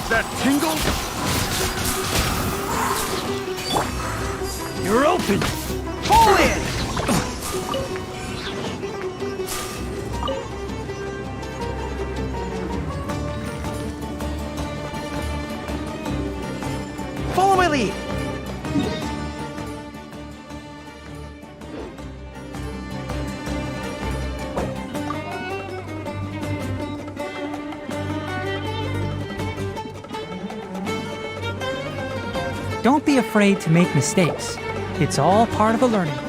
That tingle? You're open! Pull in! Follow my lead! Don't be afraid to make mistakes. It's all part of the learning.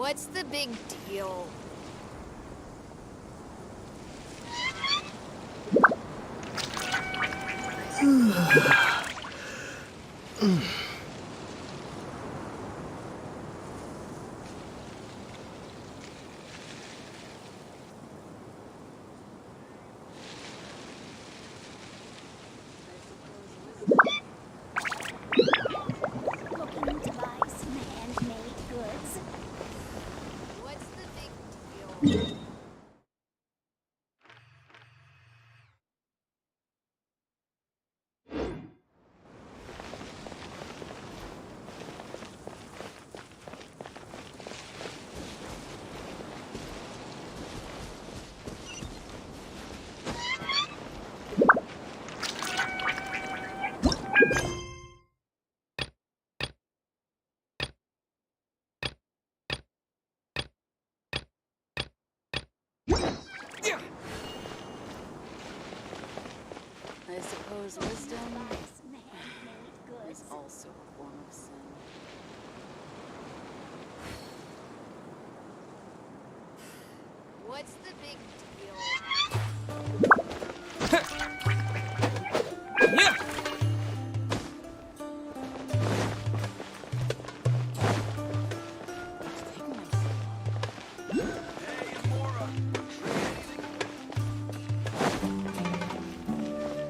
What's the big deal? Looking to buy some handmade goods. What's the big deal? suppose wisdom is also a form of sin. What's the big deal?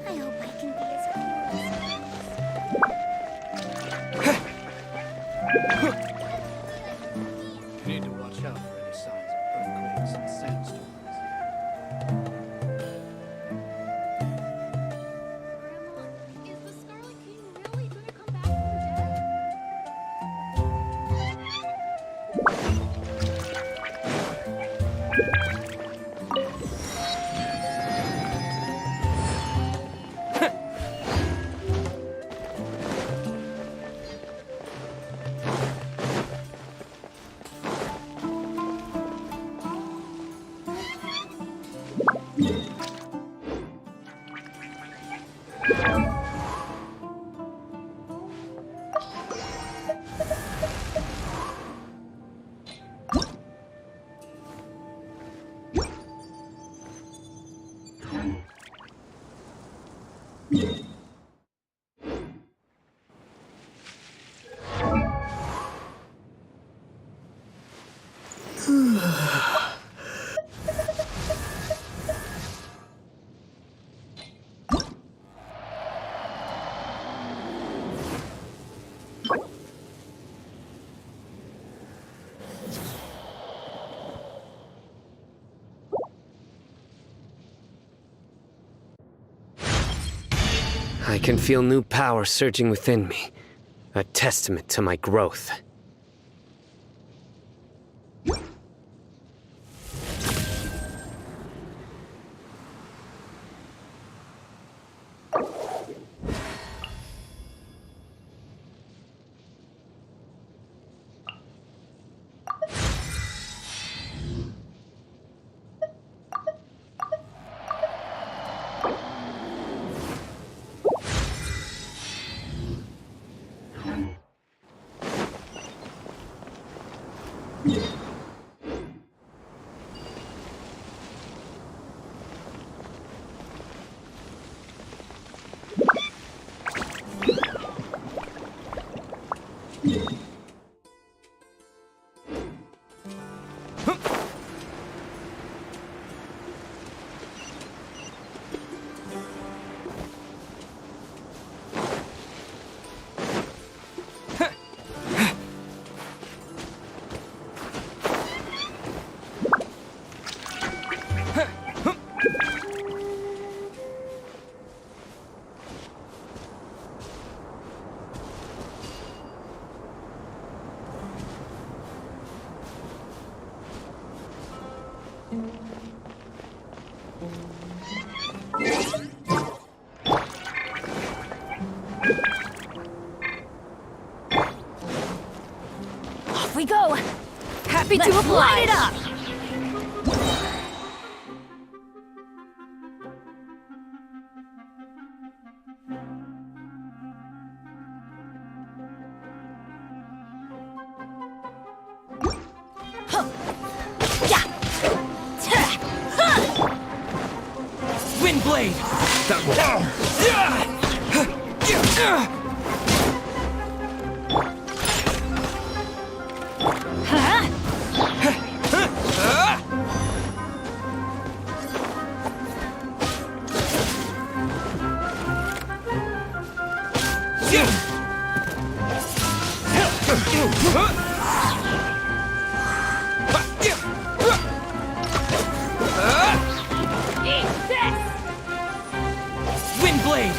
I hope I can be as cool You need to watch out for any signs of earthquakes and sandstorms. Is the Scarlet King really gonna come back from the dead? I can feel new power surging within me, a testament to my growth. Off we go! Happy Let's to oblige! light it up! Windblade! Windblade!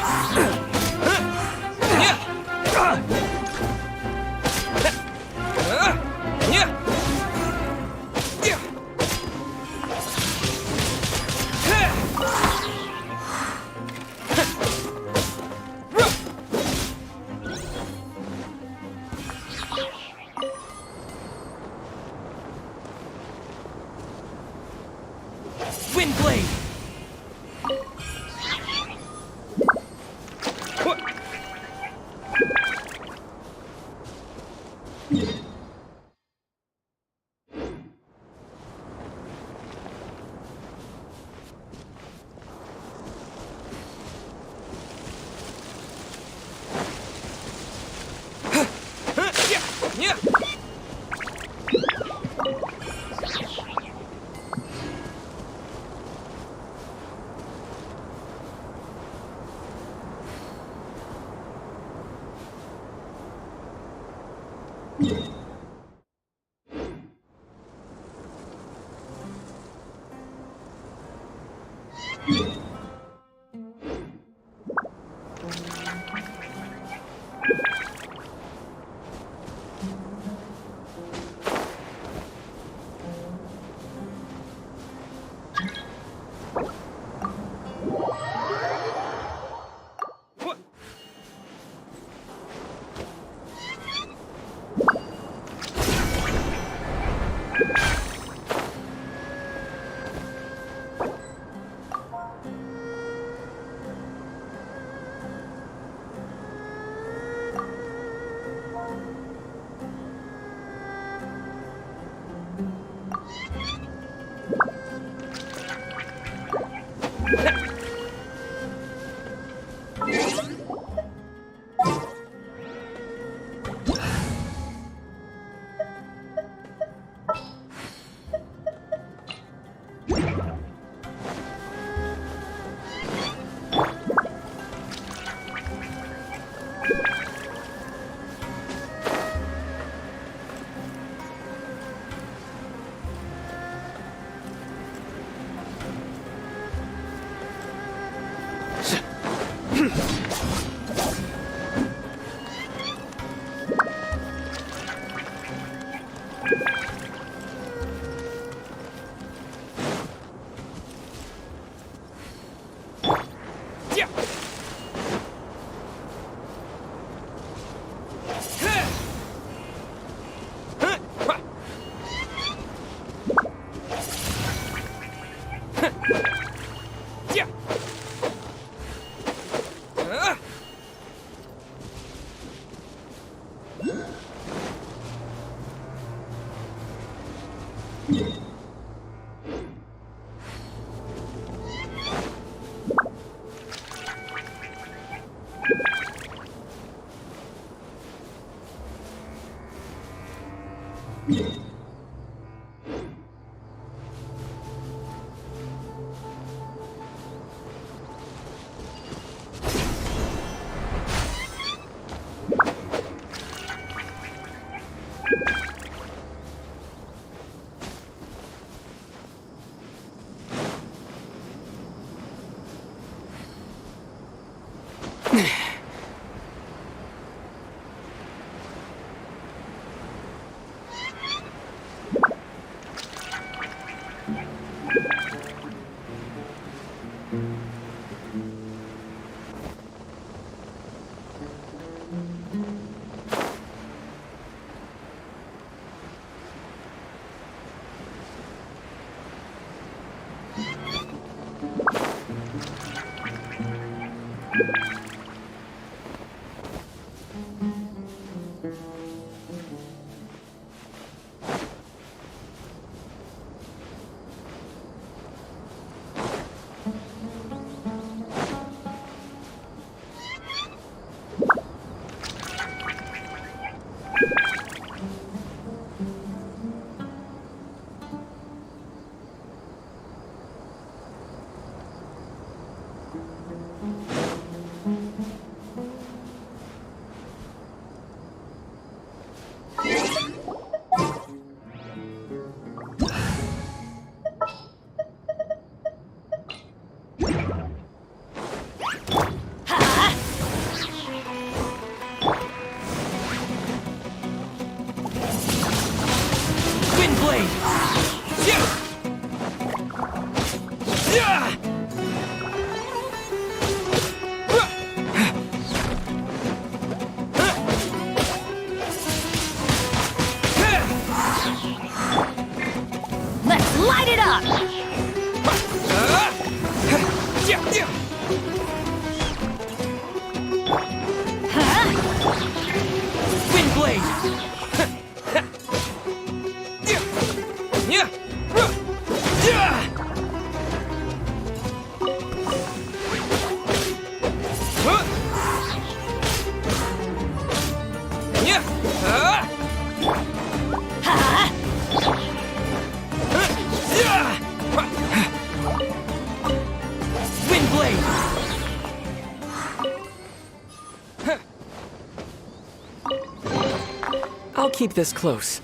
I'll keep this close.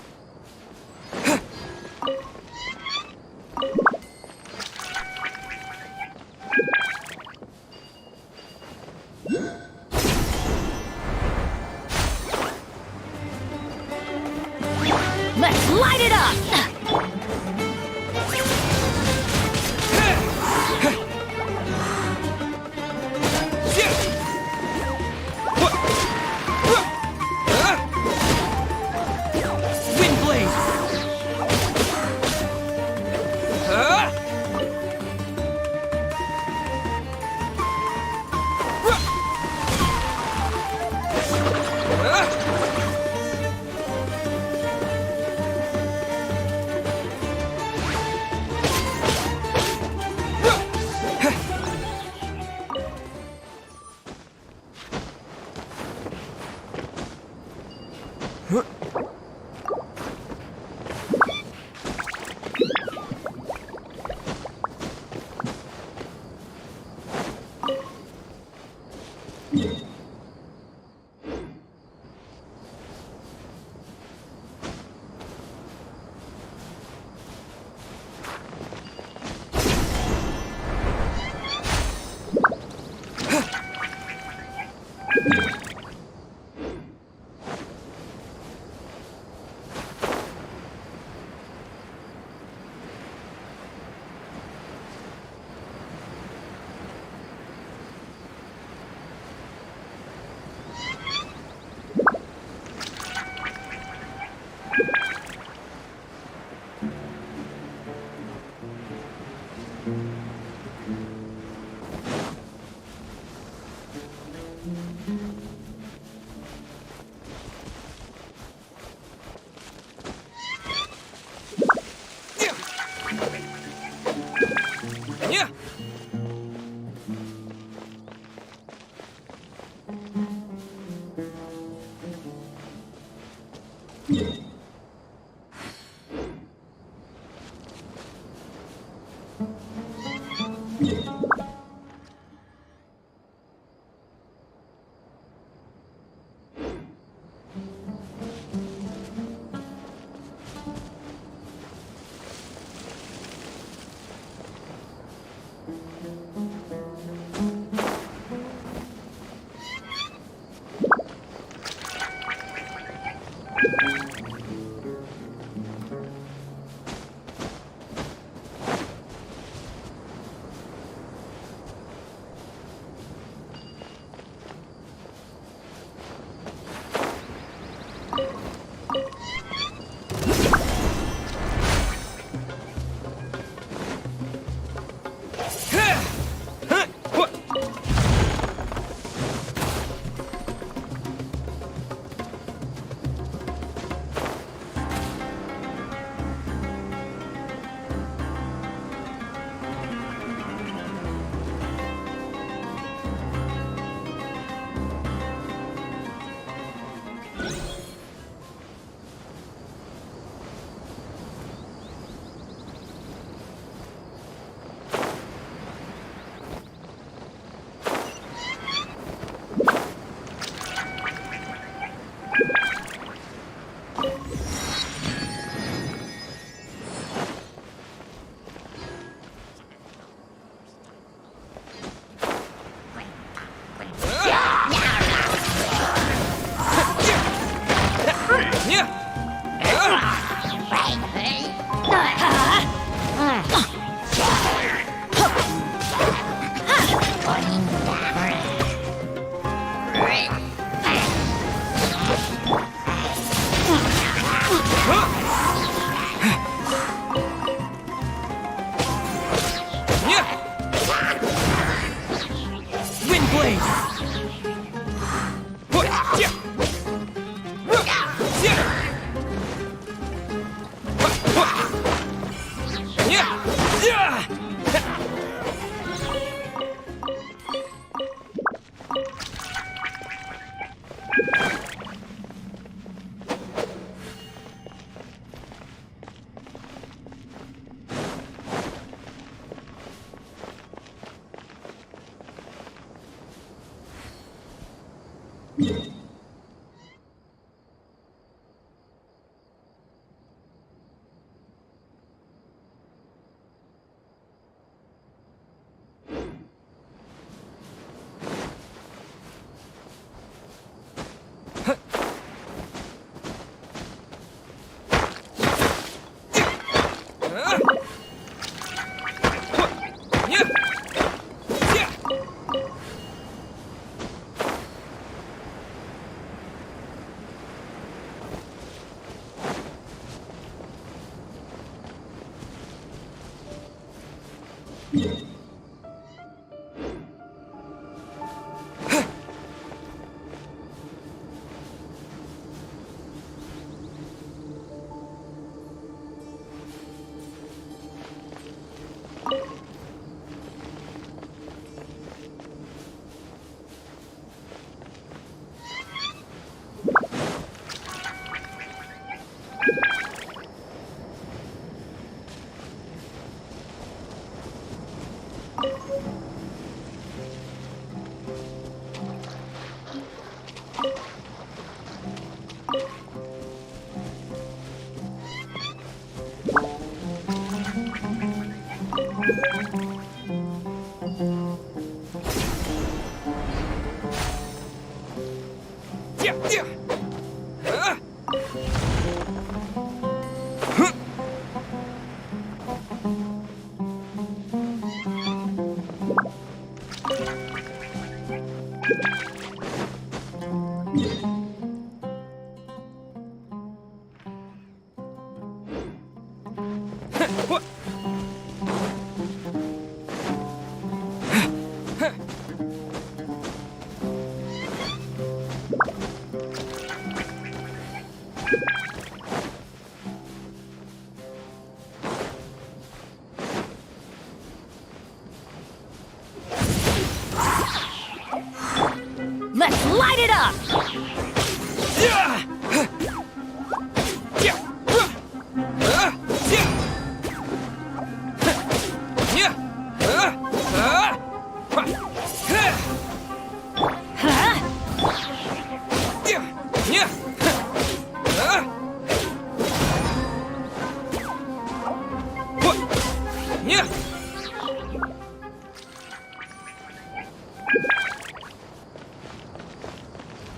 Let's light it up!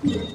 Yeah.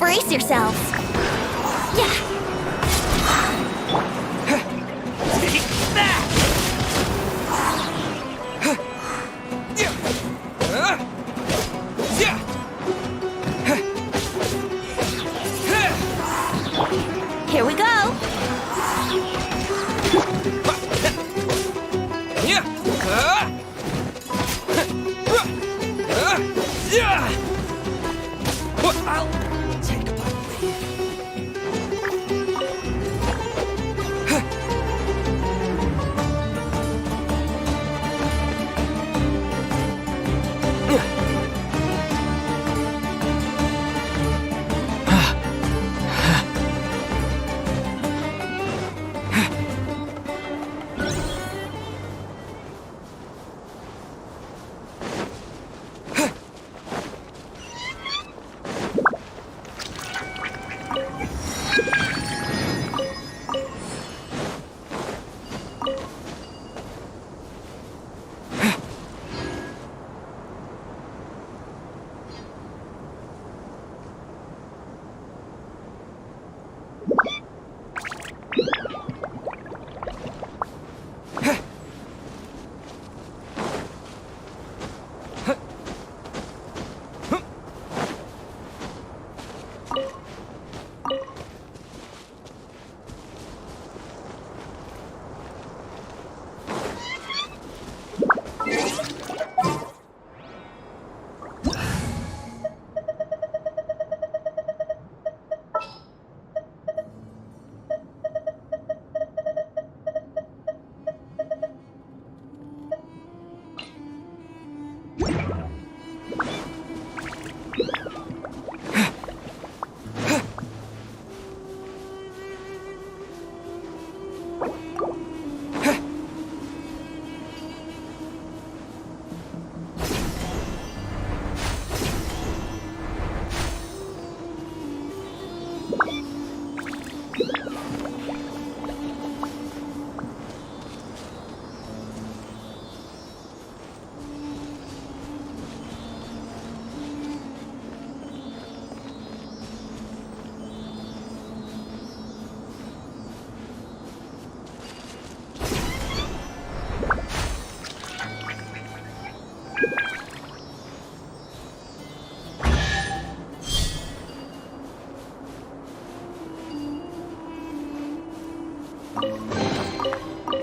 Brace yourselves. Yeah. Take that! Here we go. I'll take a bite, leave.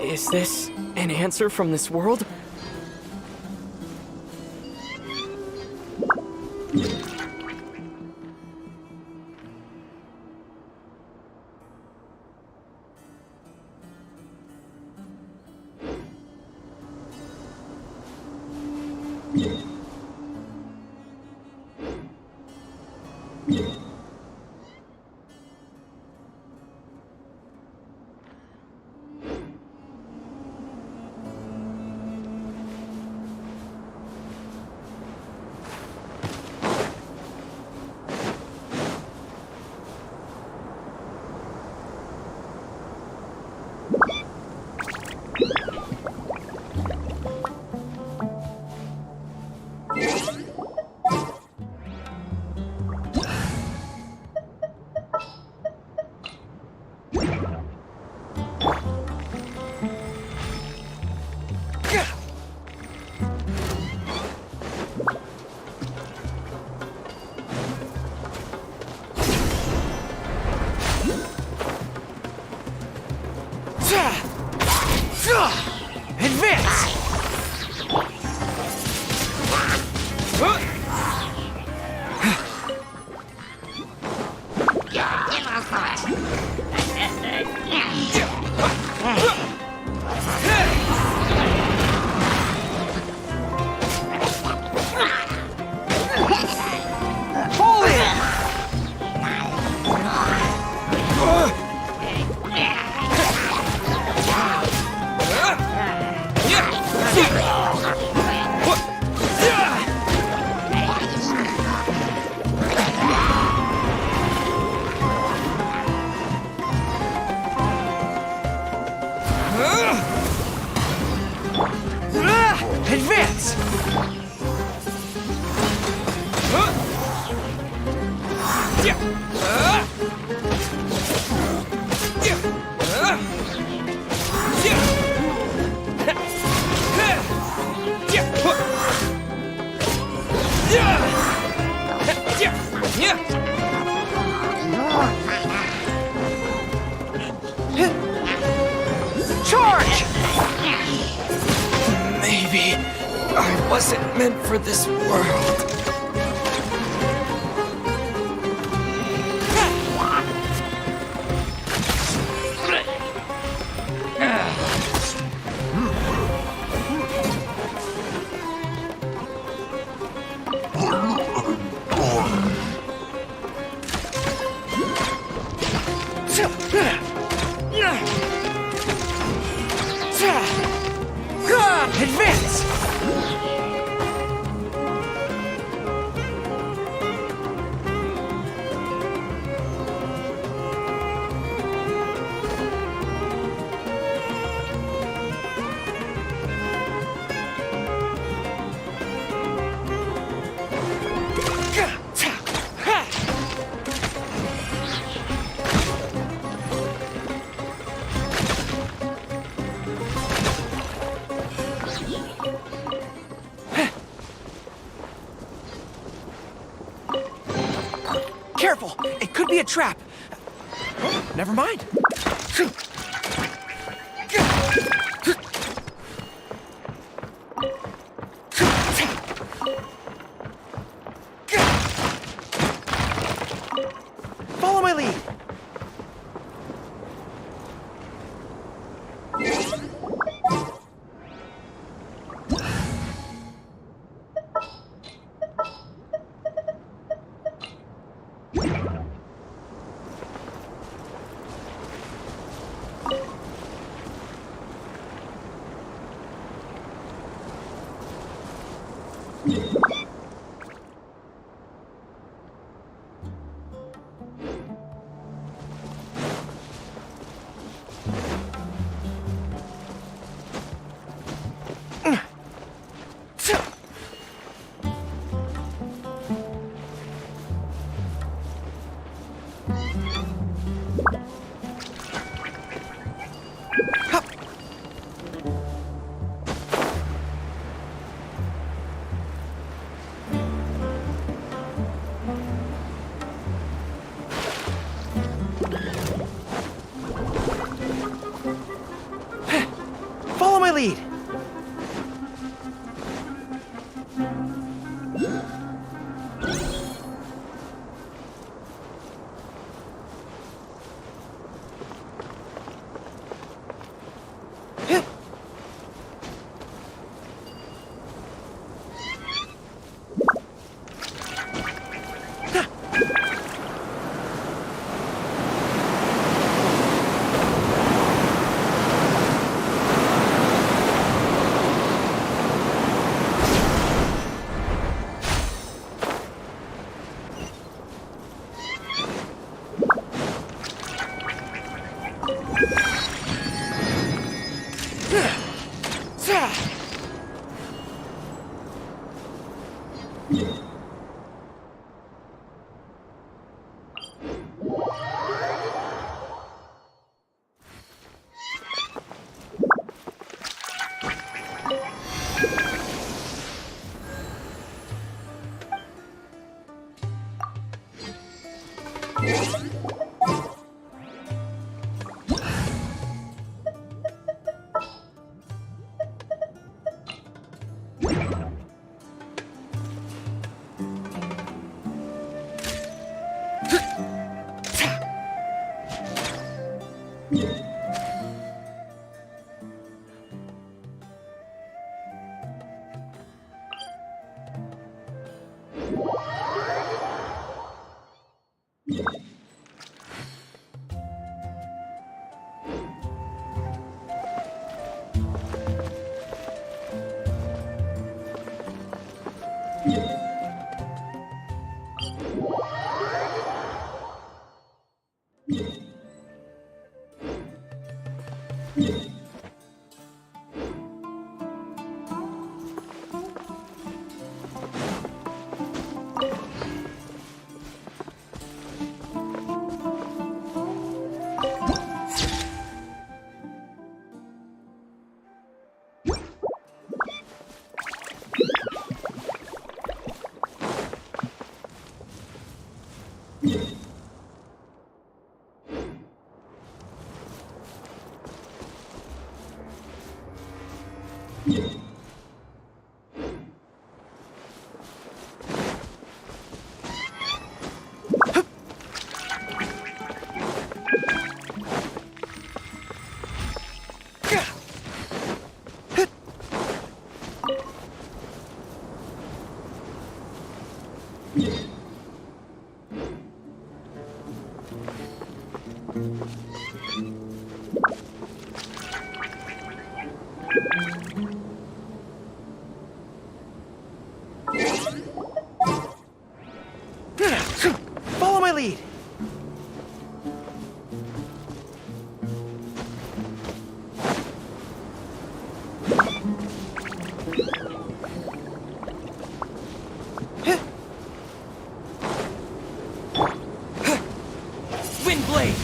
Is this an answer from this world? Charge! Maybe I wasn't meant for this world. Advance! Careful! It could be a trap. Never mind. Follow my lead. Follow my lead. Follow my lead! Wind blade!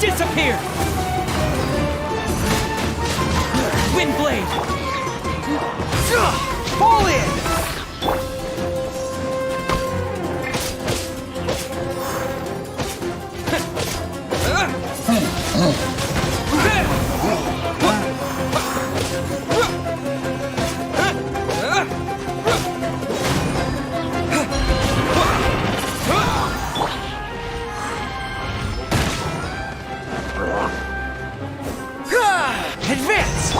Disappear! Wind blade! Fall in! Advance!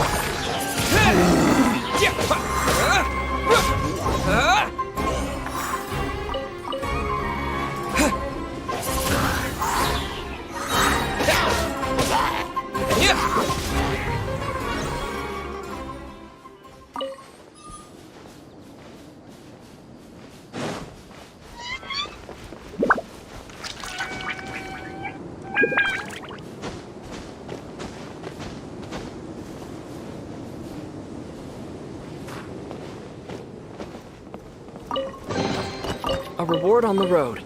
A reward on the road.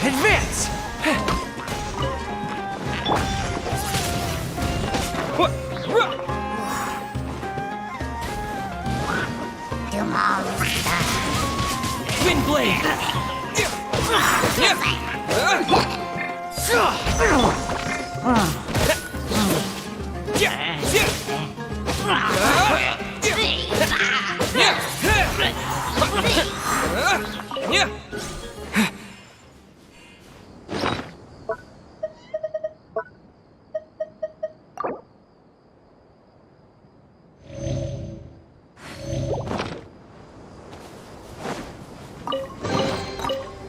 Advance! Wind blade!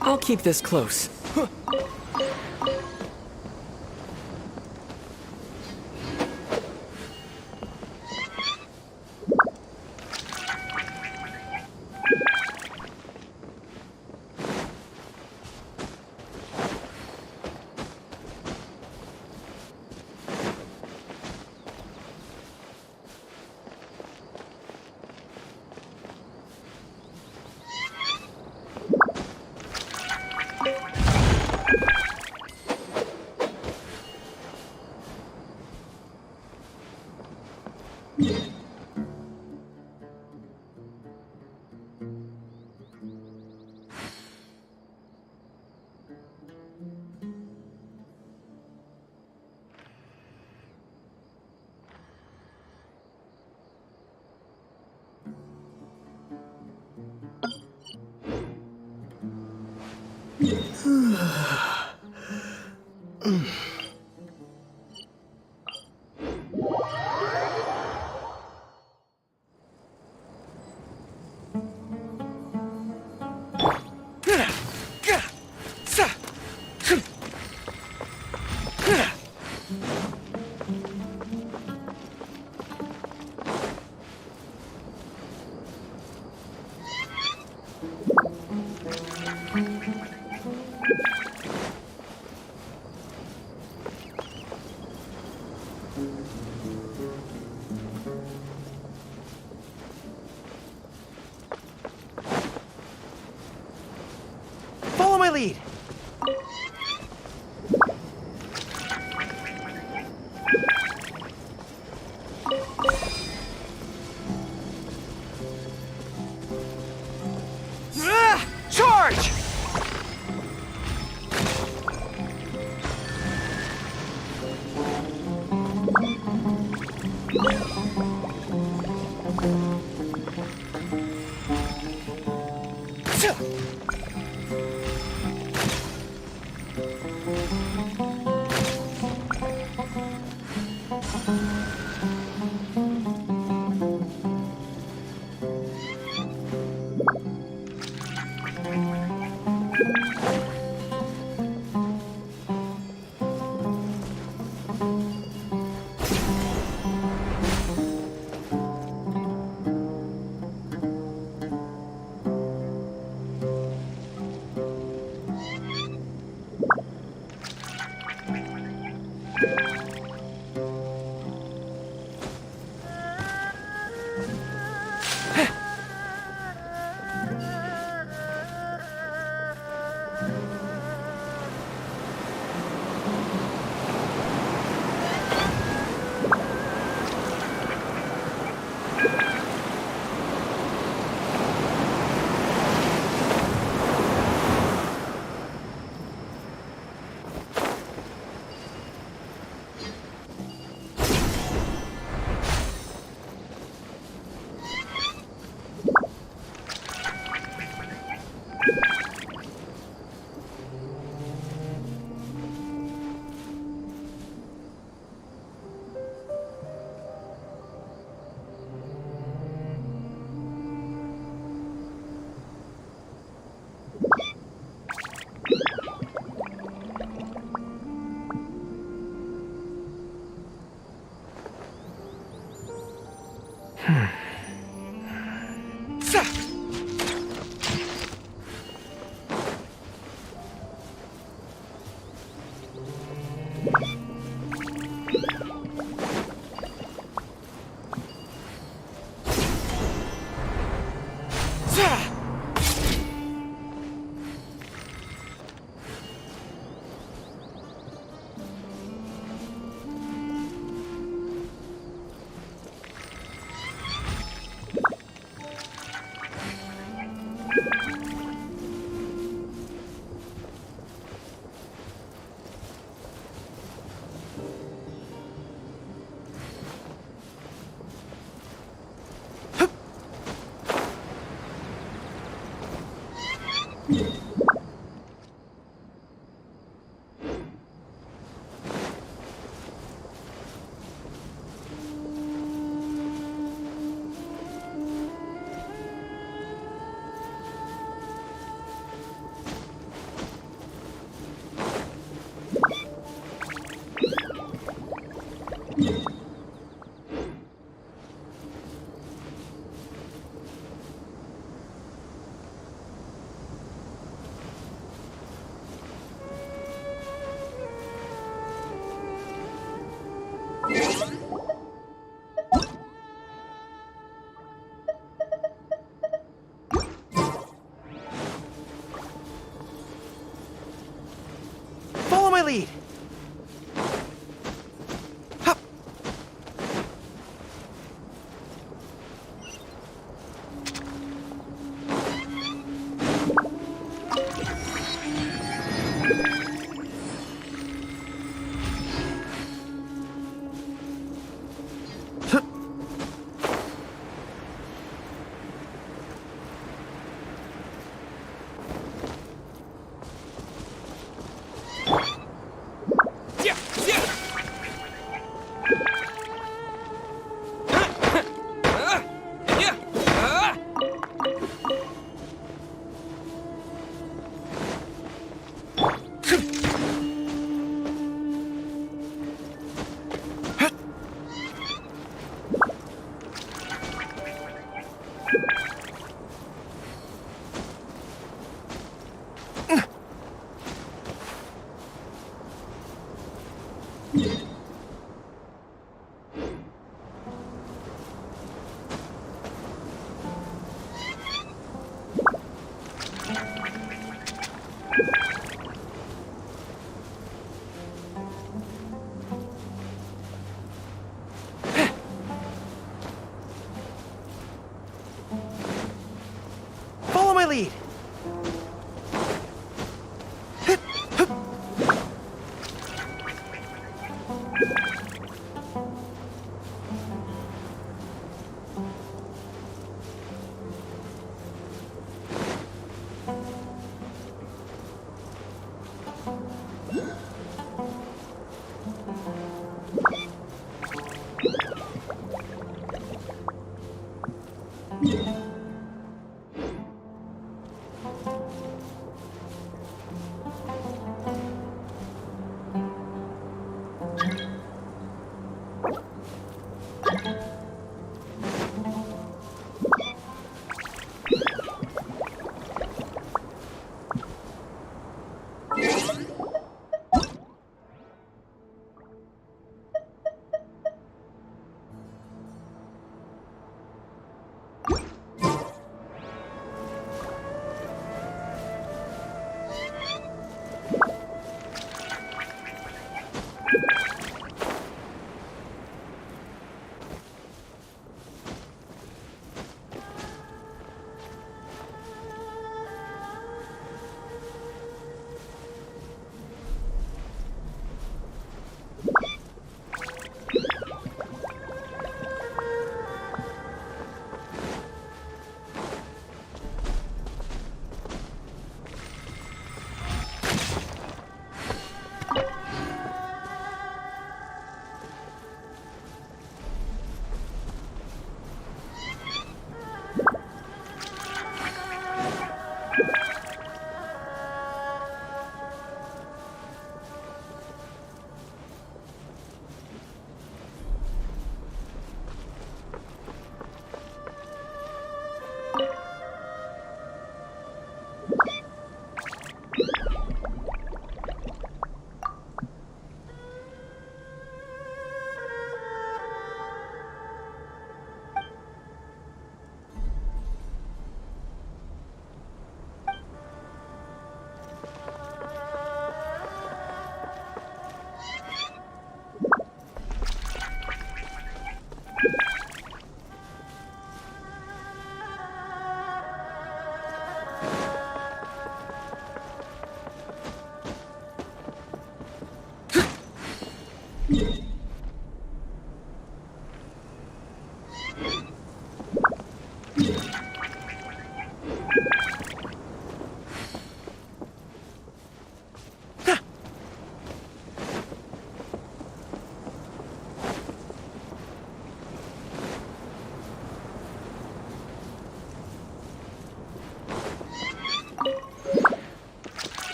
I'll keep this close. Follow my lead! Charge! Follow my lead! Follow my lead!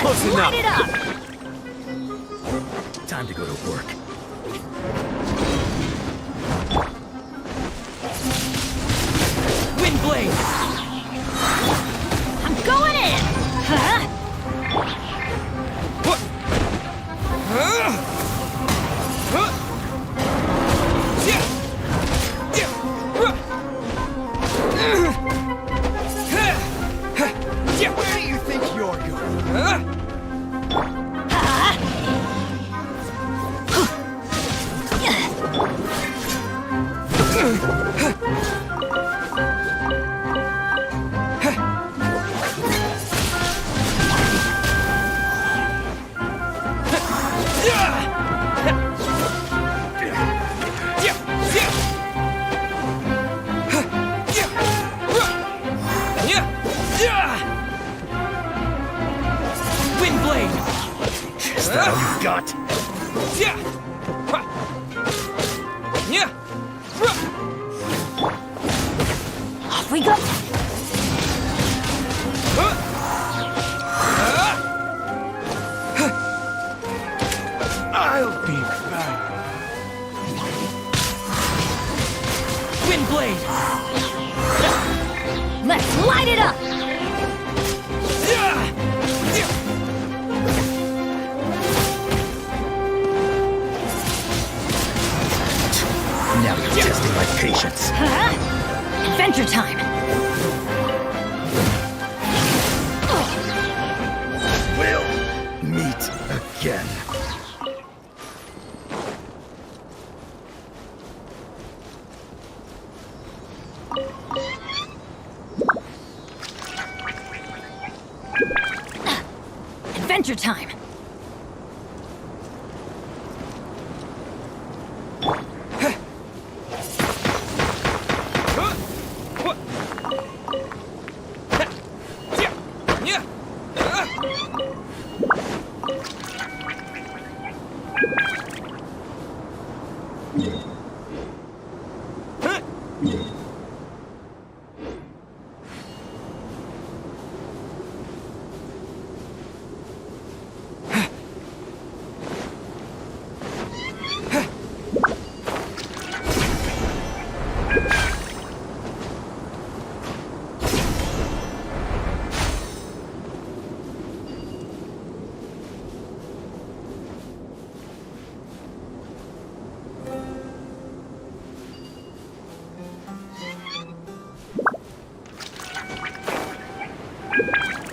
close enough. Light it up! Time to go to work. Wind blade! I'm going in! Huh? Where do you think you're going? Wind blade! Is that all you've got? Off we go! I'll be back. Wind blade! Let's light it up! Now you're testing my patience. Adventure time! We'll meet again. Adventure time!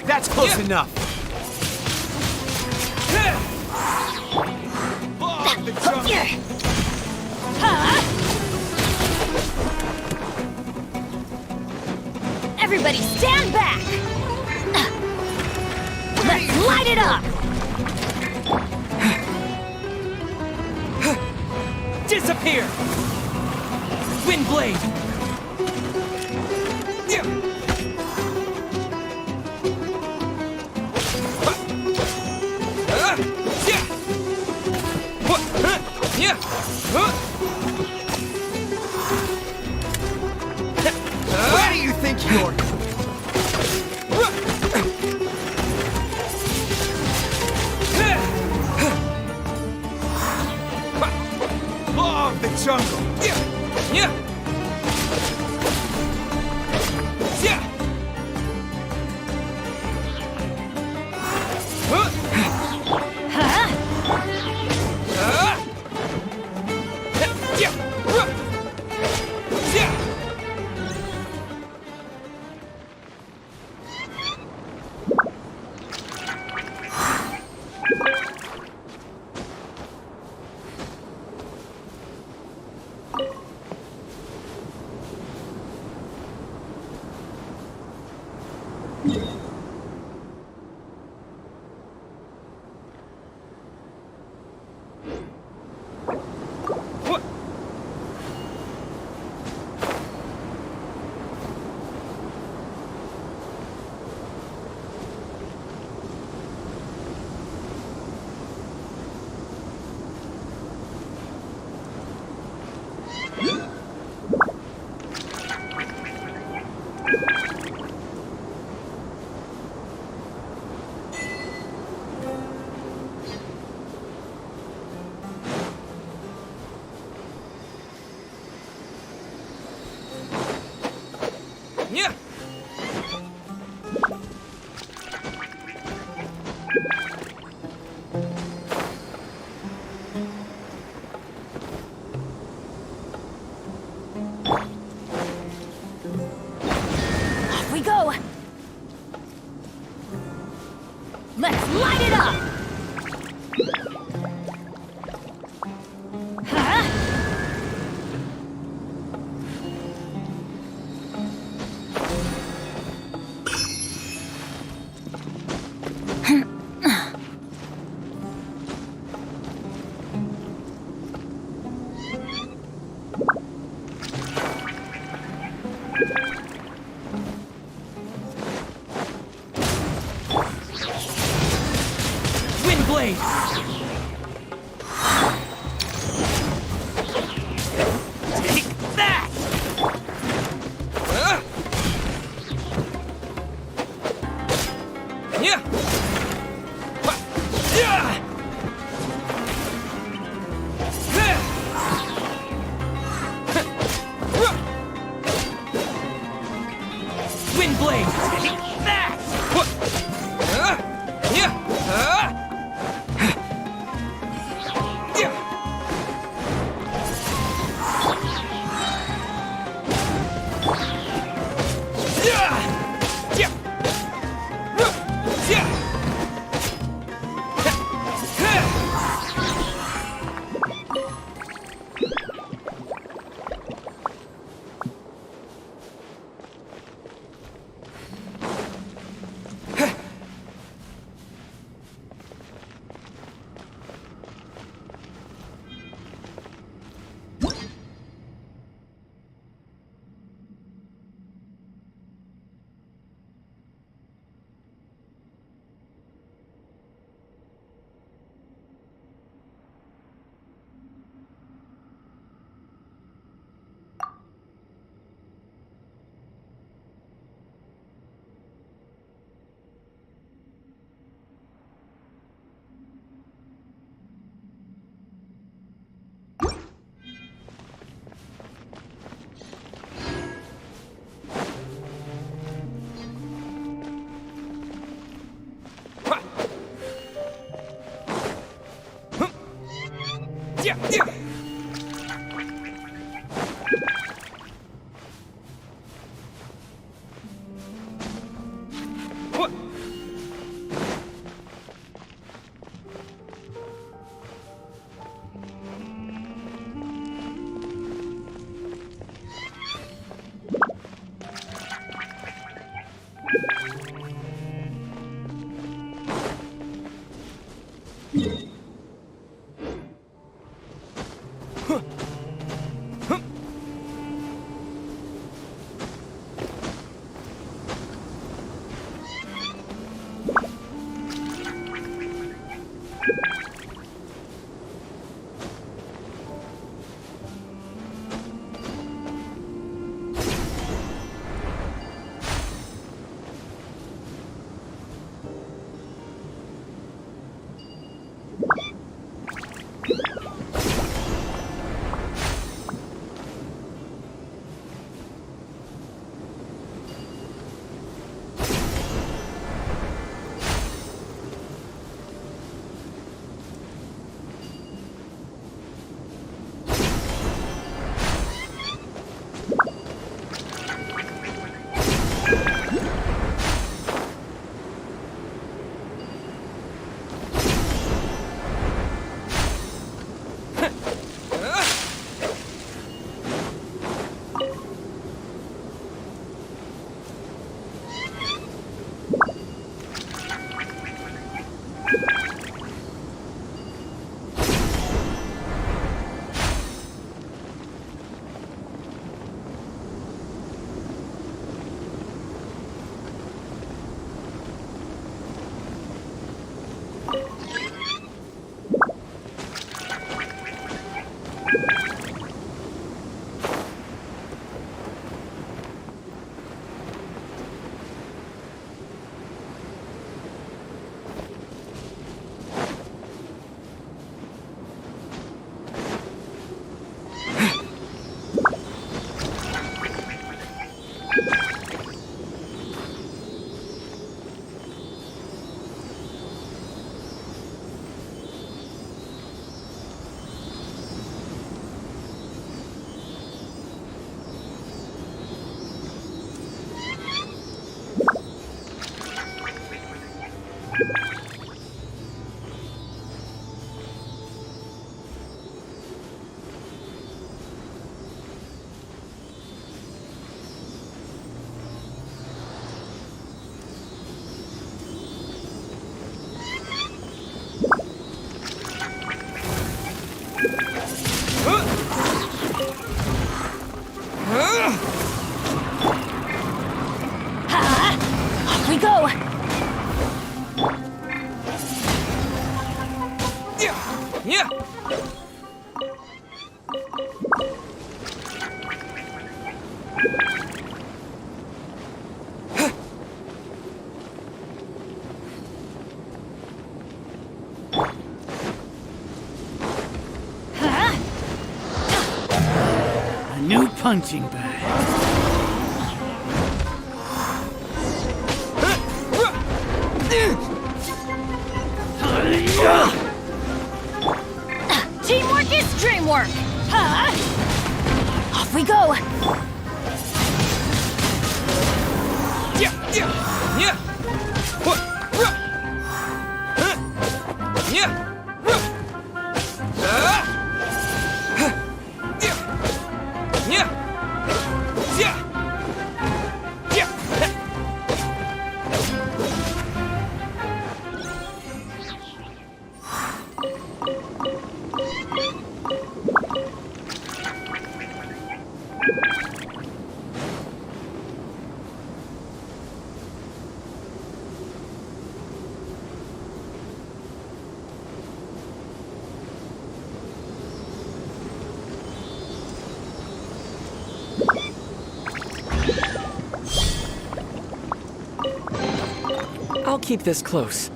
That's close enough. Everybody stand back! Let's light it up! Disappear! Wind blade! Where do you think you're going? Law of the jungle! Yeah. Off we go! Let's light it up! Huh? Windblade! Take that! Yeah! Yeah! Windblade! Take that! Yeah! Yeah! What? Off we go! Yeah! A new punching bag. Teamwork is dreamwork! Off we go! Yeah! Yeah! Yeah! What? Yeah! I'll keep this close.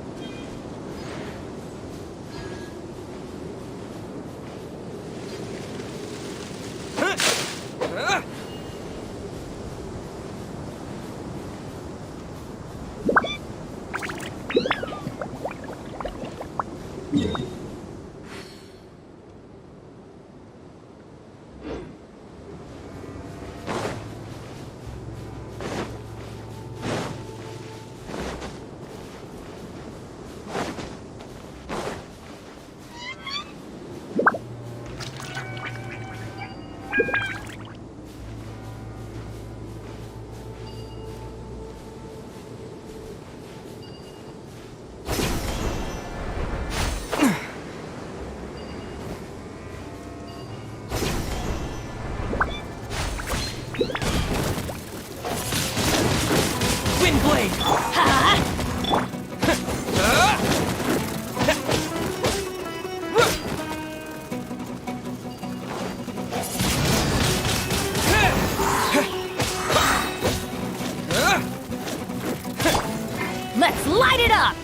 Let's light it up!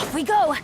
Off we go!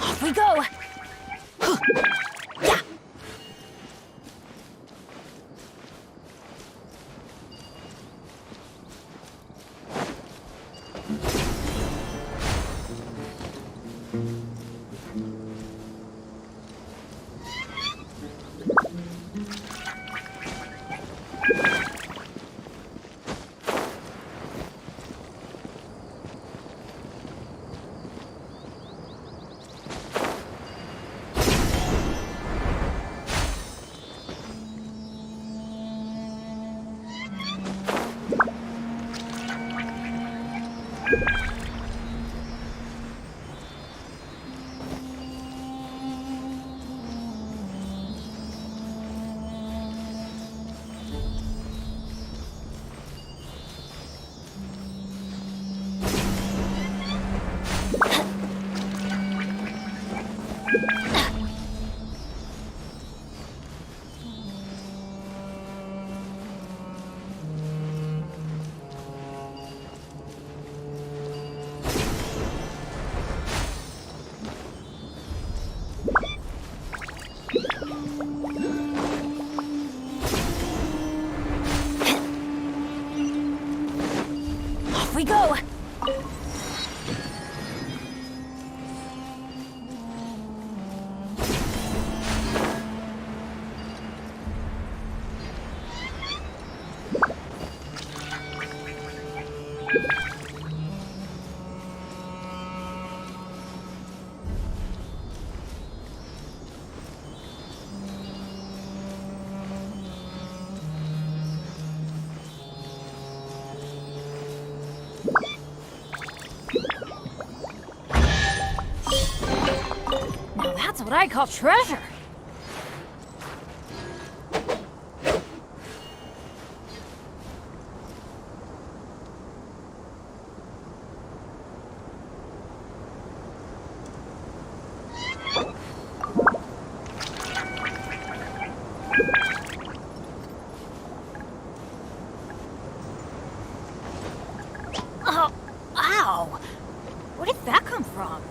Off we go! Yeah. Off we go! Now that's what I call treasure! Oh, ow! Where did that come from?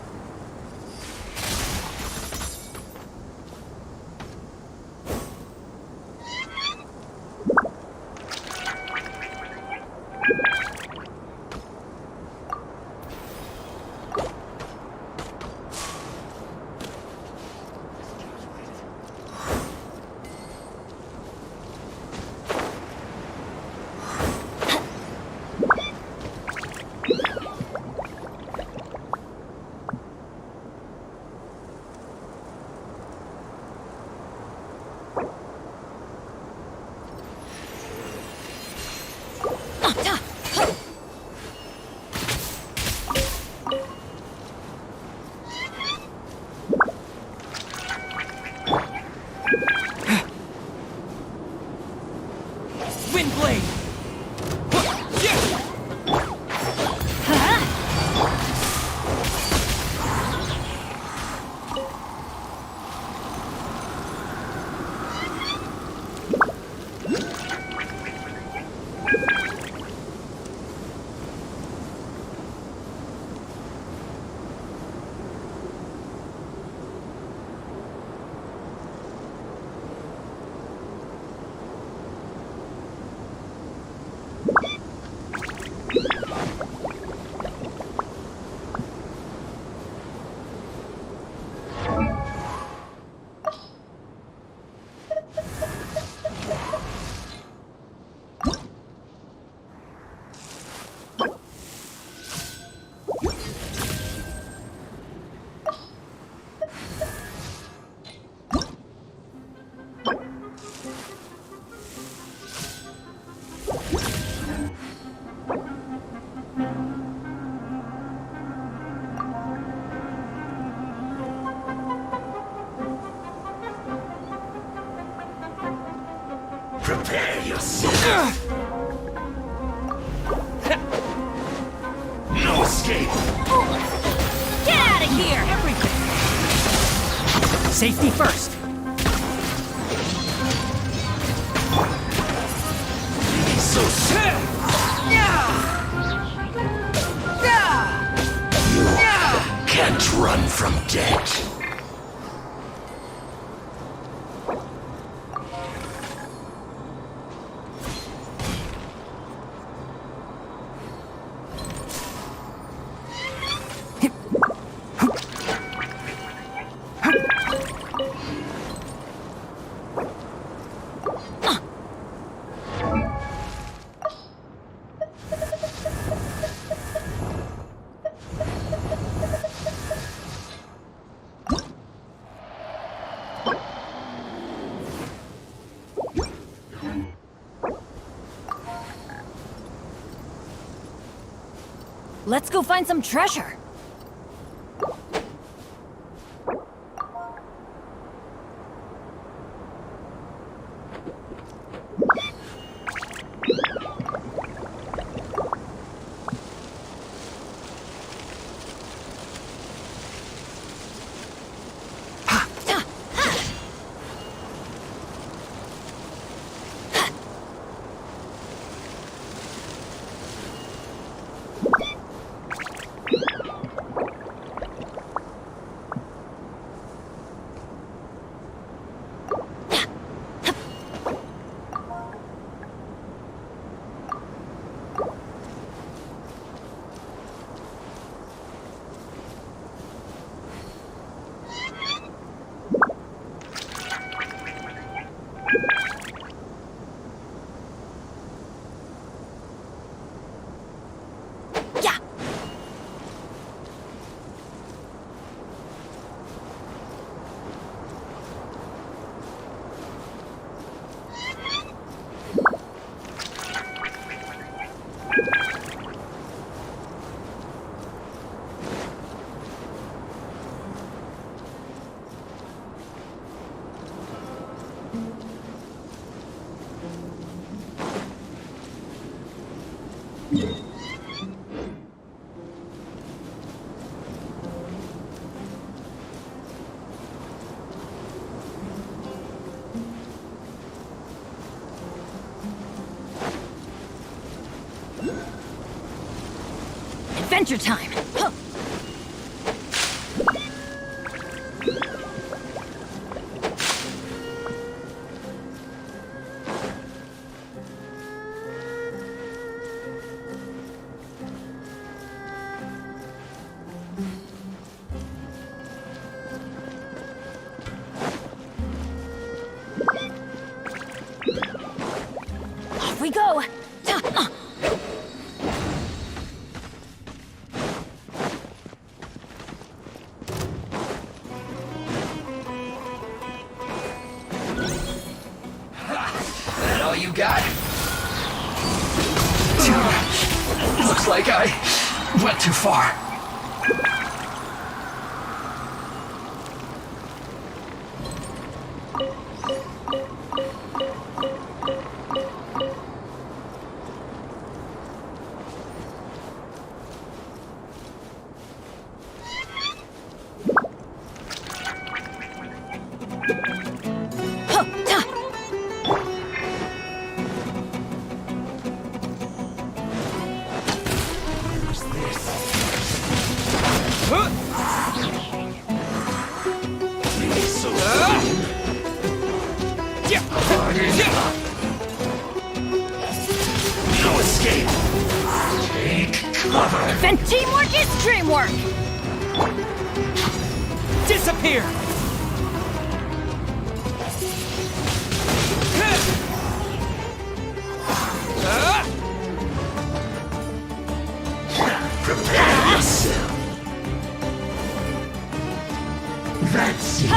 No escape! Get out of here! Everything! Safety first! So sick! You can't run from death. Let's go find some treasure. Adventure time! Huh. Off we go! That all you got? Looks like I went too far. No escape. Take cover. Then teamwork is dreamwork! Disappear! Prepare yourself. That's it.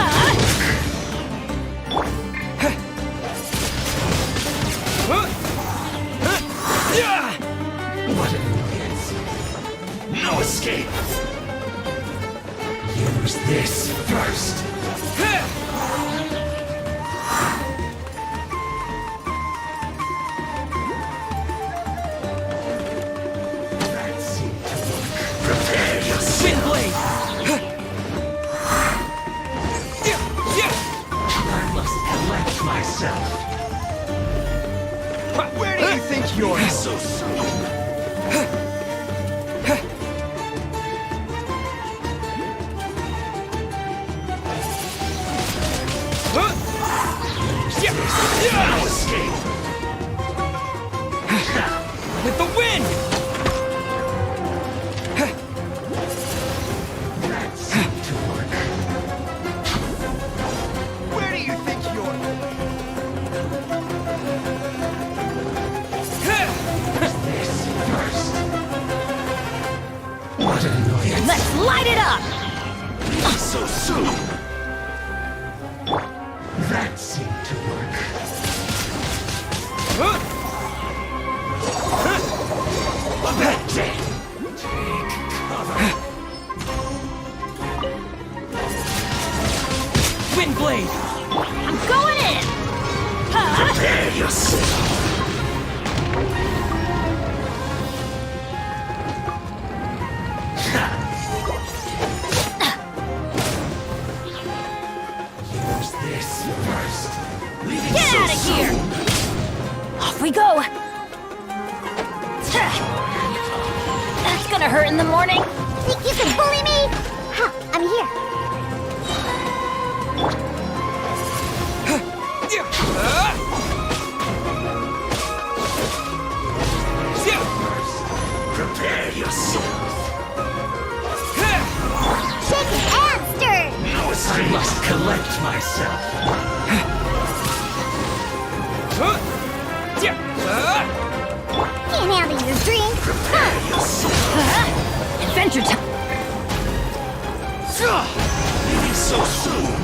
What an annoyance. No escape. Use this first. Let's light it up! So soon! That seemed to work. Take cover. Windblade! I'm going in! Prepare yourself. Use this first. Get out of here! Off we go! That's gonna hurt in the morning. Think you can bully me? Ha, I'm here. Prepare yourself. Shaken and stirred. I must collect myself. Can't handle your drink. Prepare yourself. Adventure time. Leaving so soon.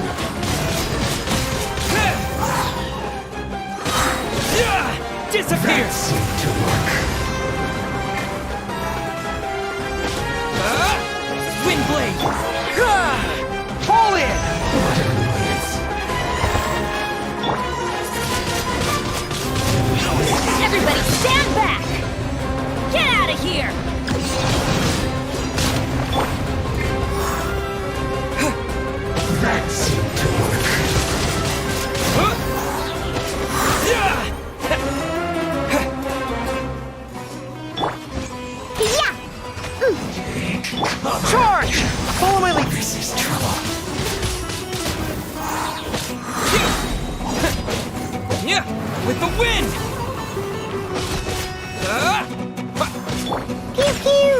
Disappear! That seemed to work. Windblade! Pull in! What annoyance. Everybody stand back! Get out of here! That seemed to work. Charge! Follow my lead! This is trouble. Yeah, with the wind! Pew pew.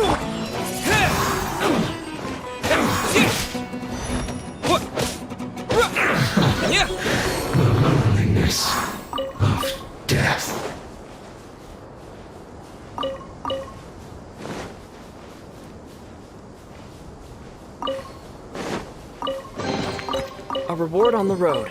The loneliness of death. A reward on the road.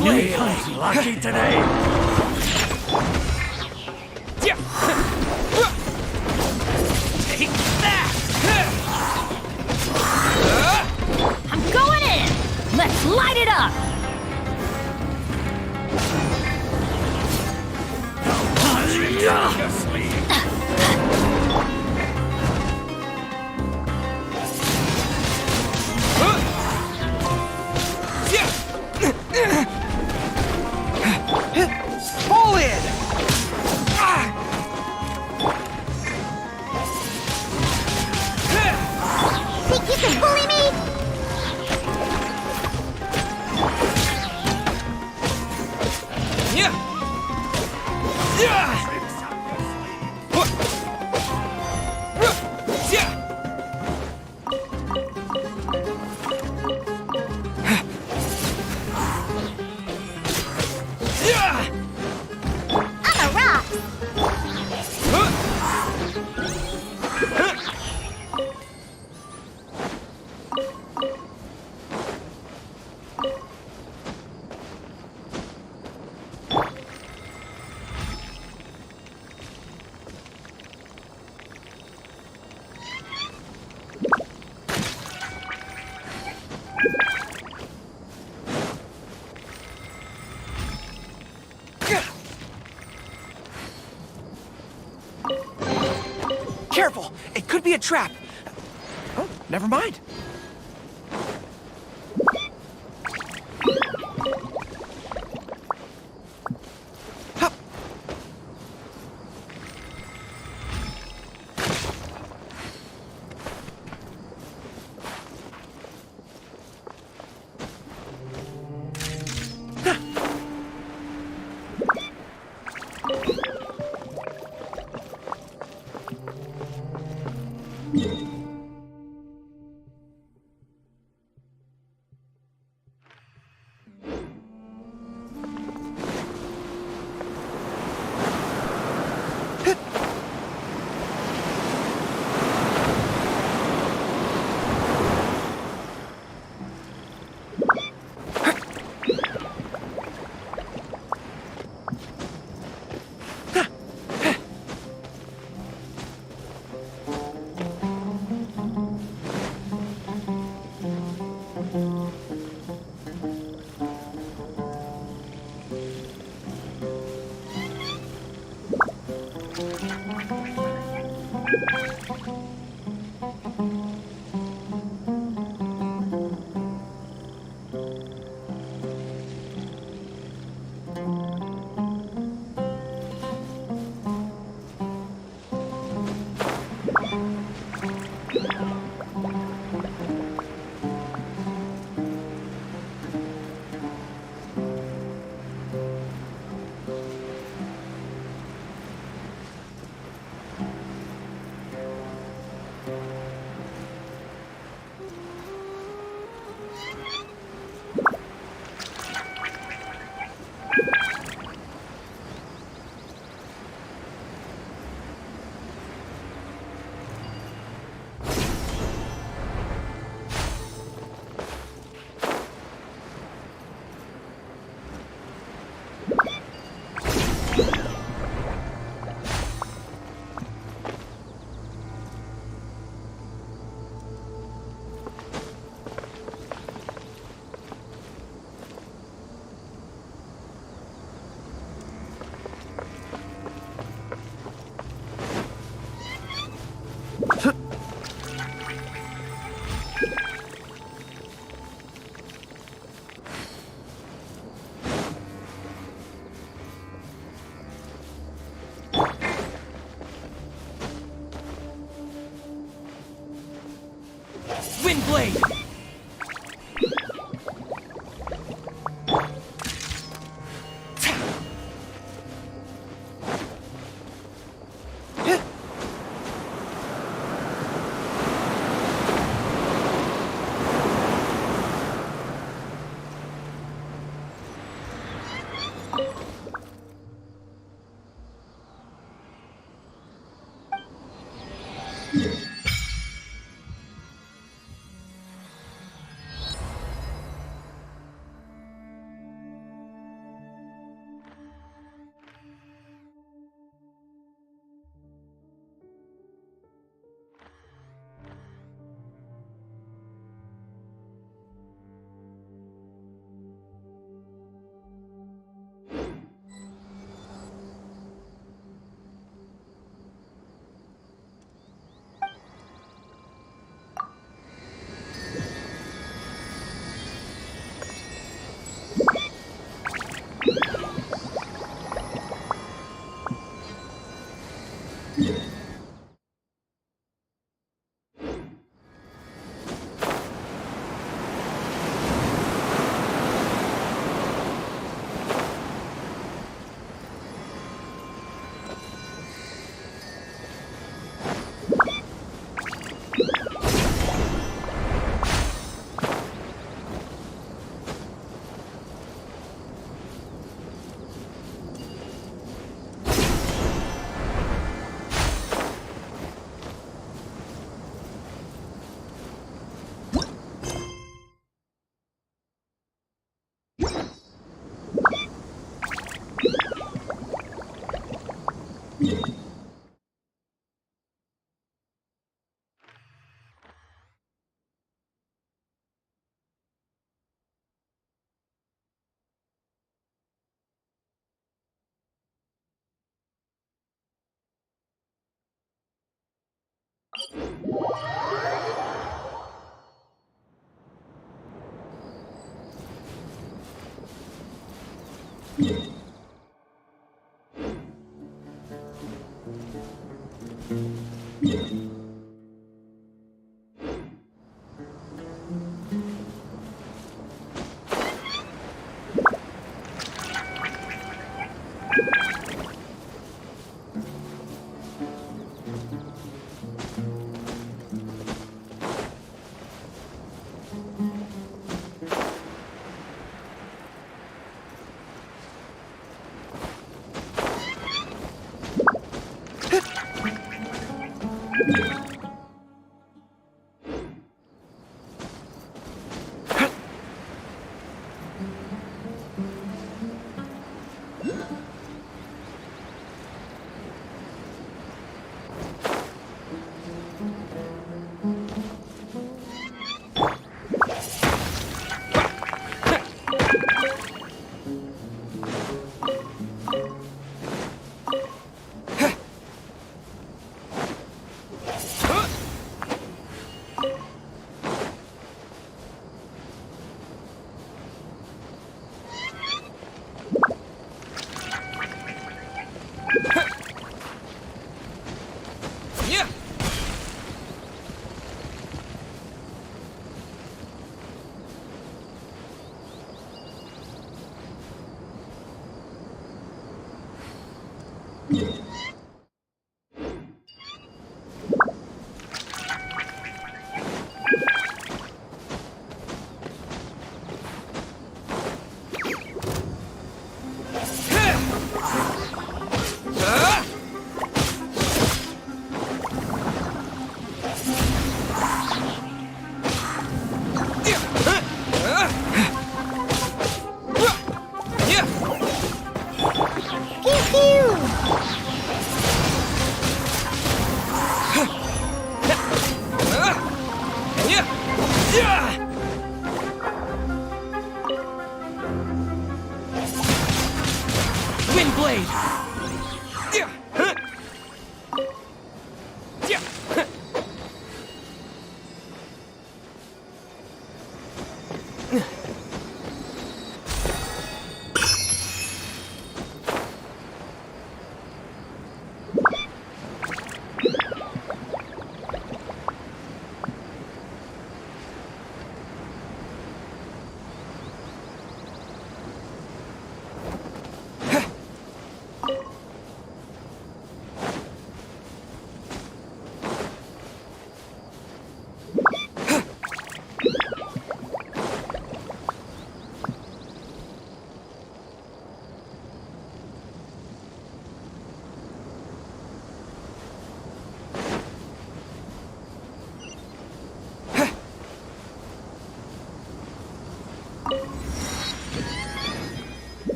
Really lucky today. Take that! I'm going in! Let's light it up! Pull in! Think you can bully me? Yeah! I'm a rock. Careful! It could be a trap. Oh, never mind. Windblade!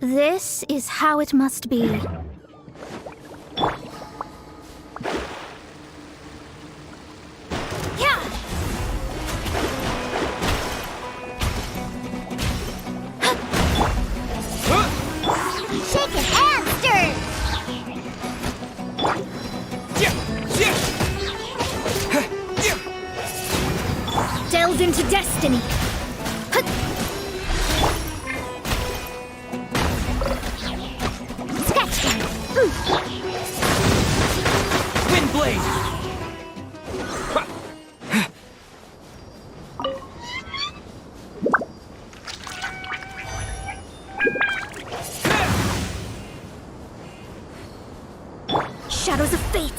This is how it must be. Shake it and stir! Delve into destiny. Sketch them! Windblade! Shadows of fate.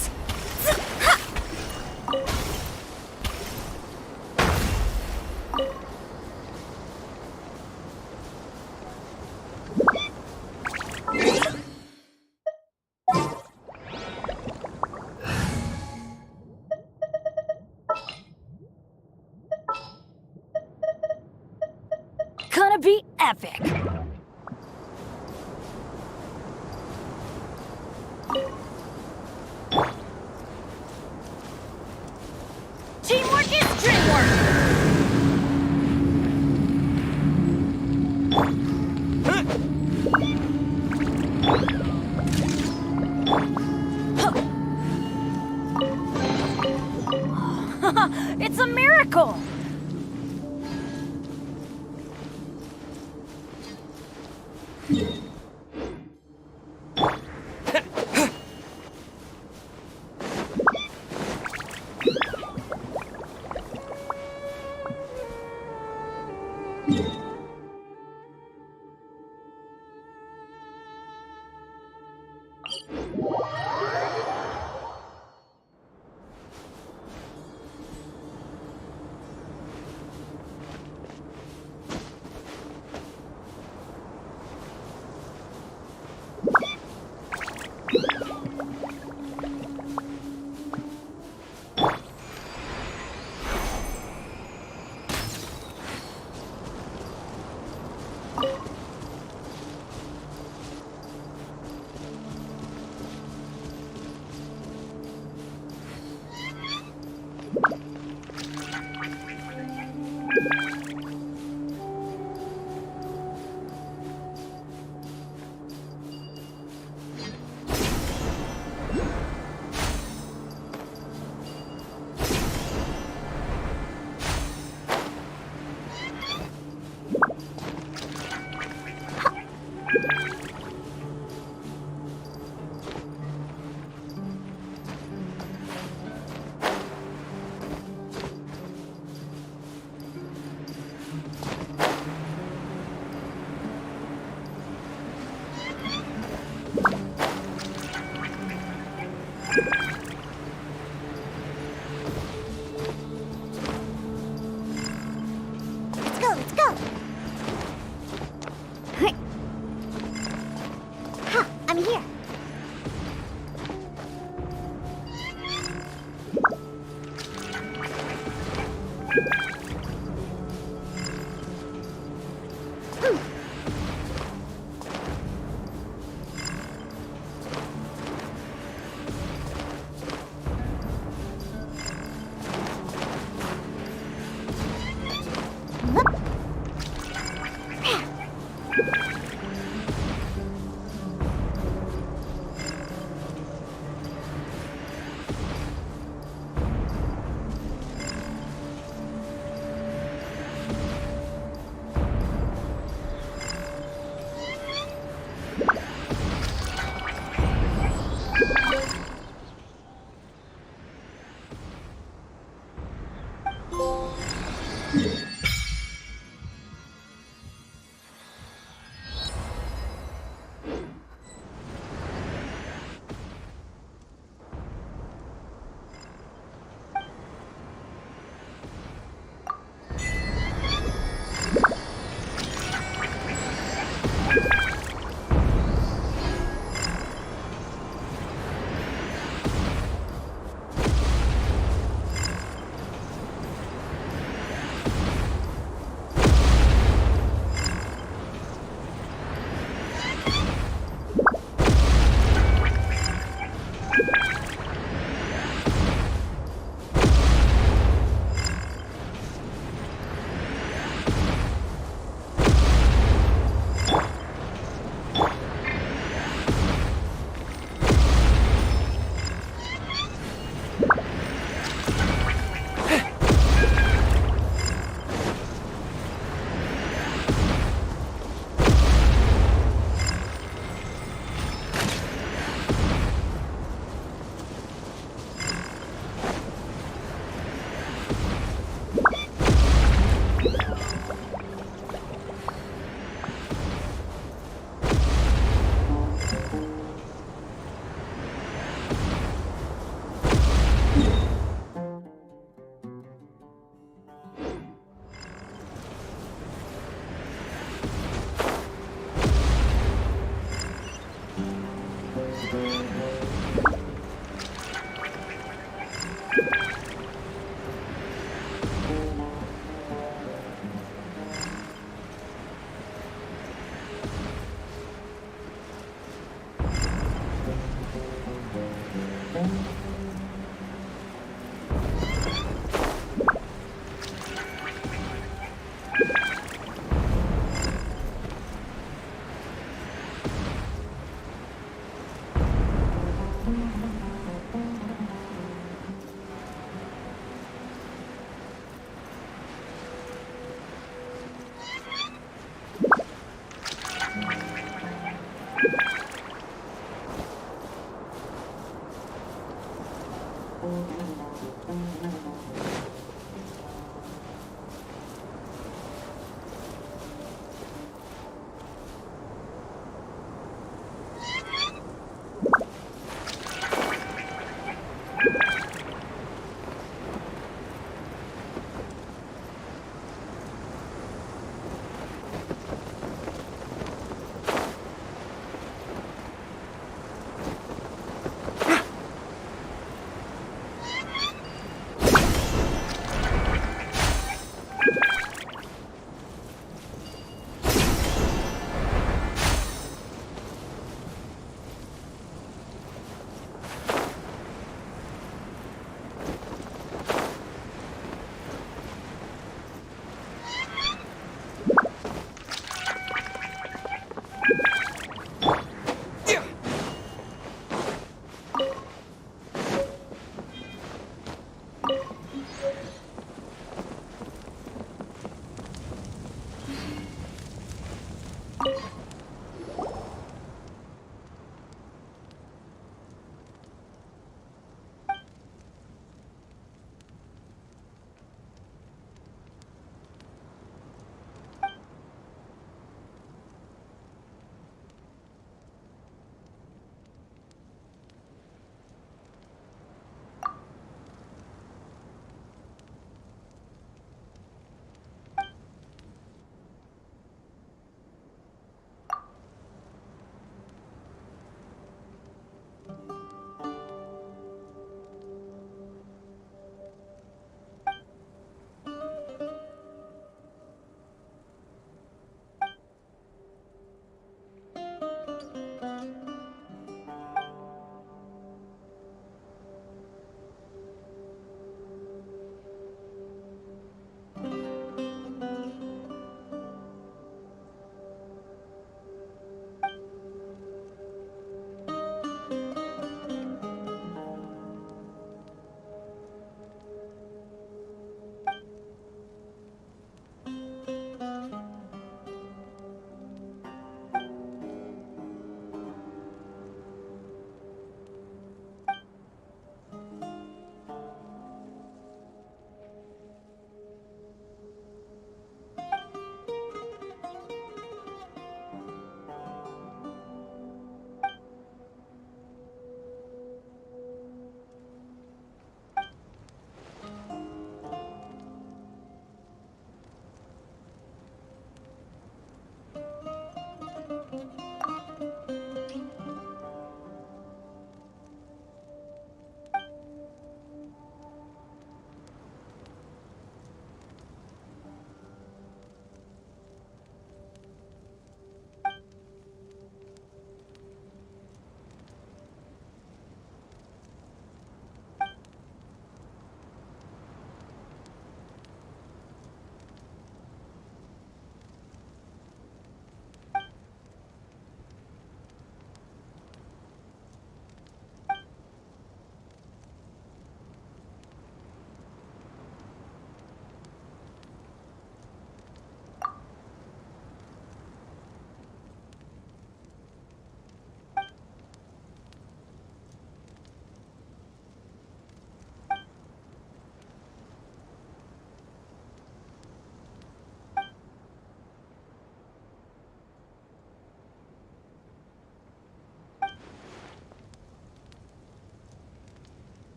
Gonna be epic. It's a miracle!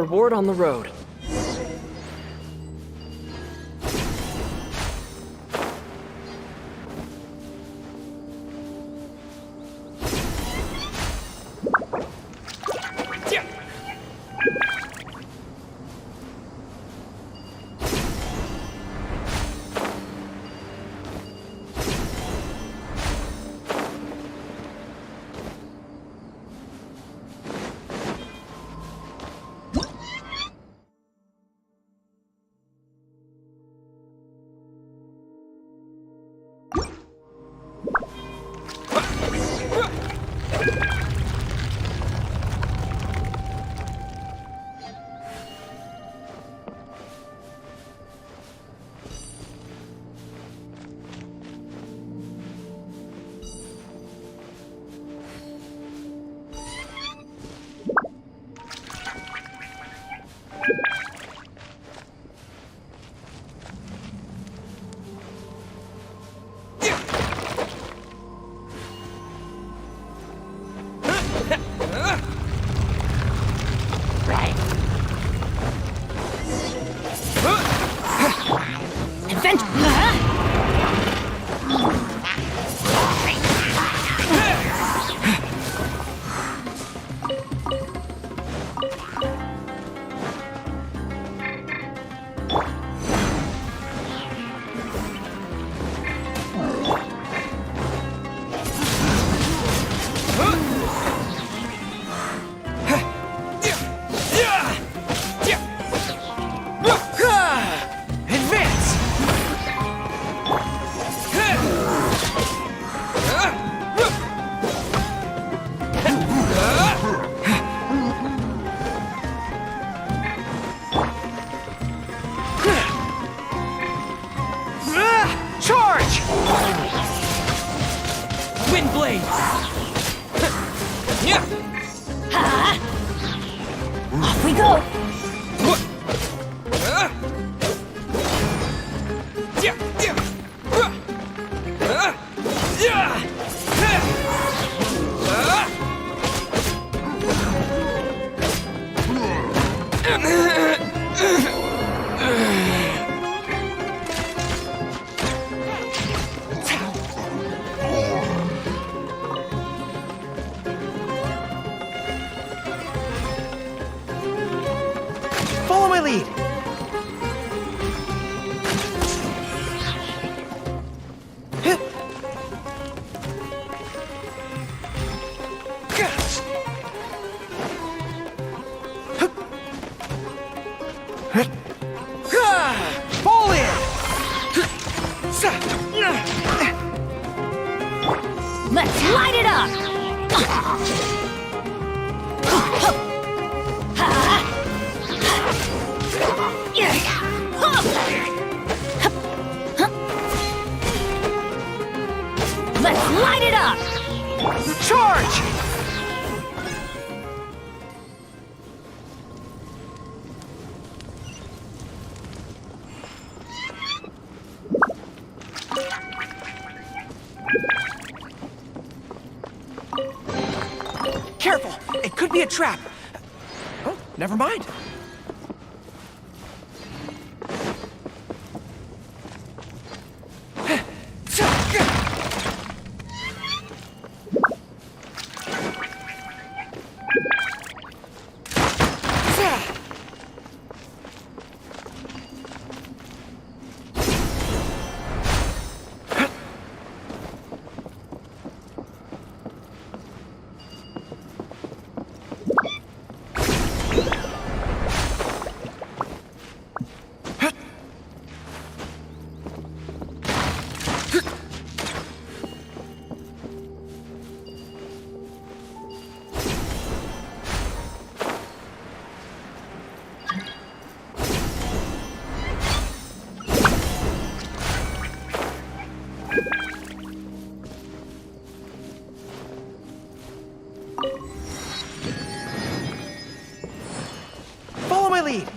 reward on the road. Off we go! Follow my lead! Fall in! Let's light it up! Let's light it up! Charge! Careful! It could be a trap! Oh, never mind. Follow my lead!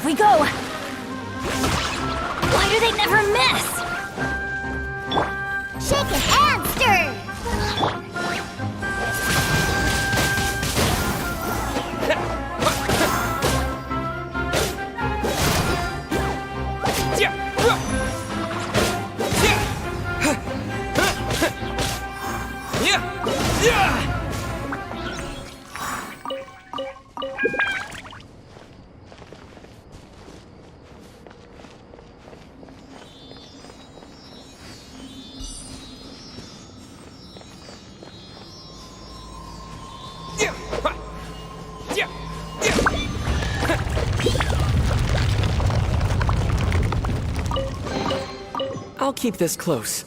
Off we go! Why do they never miss? Shake it and stir! I'll keep this close.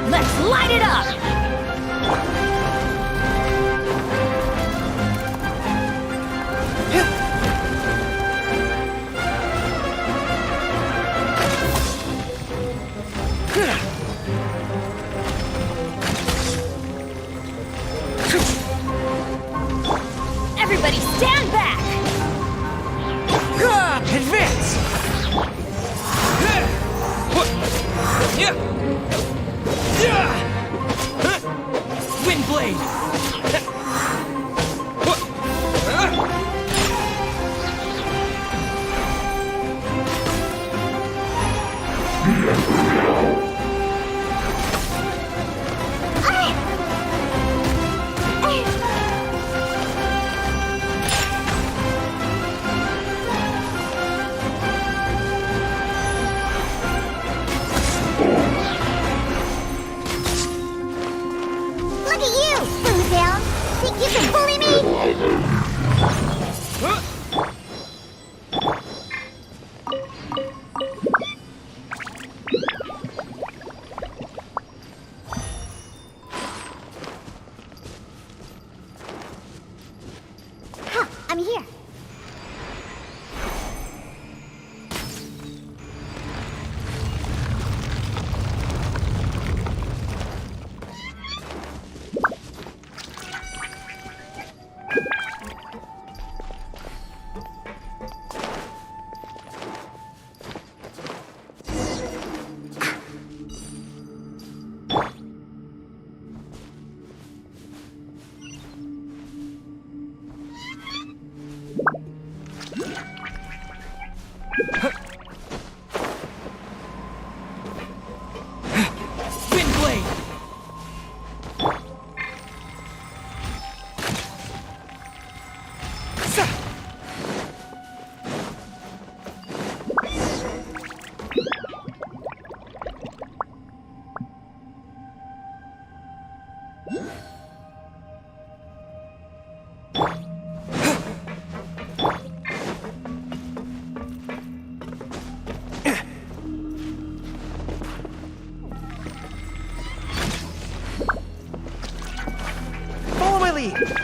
Let's light it up! Everybody stand back! Advance! Wind blade! Look at you, Foodhound! Think you can bully me? Huh, I'm here. hurry!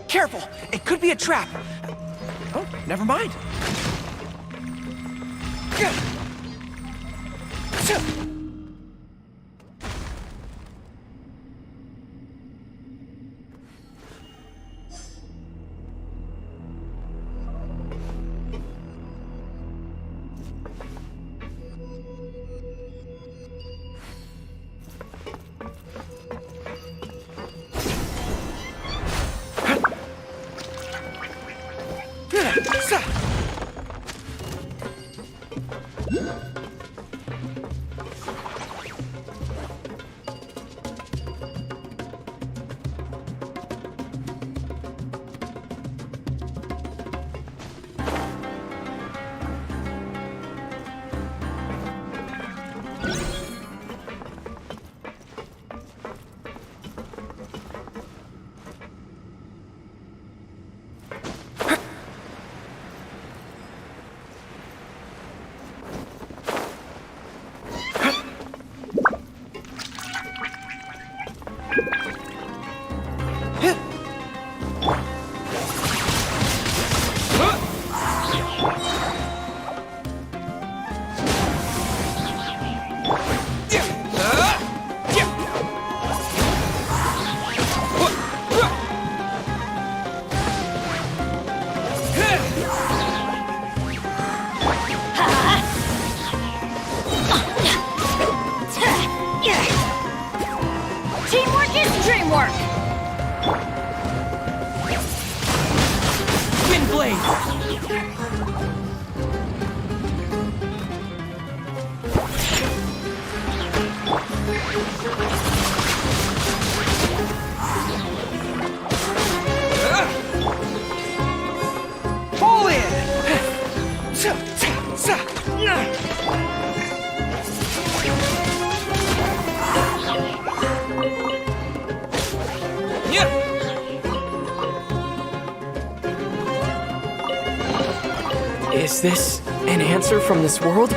Careful! It could be a trap! Oh, never mind. Teamwork is dreamwork! Wind blade! Is this an answer from this world?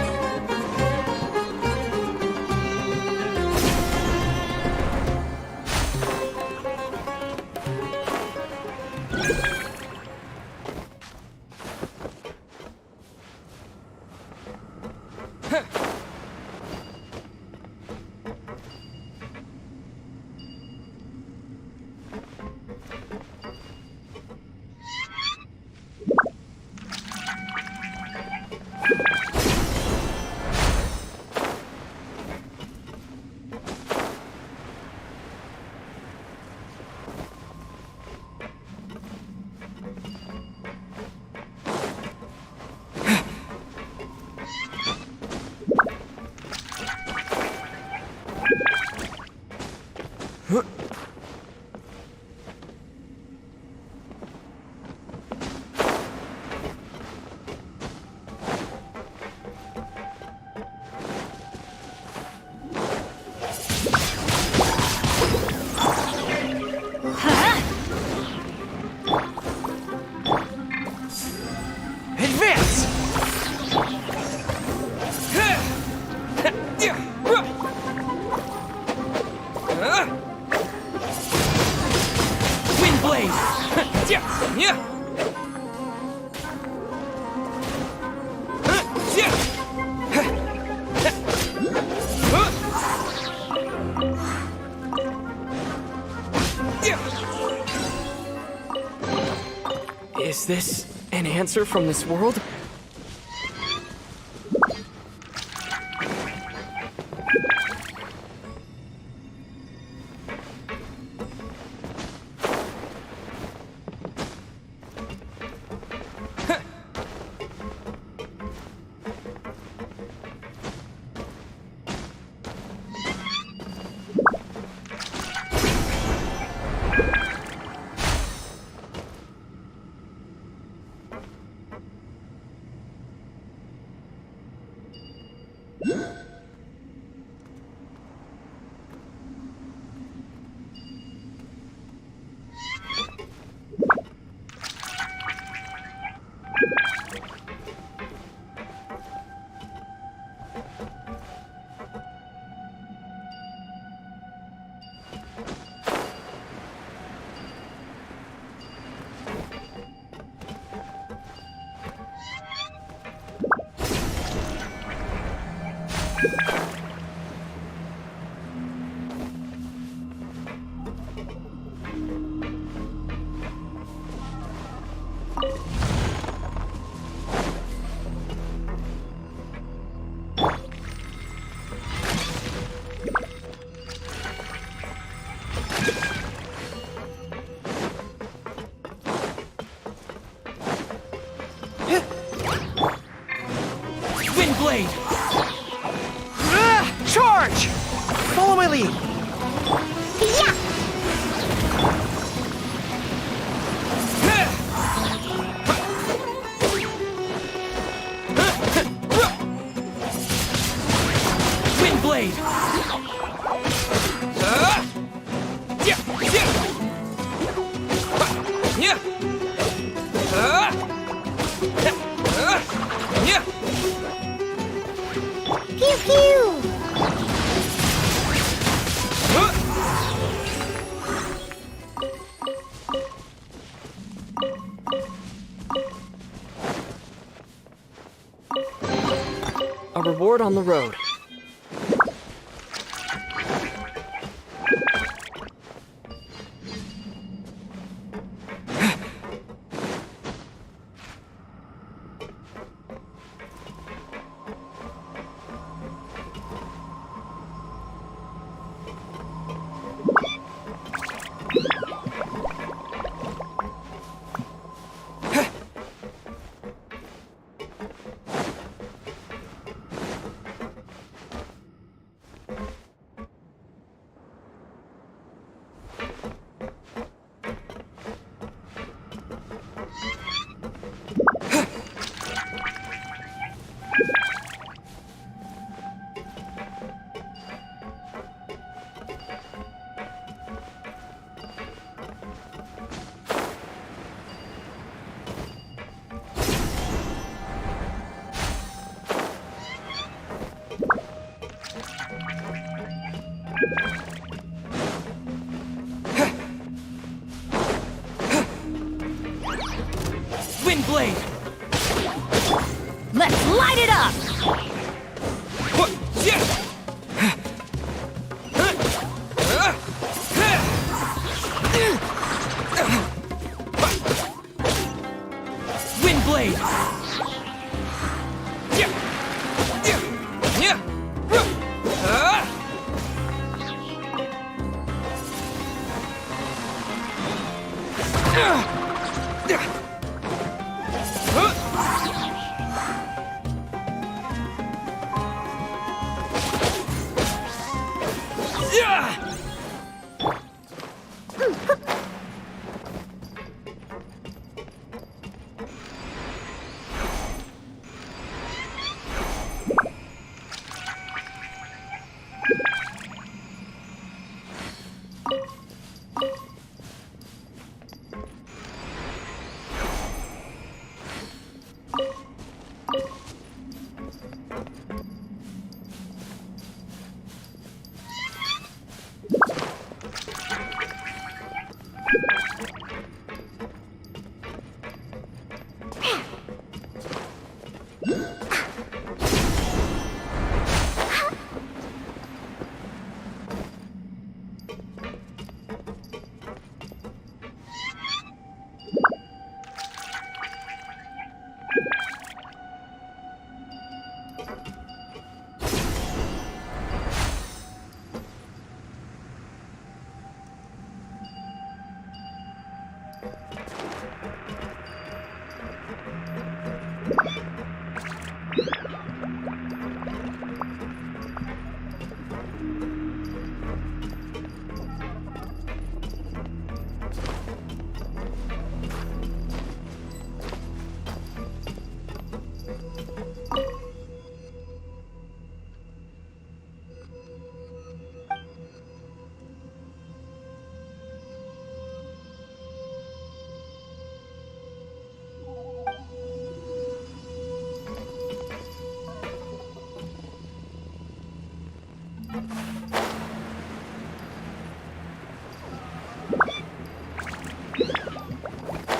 Is this an answer from this world? Blade! Charge! Follow my lead! Yeah! Wind Blade! Pew pew! A reward on the road. Wind blade! Let's light it up! What? Yeah! Wind blade! Yeah! Yeah! Yeah!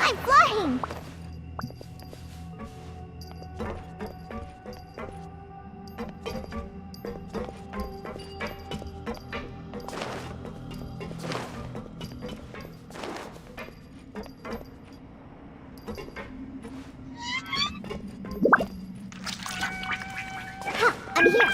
I'm flying! Ha! I'm here!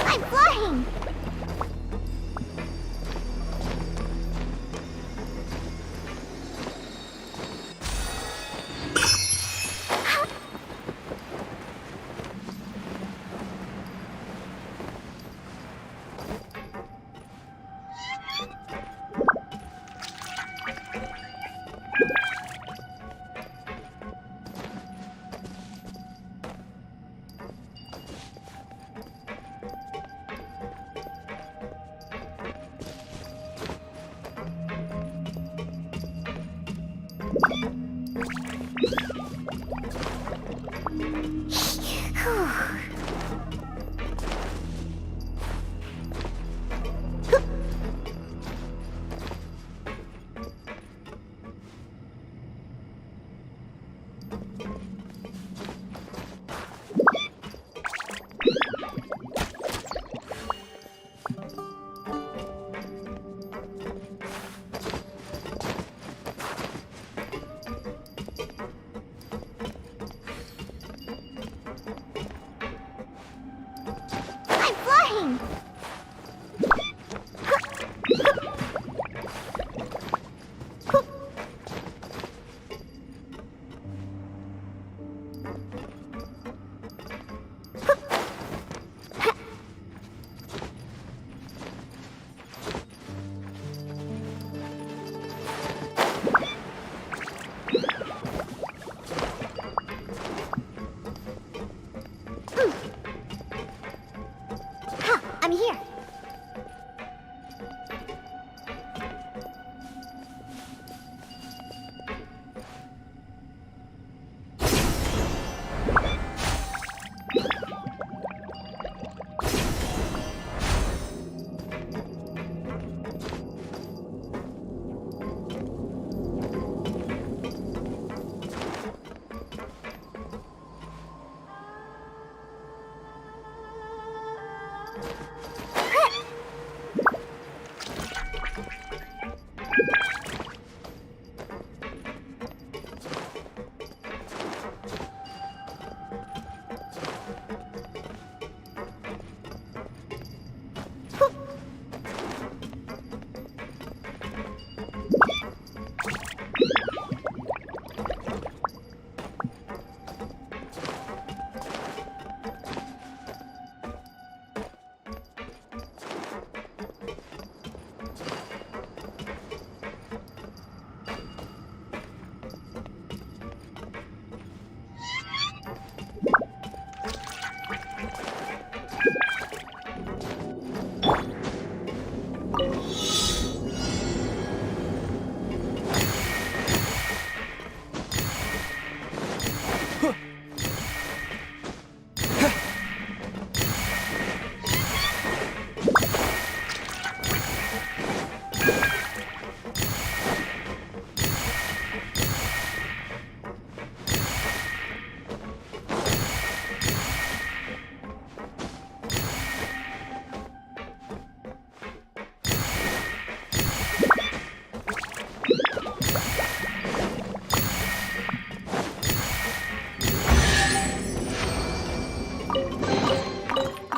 I'm flying!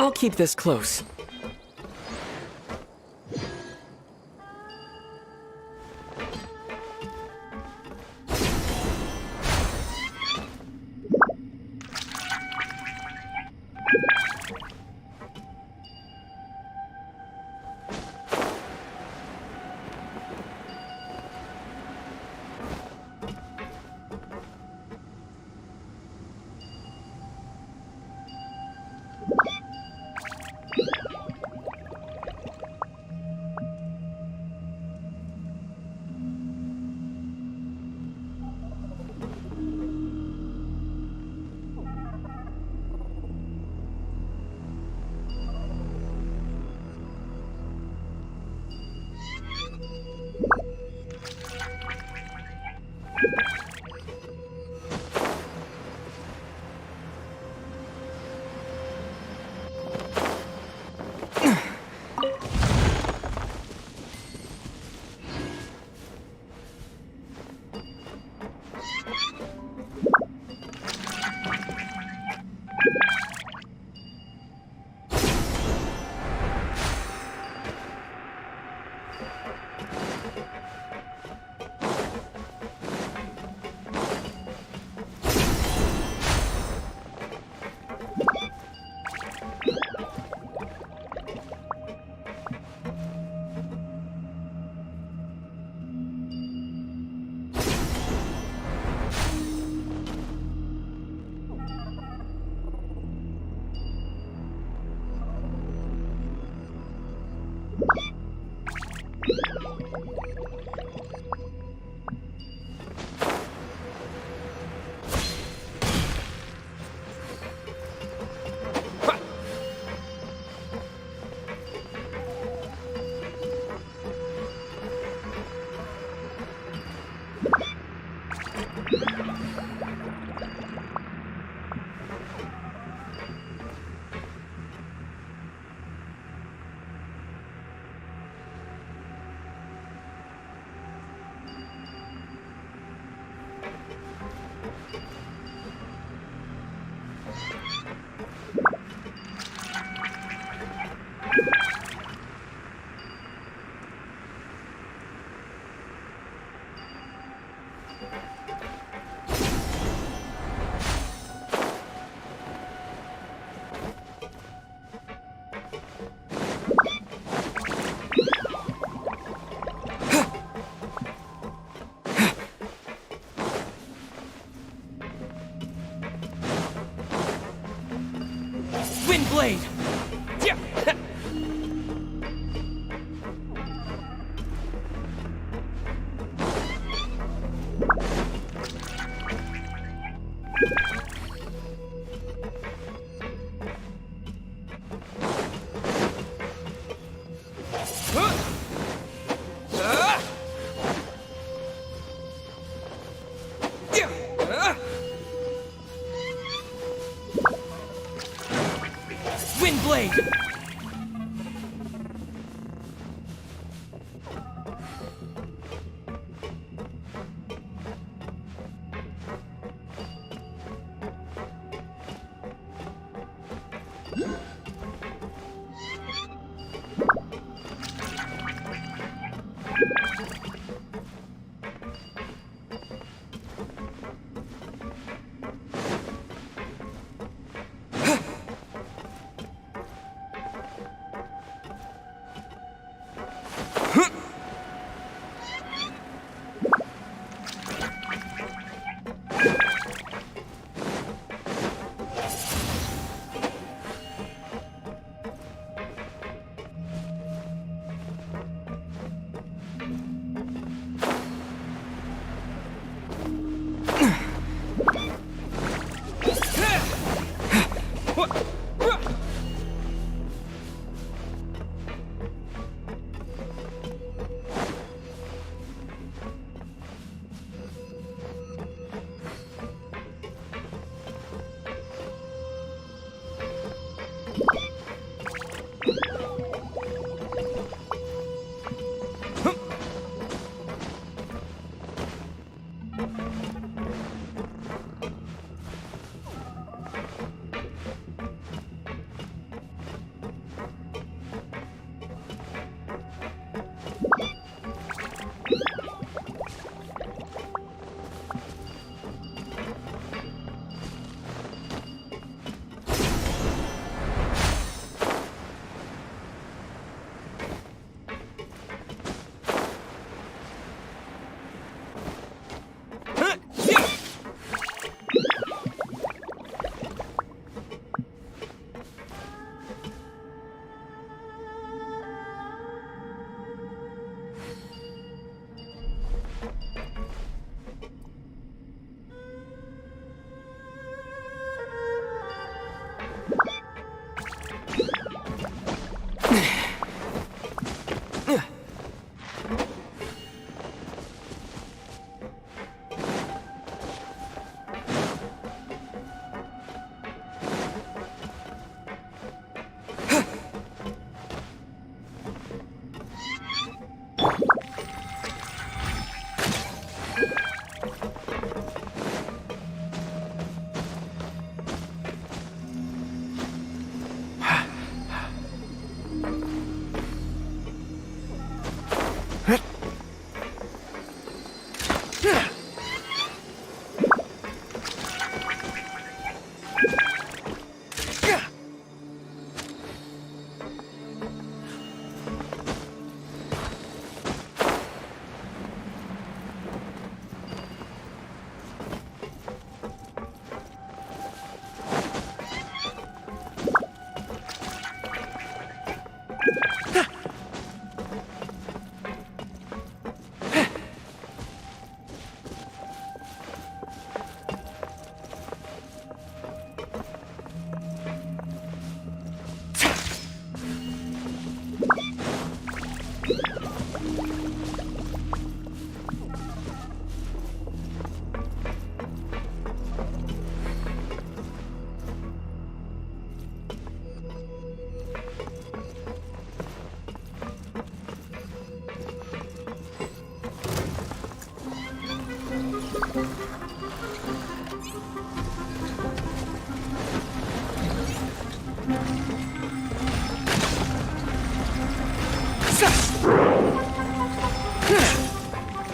I'll keep this close. Blade! Yeah. Blade!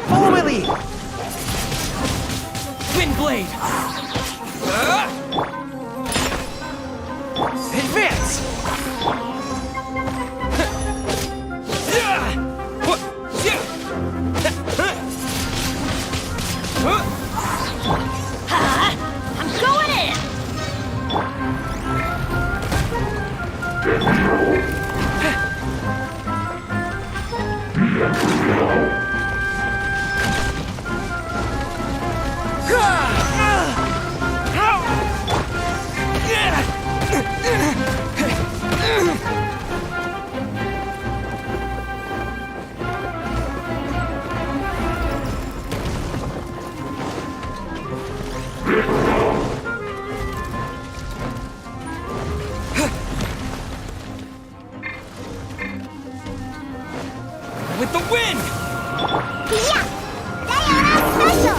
Follow my lead! Wind blade! Advance! I'm going in! With the wind! Yeah! Diana special!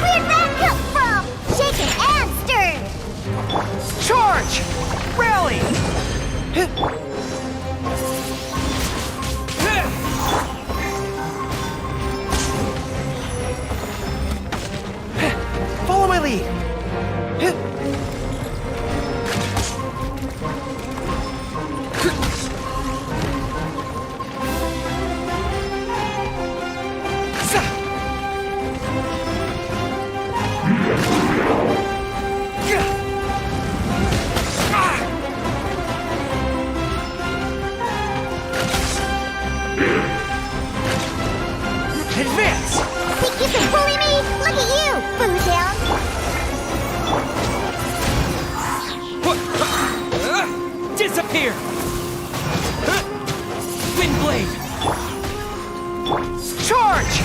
Where'd that come from? Shaken and stirred! Charge! Rally! Follow my lead! Advance! Think you can bully me? Look at you, Foodhound! Disappear! Wind blade! Charge!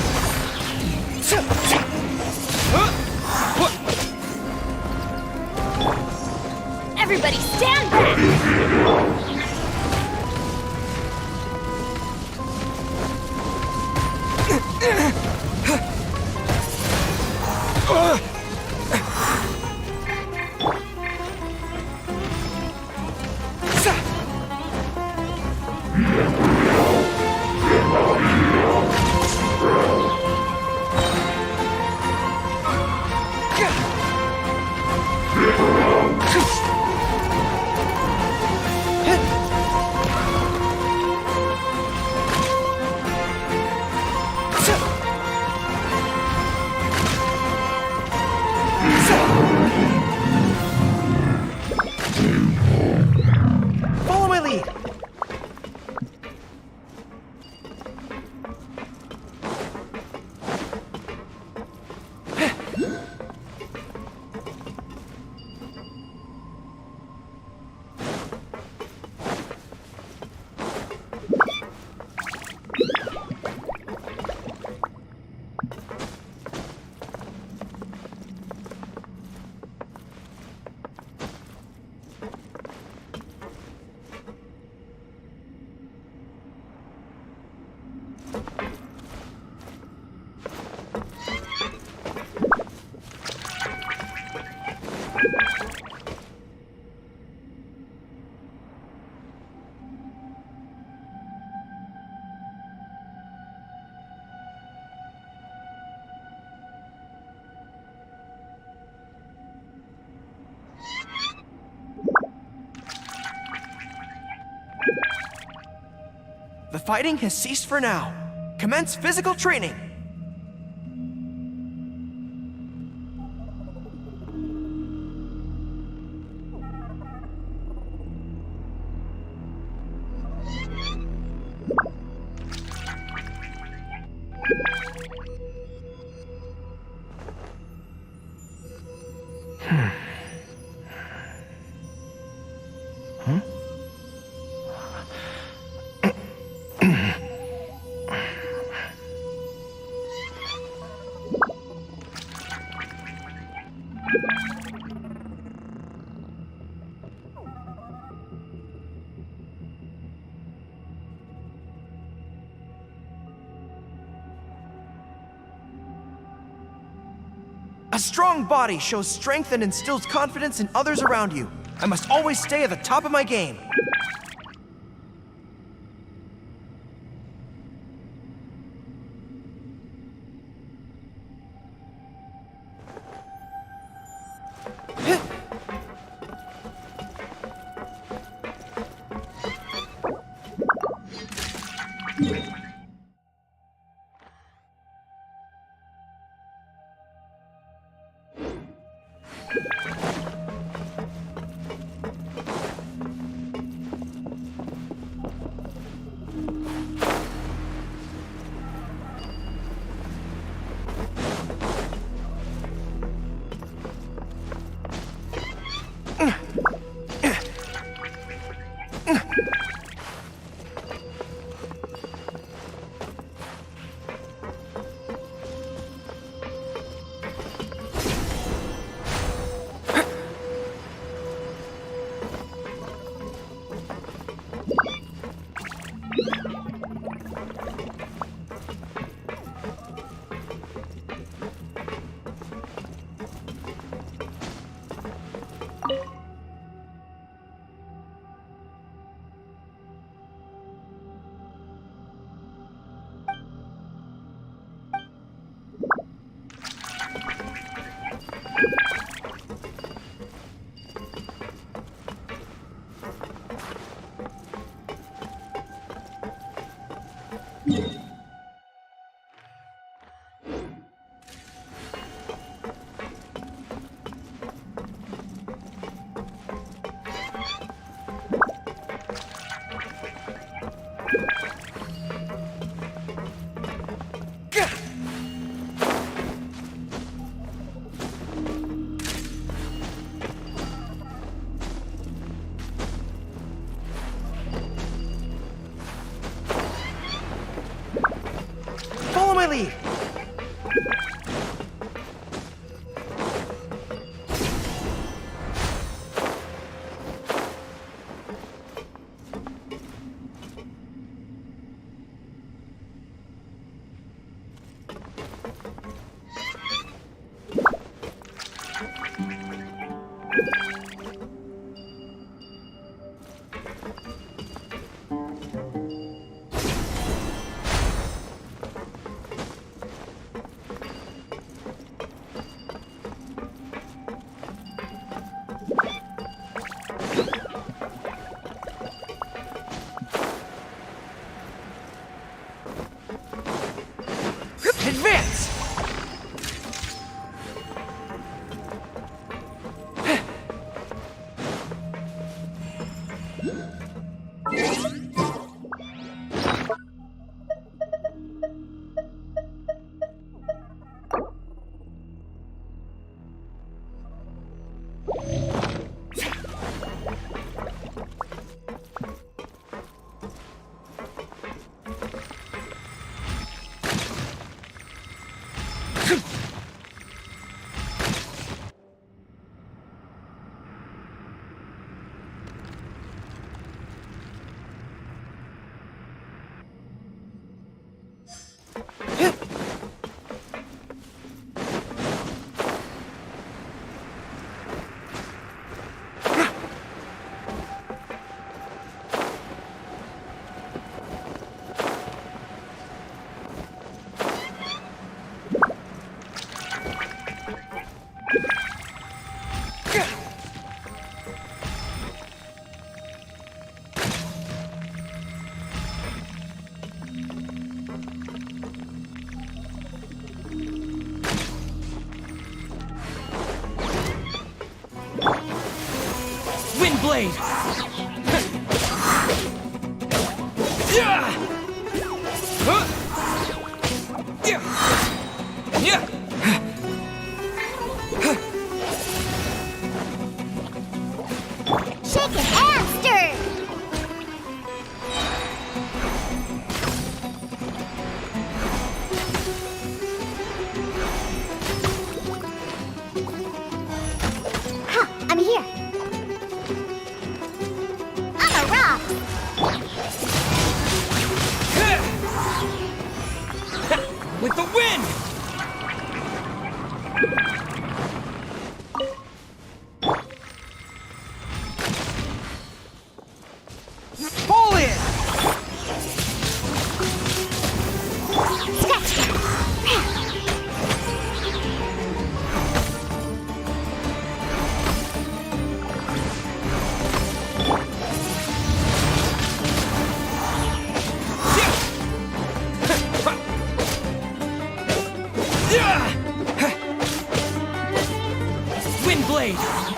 Everybody stand back! Follow my lead! The fighting has ceased for now. Commence physical training. Huh? A strong body shows strength and instills confidence in others around you. I must always stay at the top of my game. Follow my lead. Advance! Blade! Pull it! Windblade!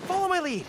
Follow my lead.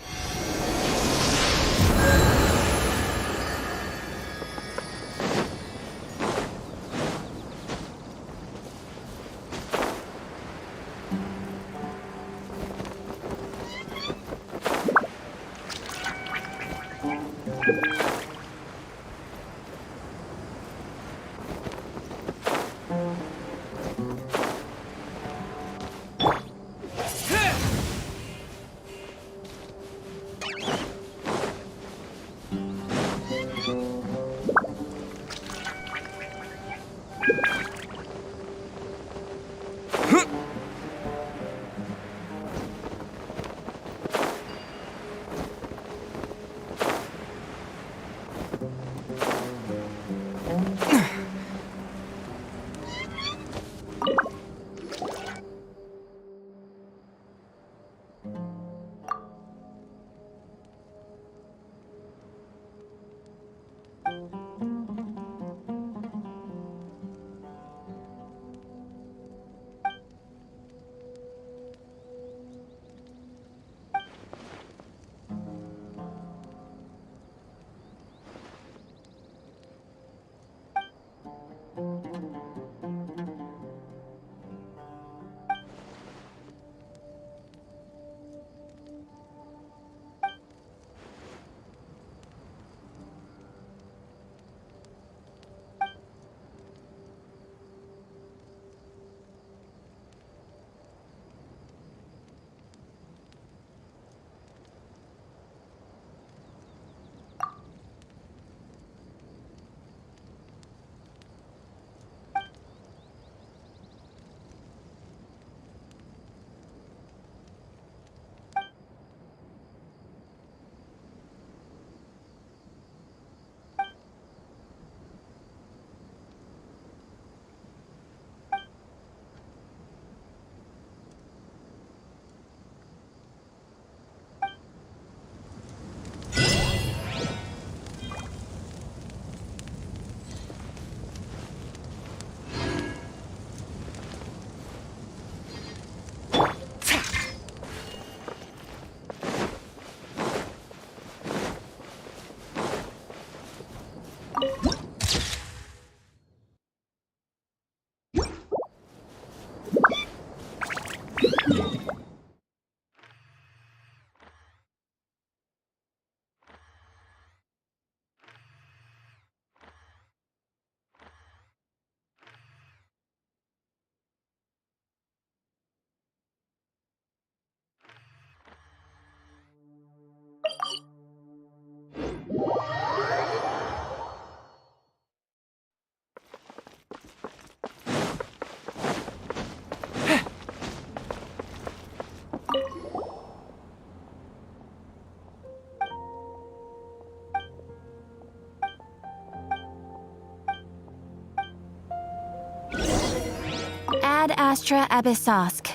Ad Astra Abyssosk.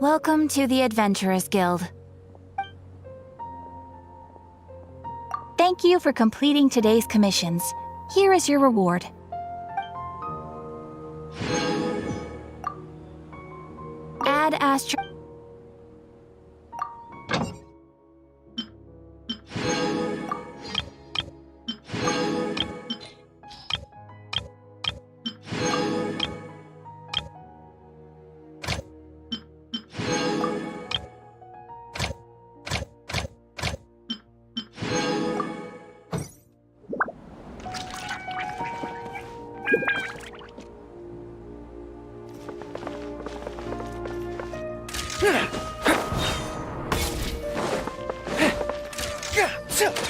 Welcome to the Adventurers Guild. Thank you for completing today's commissions. Here is your reward. Ad Astra...